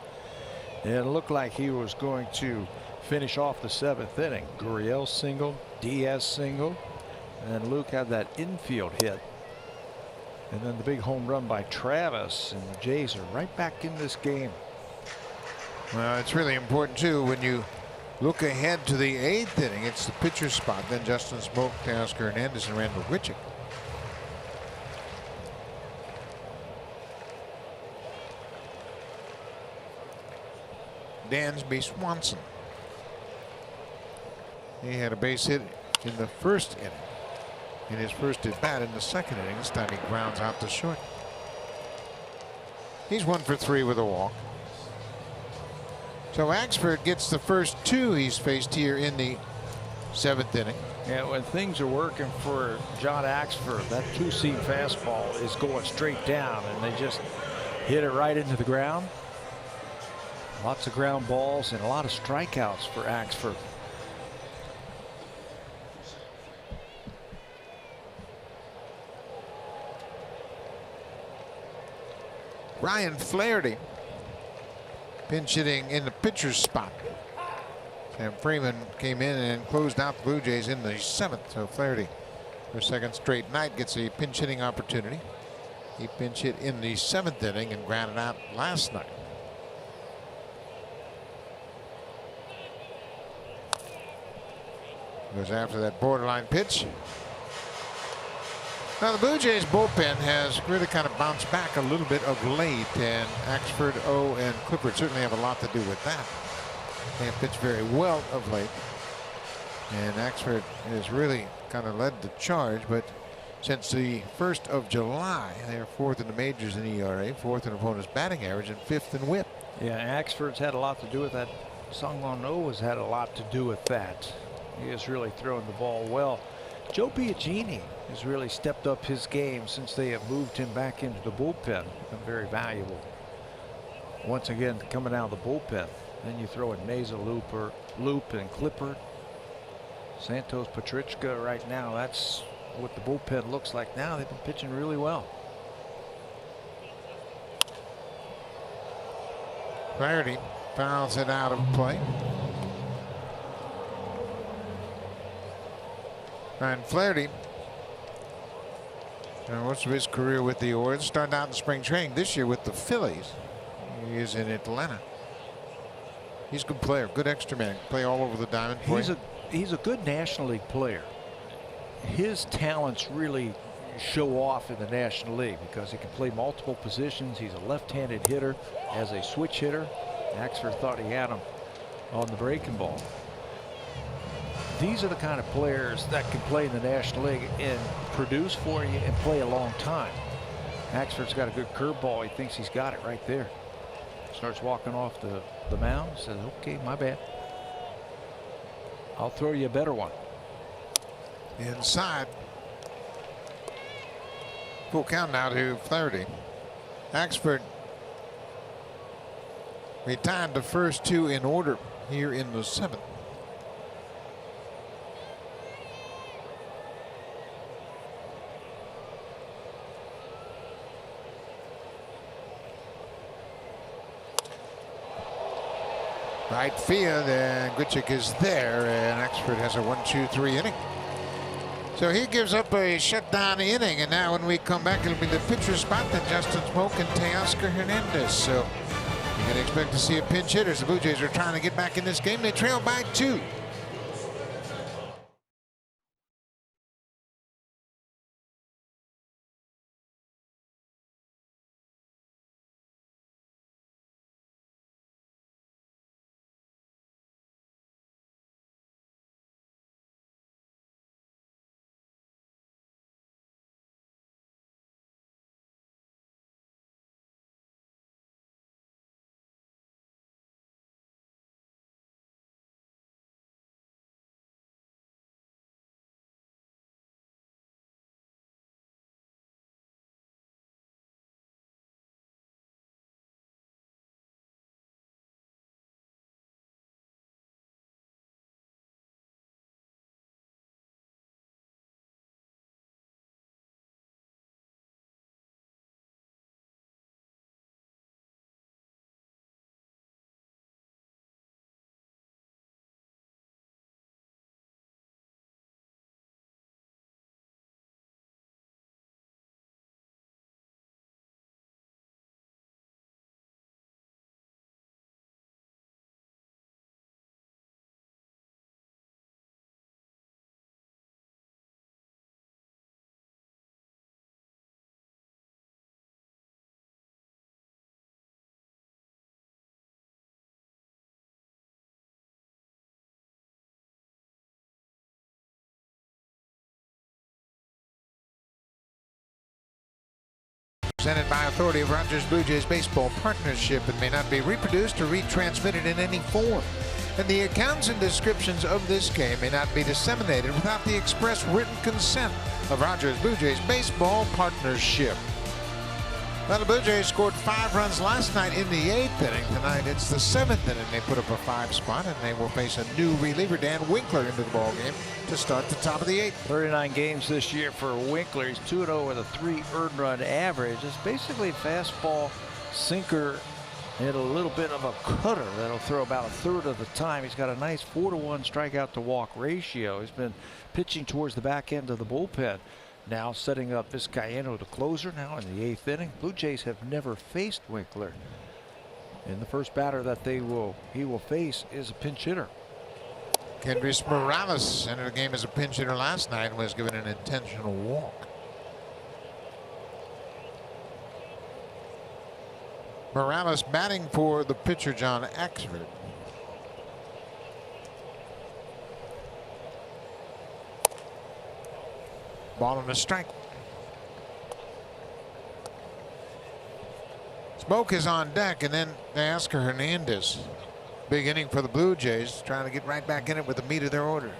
And it looked like he was going to finish off the 7th inning. Gurriel single, Diaz single, and then Luke had that infield hit. And then the big home run by Travis, and the Jays are right back in this game. Well, it's really important too when you look ahead to the 8th inning. It's the pitcher's spot. Then Justin Smoke, Teoscar Hernandez, and Randall Grichuk. Dansby Swanson. He had a base hit in the 1st inning. In his first at bat in the 2nd inning. This time he grounds out to short. He's 1 for 3 with a walk. So Axford gets the first 2 he's faced here in the 7th inning. Yeah, when things are working for John Axford, that 2-seam fastball is going straight down, and they just hit it right into the ground. Lots of ground balls and a lot of strikeouts for Axford. Ryan Flaherty pinch hitting in the pitcher's spot. Sam Freeman came in and closed out the Blue Jays in the 7th. So Flaherty, for a second straight night, gets a pinch hitting opportunity. He pinch hit in the 7th inning and grounded out last night. Goes after that borderline pitch. Now the Blue Jays bullpen has really kind of bounced back a little bit of late, and Axford, O, and Clifford certainly have a lot to do with that. They have pitched very well of late, and Axford has really kind of led the charge. But since the 1st of July, they are 4th in the majors in ERA, 4th in opponent's batting average, and 5th in WHIP. Yeah, Axford's had a lot to do with that. Sungwon Oh has had a lot to do with that. He has really thrown the ball well. Joe Biagini has really stepped up his game since they have moved him back into the bullpen. Been very valuable. Once again, coming out of the bullpen. Then you throw in Mesa, Loop, and Clippard. Santos, Petrichka right now. That's what the bullpen looks like now. They've been pitching really well. Flaherty fouls it out of play. Ryan Flaherty, most of his career with the Orioles, started out in spring training this year with the Phillies. He is in Atlanta. He's a good player, good extra man, play all over the diamond. He's a good National League player. His talents really show off in the National League because he can play multiple positions. He's a left-handed hitter, as a switch hitter. Axford thought he had him on the breaking ball. These are the kind of players that can play in the National League and produce for you and play a long time. Axford's got a good curveball. He thinks he's got it right there. Starts walking off the mound. Says, okay, my bad. I'll throw you a better one. Inside. Full count now to Flaherty. Axford retired the first 2 in order here in the 7th. Right field, and Grichuk is there, and Axford has a 1-2-3 inning. So he gives up a shutdown inning, and now when we come back, it'll be the pitcher's spot, then Justin Smoke and Teoscar Hernandez. So you can expect to see a pinch hitters. The Blue Jays are trying to get back in this game. They trail by 2. Presented by authority of Rogers Blue Jays Baseball Partnership and may not be reproduced or retransmitted in any form. And the accounts and descriptions of this game may not be disseminated without the express written consent of Rogers Blue Jays Baseball Partnership. Well, the Blue Jays scored 5 runs last night in the 8th inning. Tonight it's the 7th inning. They put up a 5 spot, and they will face a new reliever, Dan Winkler, into the ballgame to start the top of the 8th. 39 games this year for Winkler. He's 2-0 with a 3 earned run average. It's basically fastball, sinker, and a little bit of a cutter that'll throw about a third of the time. He's got a nice 4-to-1 strikeout to walk ratio. He's been pitching towards the back end of the bullpen. Now setting up Vizcaino, the closer, now in the 8th inning. Blue Jays have never faced Winkler. And the first batter that he will face is a pinch hitter. Kendrys Morales entered the game as a pinch hitter last night and was given an intentional walk. Morales batting for the pitcher, John Axford. Ball on a strike. Smoke is on deck, and then Oscar Hernandez. Big inning for the Blue Jays, trying to get right back in it with the meat of their order.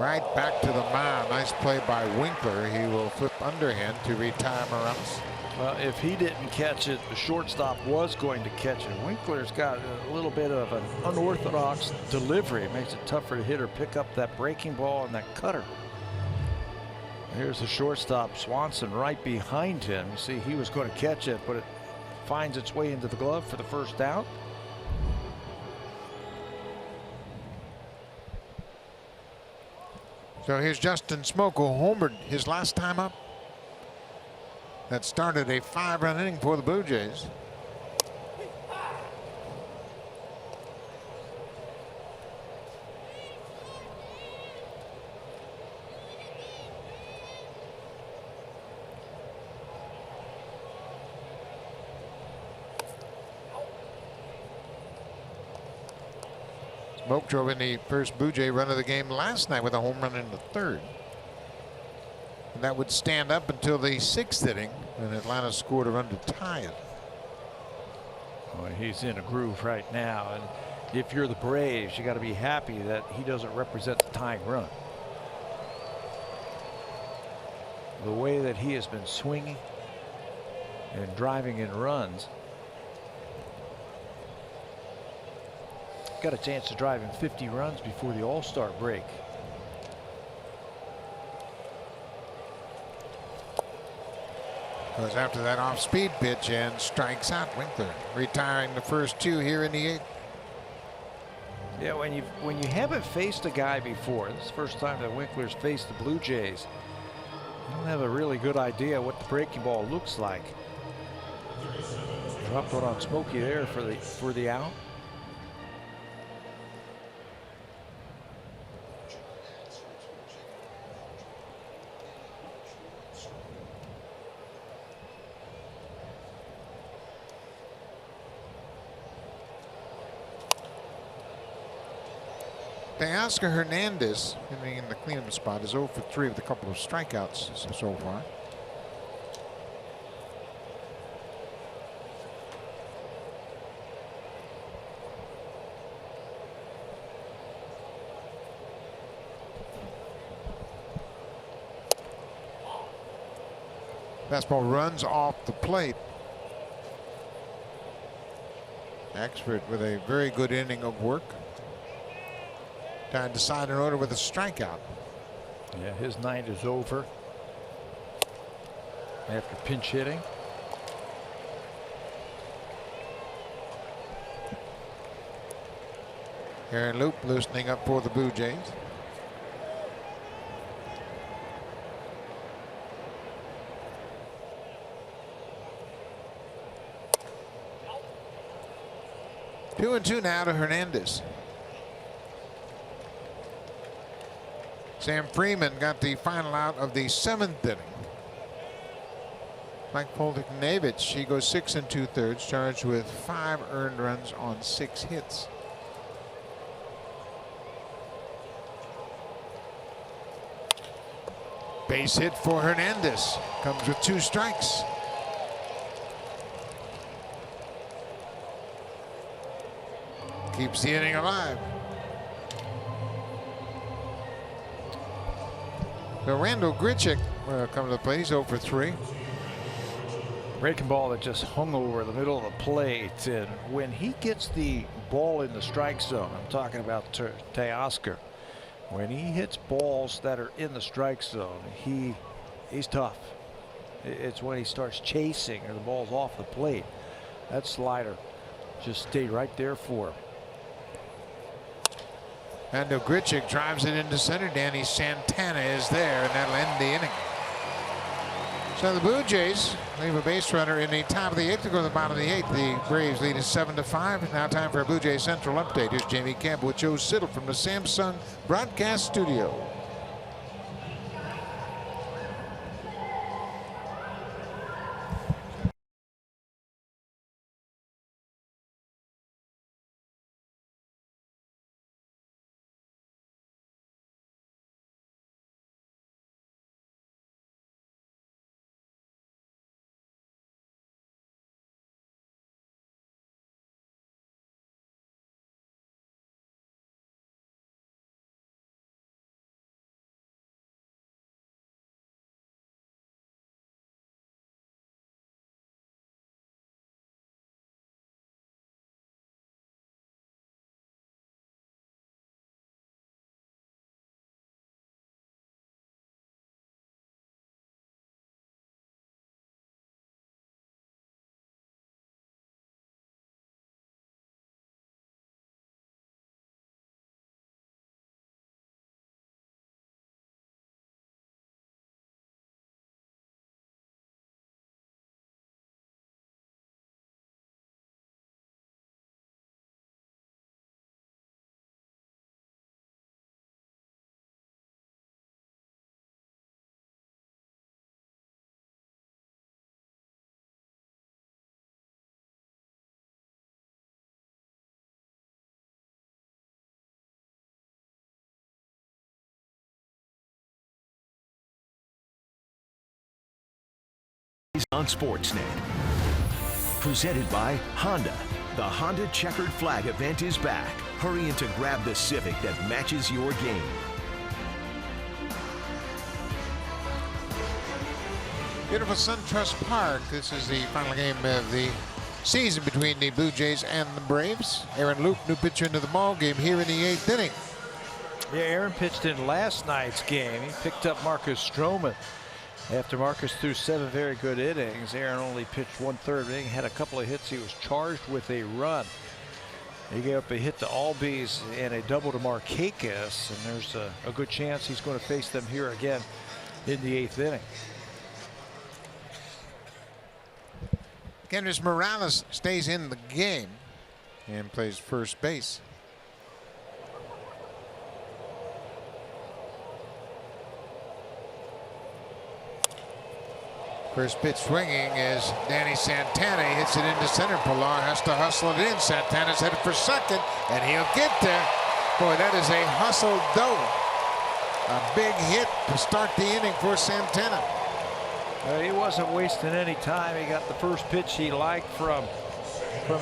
Right back to the mound. Nice play by Winkler. He will flip underhand to retire Morales. Well, if he didn't catch it, the shortstop was going to catch it. Winkler's got a little bit of an unorthodox delivery. It makes it tougher to hit or pick up that breaking ball and that cutter. Here's the shortstop, Swanson, right behind him. You see, he was going to catch it, but it finds its way into the glove for the first out. So here's Justin Smoke, who homered his last time up. That started a 5-run inning for the Blue Jays. Smoke drove in the first Blue Jay run of the game last night with a home run in the 3rd. And that would stand up until the 6th inning when Atlanta scored a run to tie it. Well, he's in a groove right now, and if you're the Braves, you got to be happy that he doesn't represent the tying run. The way that he has been swinging and driving in runs, got a chance to drive in 50 runs before the All-Star break. Goes after that off-speed pitch and strikes out Winkler, retiring the first 2 here in the 8th. Yeah, when you haven't faced a guy before, this is the first time that Winkler's faced the Blue Jays, you don't have a really good idea what the breaking ball looks like. Dropped one on Smokey there for the out. Oscar Hernandez, in the cleanup spot, is 0 for 3 with a couple of strikeouts so far. Fastball runs off the plate. Axford with a very good inning of work. Trying to decide an order with a strikeout. Yeah, his night is over after pinch hitting. Aaron Loop loosening up for the Blue Jays. Two and two now to Hernandez. Sam Freeman got the final out of the 7th inning. Mike Poldick-Navich, he goes 6 2/3, charged with 5 earned runs on 6 hits. Base hit for Hernandez. Comes with 2 strikes. Keeps the inning alive. So Randall Grichuk will come to the plate. He's 0 for 3. Breaking ball that just hung over the middle of the plate. And when he gets the ball in the strike zone, I'm talking about Teoscar. When he hits balls that are in the strike zone, he's tough. It's when he starts chasing or the ball's off the plate. That slider just stayed right there for him. And Grichuk drives it into center. Danny Santana is there, and that'll end the inning. So the Blue Jays leave a base runner in the top of the 8th to go to the bottom of the 8th. The Braves lead is 7-5. Now time for a Blue Jays Central update. Here's Jamie Campbell with Joe Siddle from the Samsung broadcast studio. On Sportsnet. Presented by Honda. The Honda Checkered Flag event is back. Hurry in to grab the Civic that matches your game. Beautiful SunTrust Park. This is the final game of the season between the Blue Jays and the Braves. Aaron Luke, new pitcher into the ball game here in the 8th inning. Yeah, Aaron pitched in last night's game. He picked up Marcus Stroman. After Marcus threw 7 very good innings, Aaron only pitched 1/3 inning, had a couple of hits. He was charged with a run. He gave up a hit to Albies and a double to Markakis, and there's a good chance he's going to face them here again in the 8th inning. Kendrys Morales stays in the game and plays first base. First pitch swinging is Danny Santana. He hits it into center. Pilar has to hustle it in. Santana's headed for second, and he'll get there. Boy, that is a hustle dough. A big hit to start the inning for Santana. He wasn't wasting any time. He got the first pitch he liked from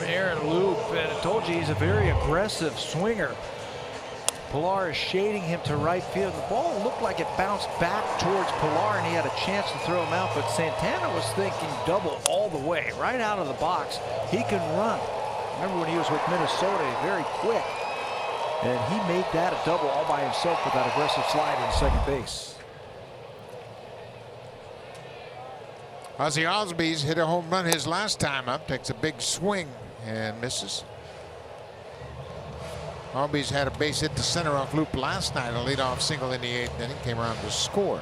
Aaron Loop, and I told you he's a very aggressive swinger. Pilar is shading him to right field. The ball looked like it bounced back towards Pilar, and he had a chance to throw him out, but Santana was thinking double all the way, right out of the box. He can run. Remember when he was with Minnesota, he's very quick. And he made that a double all by himself with that aggressive slide in second base. Ozzie Albies hit a home run his last time up, takes a big swing and misses. Albies had a base hit to center off Loop last night, a leadoff single in the 8th inning, came around to score.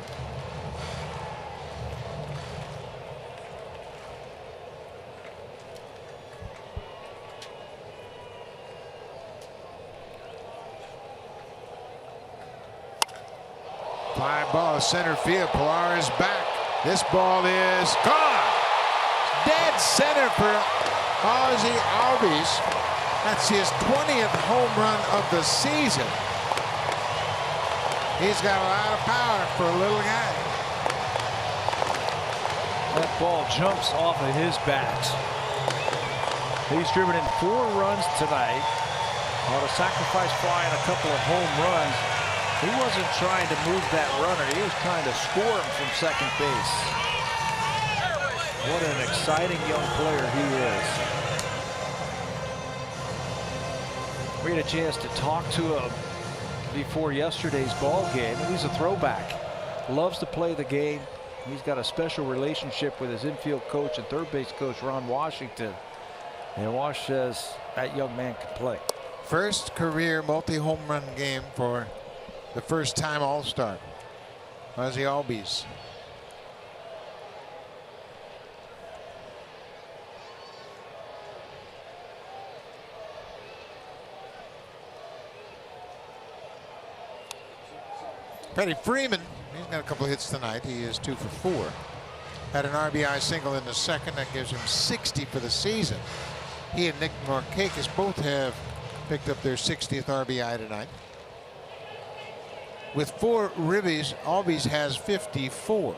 Fly ball center field. Pilar is back. This ball is gone. Dead center for Ozzie Albies. That's his 20th home run of the season. He's got a lot of power for a little guy. That ball jumps off of his bat. He's driven in 4 runs tonight on a sacrifice fly and a couple of home runs. He wasn't trying to move that runner. He was trying to score him from second base. What an exciting young player he is. We had a chance to talk to him before yesterday's ball game, and he's a throwback. Loves to play the game. He's got a special relationship with his infield coach and third base coach, Ron Washington. And Wash says that young man can play. First career multi-home run game for the first-time All-Star, Ozzie Albies. Freddie Freeman, he's got a couple of hits tonight. He is 2 for 4. Had an RBI single in the second. That gives him 60 for the season. He and Nick Markakis both have picked up their 60th RBI tonight. With 4 ribbies, Albies has 54.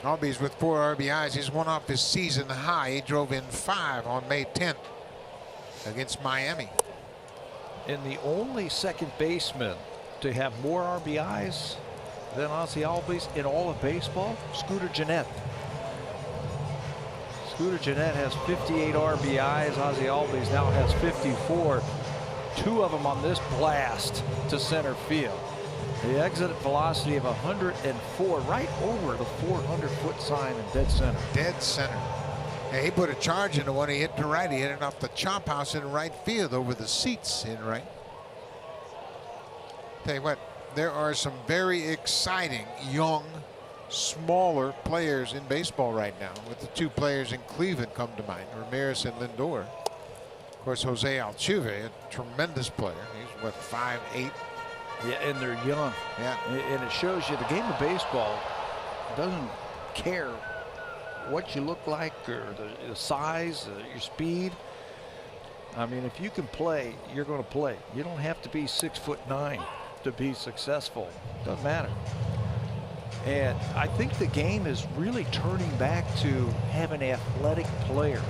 Albies with 4 RBIs. He's one off his season high. He drove in 5 on May 10th against Miami. And the only second baseman to have more RBIs than Ozzie Albies in all of baseball, Scooter Gennett. Scooter Gennett has 58 RBIs. Ozzie Albies now has 54. 2 of them on this blast to center field. The exit velocity of 104, right over the 400-foot sign in dead center. Dead center. Yeah, he put a charge into one. He hit to right. He hit it off the chop house in right field over the seats in right. Tell you what, there are some very exciting young, smaller players in baseball right now. With the 2 players in Cleveland come to mind, Ramirez and Lindor. Of course, Jose Altuve, a tremendous player. He's what, 5'8". Yeah, and they're young. Yeah. And it shows you the game of baseball doesn't care what you look like or the size, your speed. I mean, if you can play, you're going to play. You don't have to be 6'9" to be successful. Doesn't matter. And I think the game is really turning back to having athletic players.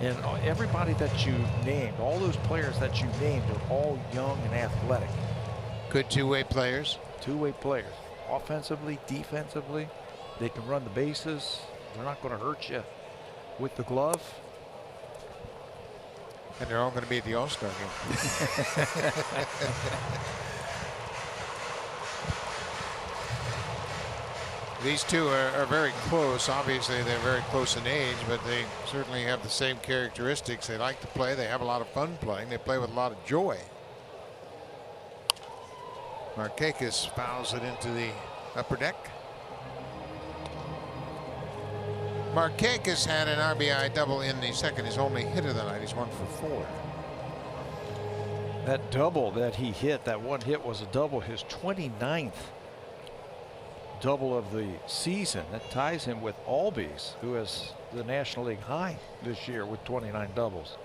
And everybody that you named, all those players that you named, are all young and athletic. Good two-way players. Two-way players. Offensively, defensively. They can run the bases. They're not going to hurt you with the glove. And they're all going to be at the All-Star game. These two are very close. Obviously, they're very close in age, but they certainly have the same characteristics. They like to play. They have a lot of fun playing. They play with a lot of joy. Markakis fouls it into the upper deck. Markakis had an RBI double in the second. His only hit of the night. He's 1 for 4. That double that he hit, that one hit was a double, his 29th double of the season. That ties him with Albies, who has the National League high this year with 29 doubles.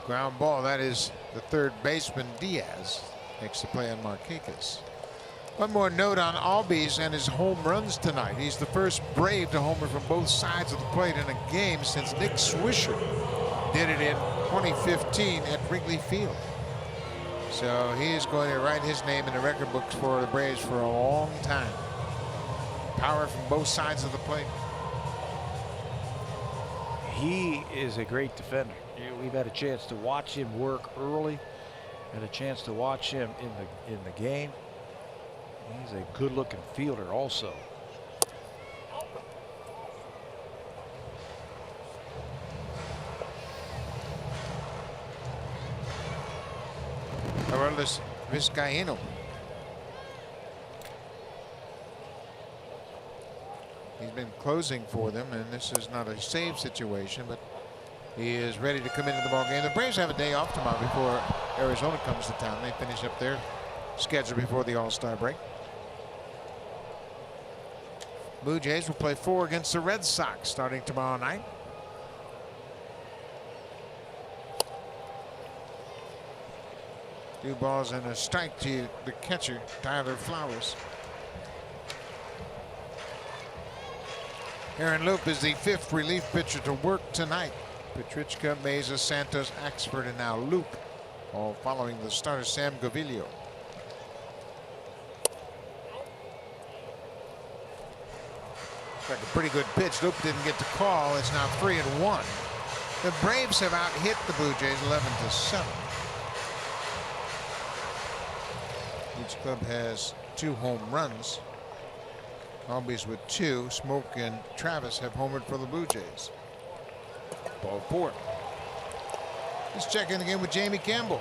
Ground ball. That is the third baseman, Diaz. Makes the play on Markakis. One more note on Albies and his home runs tonight. He's the first Brave to homer from both sides of the plate in a game since Nick Swisher did it in 2015 at Wrigley Field. So he is going to write his name in the record books for the Braves for a long time. Power from both sides of the plate. He is a great defender. We've had a chance to watch him work early, and a chance to watch him in the game. He's a good-looking fielder also. Aurelius Vizcaíno. He's been closing for them, and this is not a save situation, but he is ready to come into the ball game. The Braves have a day off tomorrow before Arizona comes to town. They finish up their schedule before the All-Star break. Blue Jays will play 4 against the Red Sox starting tomorrow night. Two balls and a strike to the catcher, Tyler Flowers. Aaron Loop is the 5th relief pitcher to work tonight. Petrichka, Meza, Santos, Axford, and now Loop, all following the starter Sam Gaviglio. Like a pretty good pitch. Loop didn't get the call. It's now 3-1. The Braves have out-hit the Blue Jays 11-7. Each club has 2 home runs. Albies with 2. Smoke and Travis have homered for the Blue Jays. Ball 4. Let's check in again with Jamie Campbell.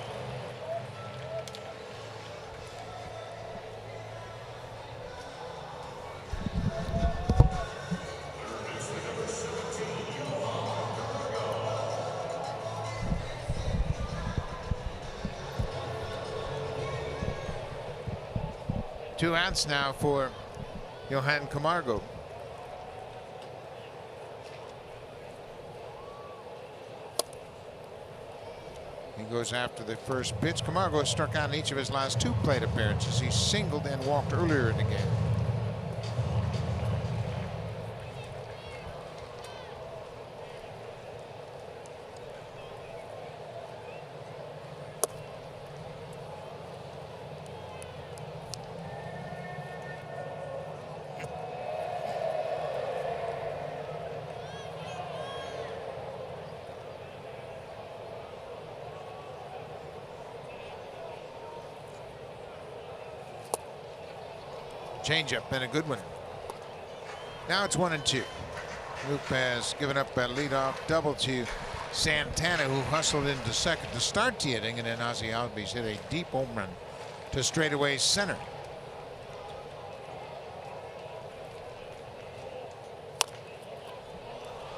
Two outs now for Johan Camargo. He goes after the first pitch. Camargo has struck out in each of his last 2 plate appearances. He singled and walked earlier in the game. Changeup and a good one. Now it's 1-2. Loop has given up a leadoff double to Santana, who hustled into second to start the inning, and then Ozzie Albies hit a deep home run to straightaway center.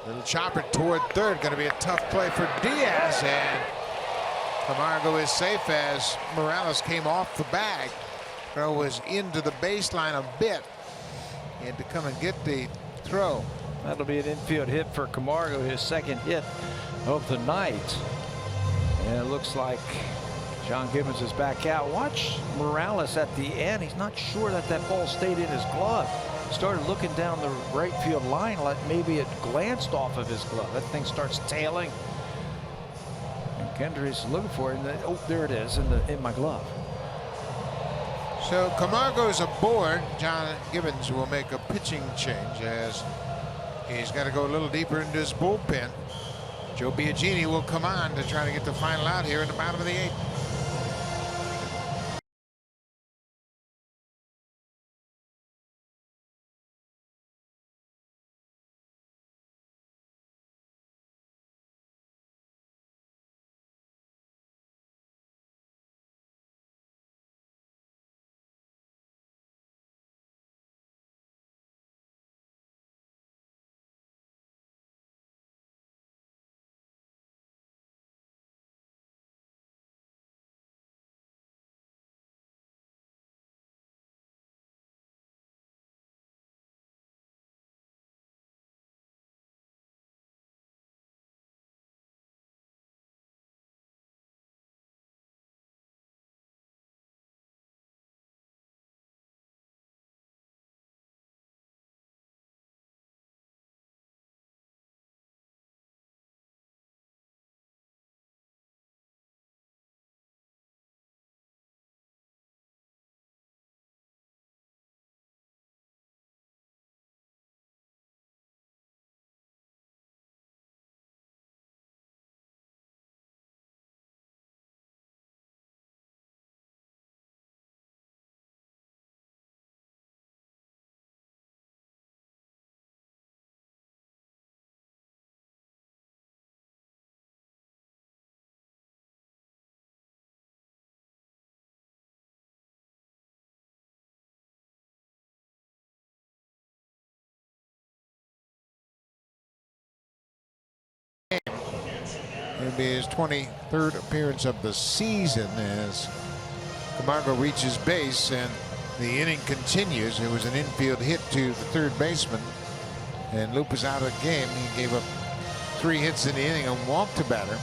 Little chopper toward third. Going to be a tough play for Diaz, and Camargo is safe as Morales came off the bag. Throw was into the baseline a bit. He had to come and get the throw. That'll be an infield hit for Camargo, his 2nd hit of the night. And it looks like John Gibbons is back out. Watch Morales at the end. He's not sure that that ball stayed in his glove. Started looking down the right field line like maybe it glanced off of his glove. That thing starts tailing. And Kendry's looking for it. And oh, there it is in my glove. So Camargo's aboard. John Gibbons will make a pitching change as he's got to go a little deeper into his bullpen. Joe Biagini will come on to try to get the final out here in the bottom of the 8th. It'll be his 23rd appearance of the season as Camargo reaches base and the inning continues. It was an infield hit to the third baseman, and Loup is out of the game. He gave up 3 hits in the inning and walked a batter.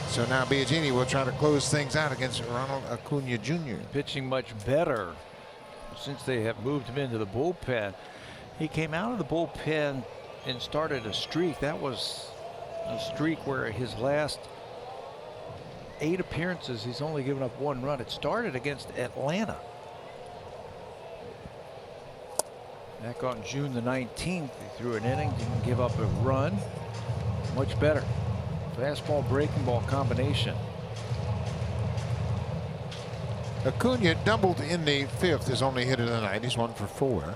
So now Biagini will try to close things out against Ronald Acuna Jr. Pitching much better since they have moved him into the bullpen. He came out of the bullpen and started a streak. That was a streak where his last 8 appearances, he's only given up 1 run. It started against Atlanta. Back on June the 19th, he threw an inning, didn't give up a run. Much better. Fastball, breaking ball combination. Acuna doubled in the 5th, his only hit of the night. He's 1 for 4.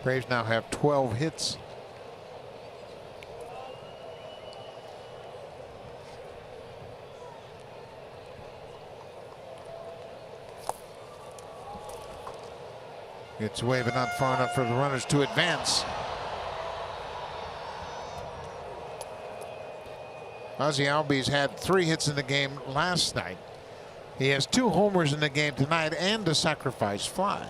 Braves now have 12 hits. It's away, but not far enough for the runners to advance. Ozzie Albies had 3 hits in the game last night. He has 2 homers in the game tonight and a sacrifice fly.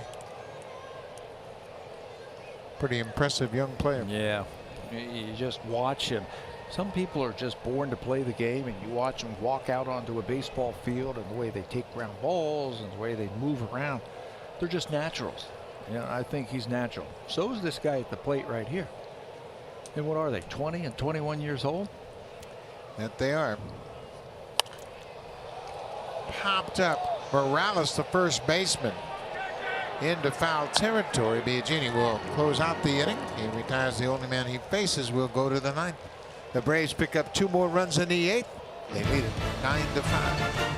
Pretty impressive young player. Yeah, you just watch him. Some people are just born to play the game, and you watch them walk out onto a baseball field and the way they take ground balls and the way they move around. They're just naturals. Yeah, I think he's natural. So is this guy at the plate right here. And what are they, 20 and 21 years old? That they are. Popped up. Morales, the first baseman, into foul territory. Biagini will close out the inning. He retires. The only man he faces will go to the 9th. The Braves pick up 2 more runs in the 8th. They lead it 9-5.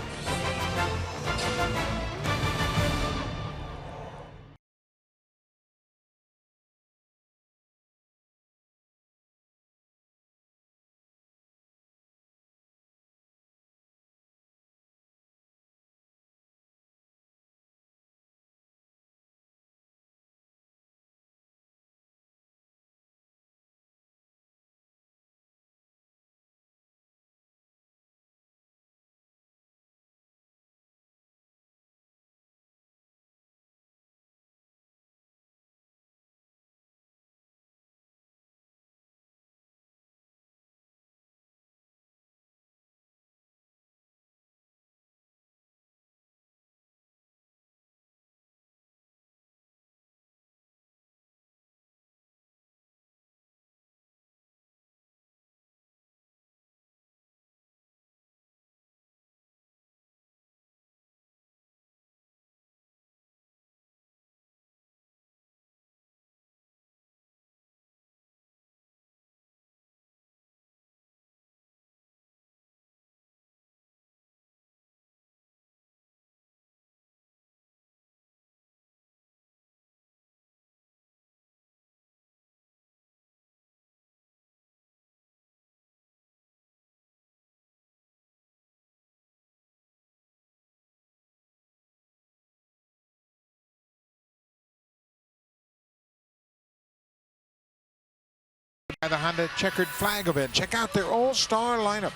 By the Honda checkered flag event. Check out their all-star lineup.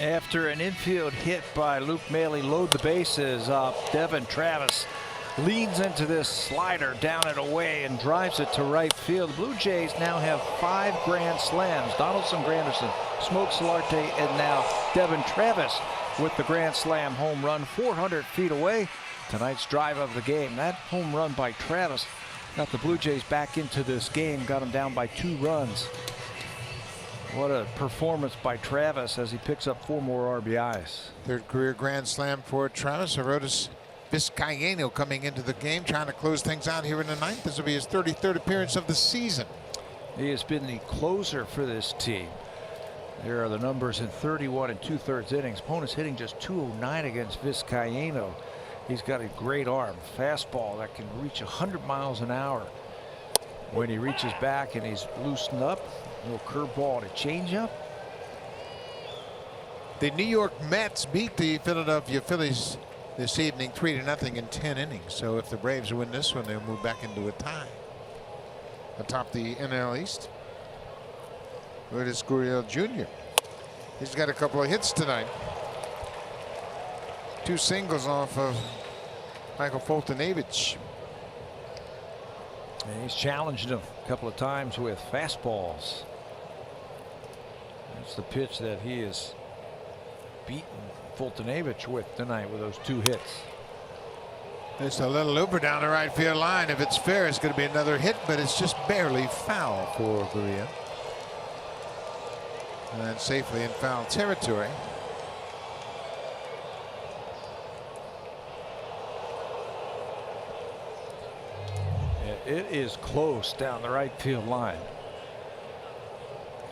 After an infield hit by Luke Maley, load the bases up. Devin Travis leans into this slider down and away and drives it to right field. The Blue Jays now have 5 grand slams. Donaldson, Granderson, Smoke Solarte, and now Devin Travis with the grand slam home run 400 feet away. Tonight's drive of the game. That home run by Travis got the Blue Jays back into this game, got them down by 2 runs. What a performance by Travis as he picks up 4 more RBIs. 3rd career grand slam for Travis. Arodys Vizcaíno coming into the game, trying to close things out here in the 9th. This will be his 33rd appearance of the season. He has been the closer for this team. There are the numbers in 31 2/3 innings. Opponents hitting just .209 against Vizcaíno. He's got a great arm, fastball that can reach 100 miles an hour. When he reaches back and he's loosened up, a little curveball and a changeup. The New York Mets beat the Philadelphia Phillies this evening 3-0 in 10 innings. So if the Braves win this one, they'll move back into a tie atop the NL East. Lourdes Gurriel Jr. He's got a couple of hits tonight. 2 singles off of Michael Fultonevich. And he's challenged him a couple of times with fastballs. That's the pitch that he has beaten Fultonevich with tonight with those 2 hits. It's a little looper down the right field line. If it's fair, it's going to be another hit, but it's just barely foul for Gurriel. And safely in foul territory. It is close down the right field line.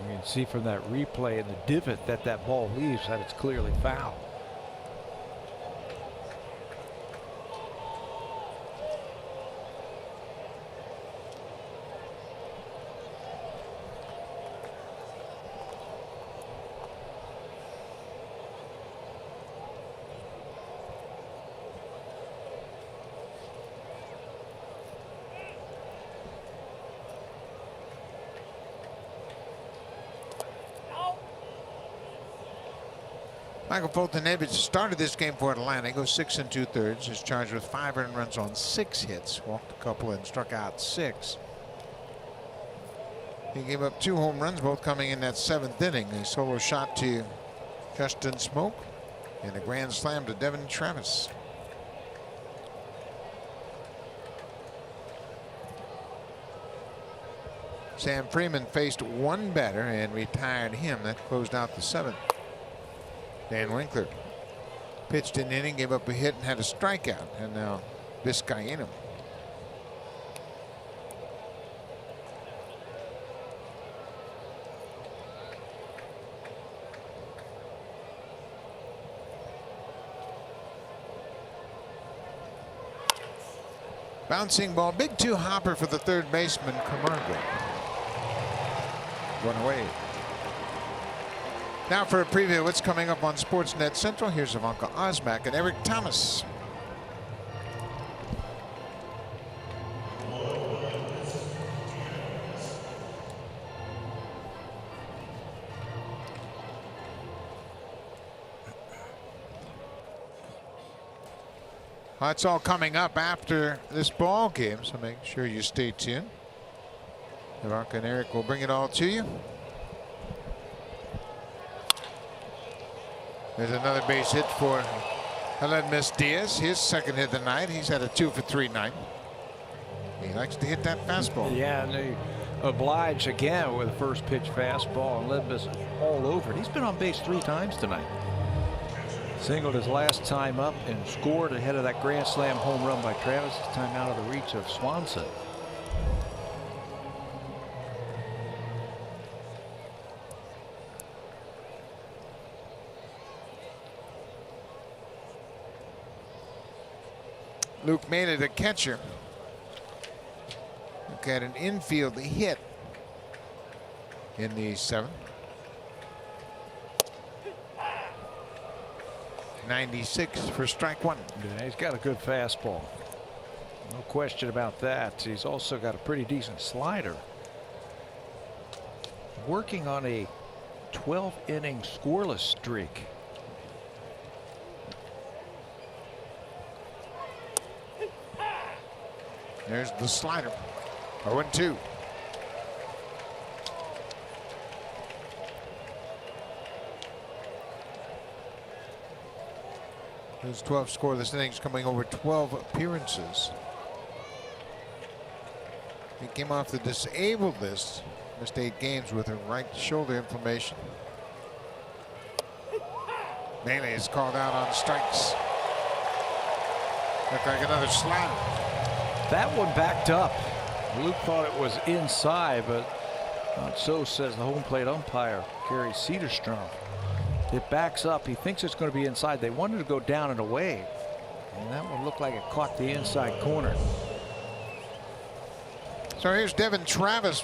You can see from that replay and the divot that that ball leaves that it's clearly foul. Michael Fultonevich started this game for Atlanta. He goes 6 2/3. Is charged with 5 earned runs on 6 hits. Walked a couple and struck out 6. He gave up 2 home runs, both coming in that 7th inning. A solo shot to Justin Smoke and a grand slam to Devin Travis. Sam Freeman faced one batter and retired him. That closed out the 7th. Dan Winkler pitched an inning, gave up a hit, and had a strikeout. And now Vizcaíno. Bouncing ball, big 2 hopper for the 3rd baseman, Camargo. 1 away. Now for a preview of what's coming up on Sportsnet Central. Here's Ivanka Osmak and Eric Thomas. It's all coming up after this ball game, so make sure you stay tuned. Ivanka and Eric will bring it all to you. There's another base hit for Aledmys Diaz, his 2nd hit of the night. He's had a 2 for 3 night. He likes to hit that fastball. Yeah, and they oblige again with a first pitch fastball, and Aledmys all over it. He's been on base 3 times tonight. Singled his last time up and scored ahead of that grand slam home run by Travis. This time out of the reach of Swanson. Luke made it a catcher. Look at an infield hit in the 7th. 96 for strike 1. Yeah, he's got a good fastball. No question about that. He's also got a pretty decent slider. Working on a 12-inning scoreless streak. There's the slider. 0-2. Those 12 scoreless innings coming over 12 appearances. He came off the disabled list. Missed 8 games with a right shoulder inflammation. Bailey is called out on strikes. Looked like another slider. That one backed up. Luke thought it was inside, but not so, says the home plate umpire, Gary Cederstrom. It backs up. He thinks it's going to be inside. They wanted to go down and away, and that one looked like it caught the inside corner. So here's Devin Travis.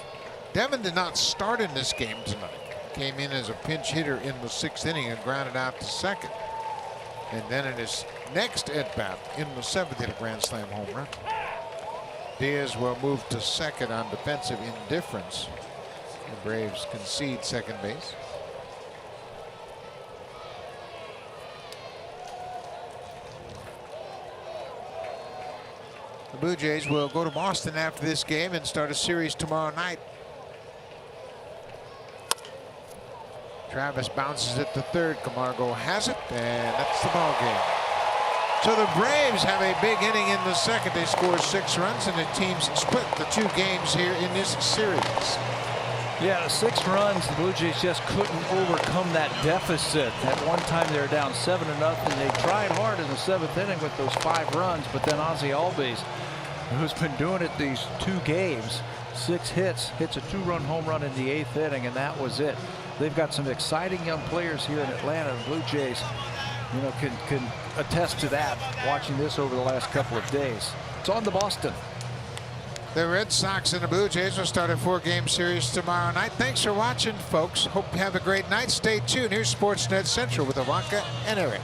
Devin did not start in this game tonight. Came in as a pinch hitter in the 6th inning and grounded out to 2nd. And then in his next at-bat in the 7th, hit a grand slam home run. Diaz will move to 2nd on defensive indifference. The Braves concede 2nd base. The Blue Jays will go to Boston after this game and start a series tomorrow night. Travis bounces it to third. Camargo has it, and that's the ball game. So the Braves have a big inning in the second. They score 6 runs, and the teams split the 2 games here in this series. Yeah, the 6 runs, the Blue Jays just couldn't overcome that deficit. At one time they were down 7-0. They tried hard in the 7th inning with those 5 runs, but then Ozzie Albies, who's been doing it these 2 games, 6 hits, hits a 2-run home run in the 8th inning, and that was it. They've got some exciting young players here in Atlanta. The Blue Jays, you know, can attest to that, watching this over the last couple of days. It's on to Boston. The Red Sox and the Blue Jays will start a 4-game series tomorrow night. Thanks for watching, folks. Hope you have a great night. Stay tuned. Here's Sportsnet Central with Ivanka and Eric.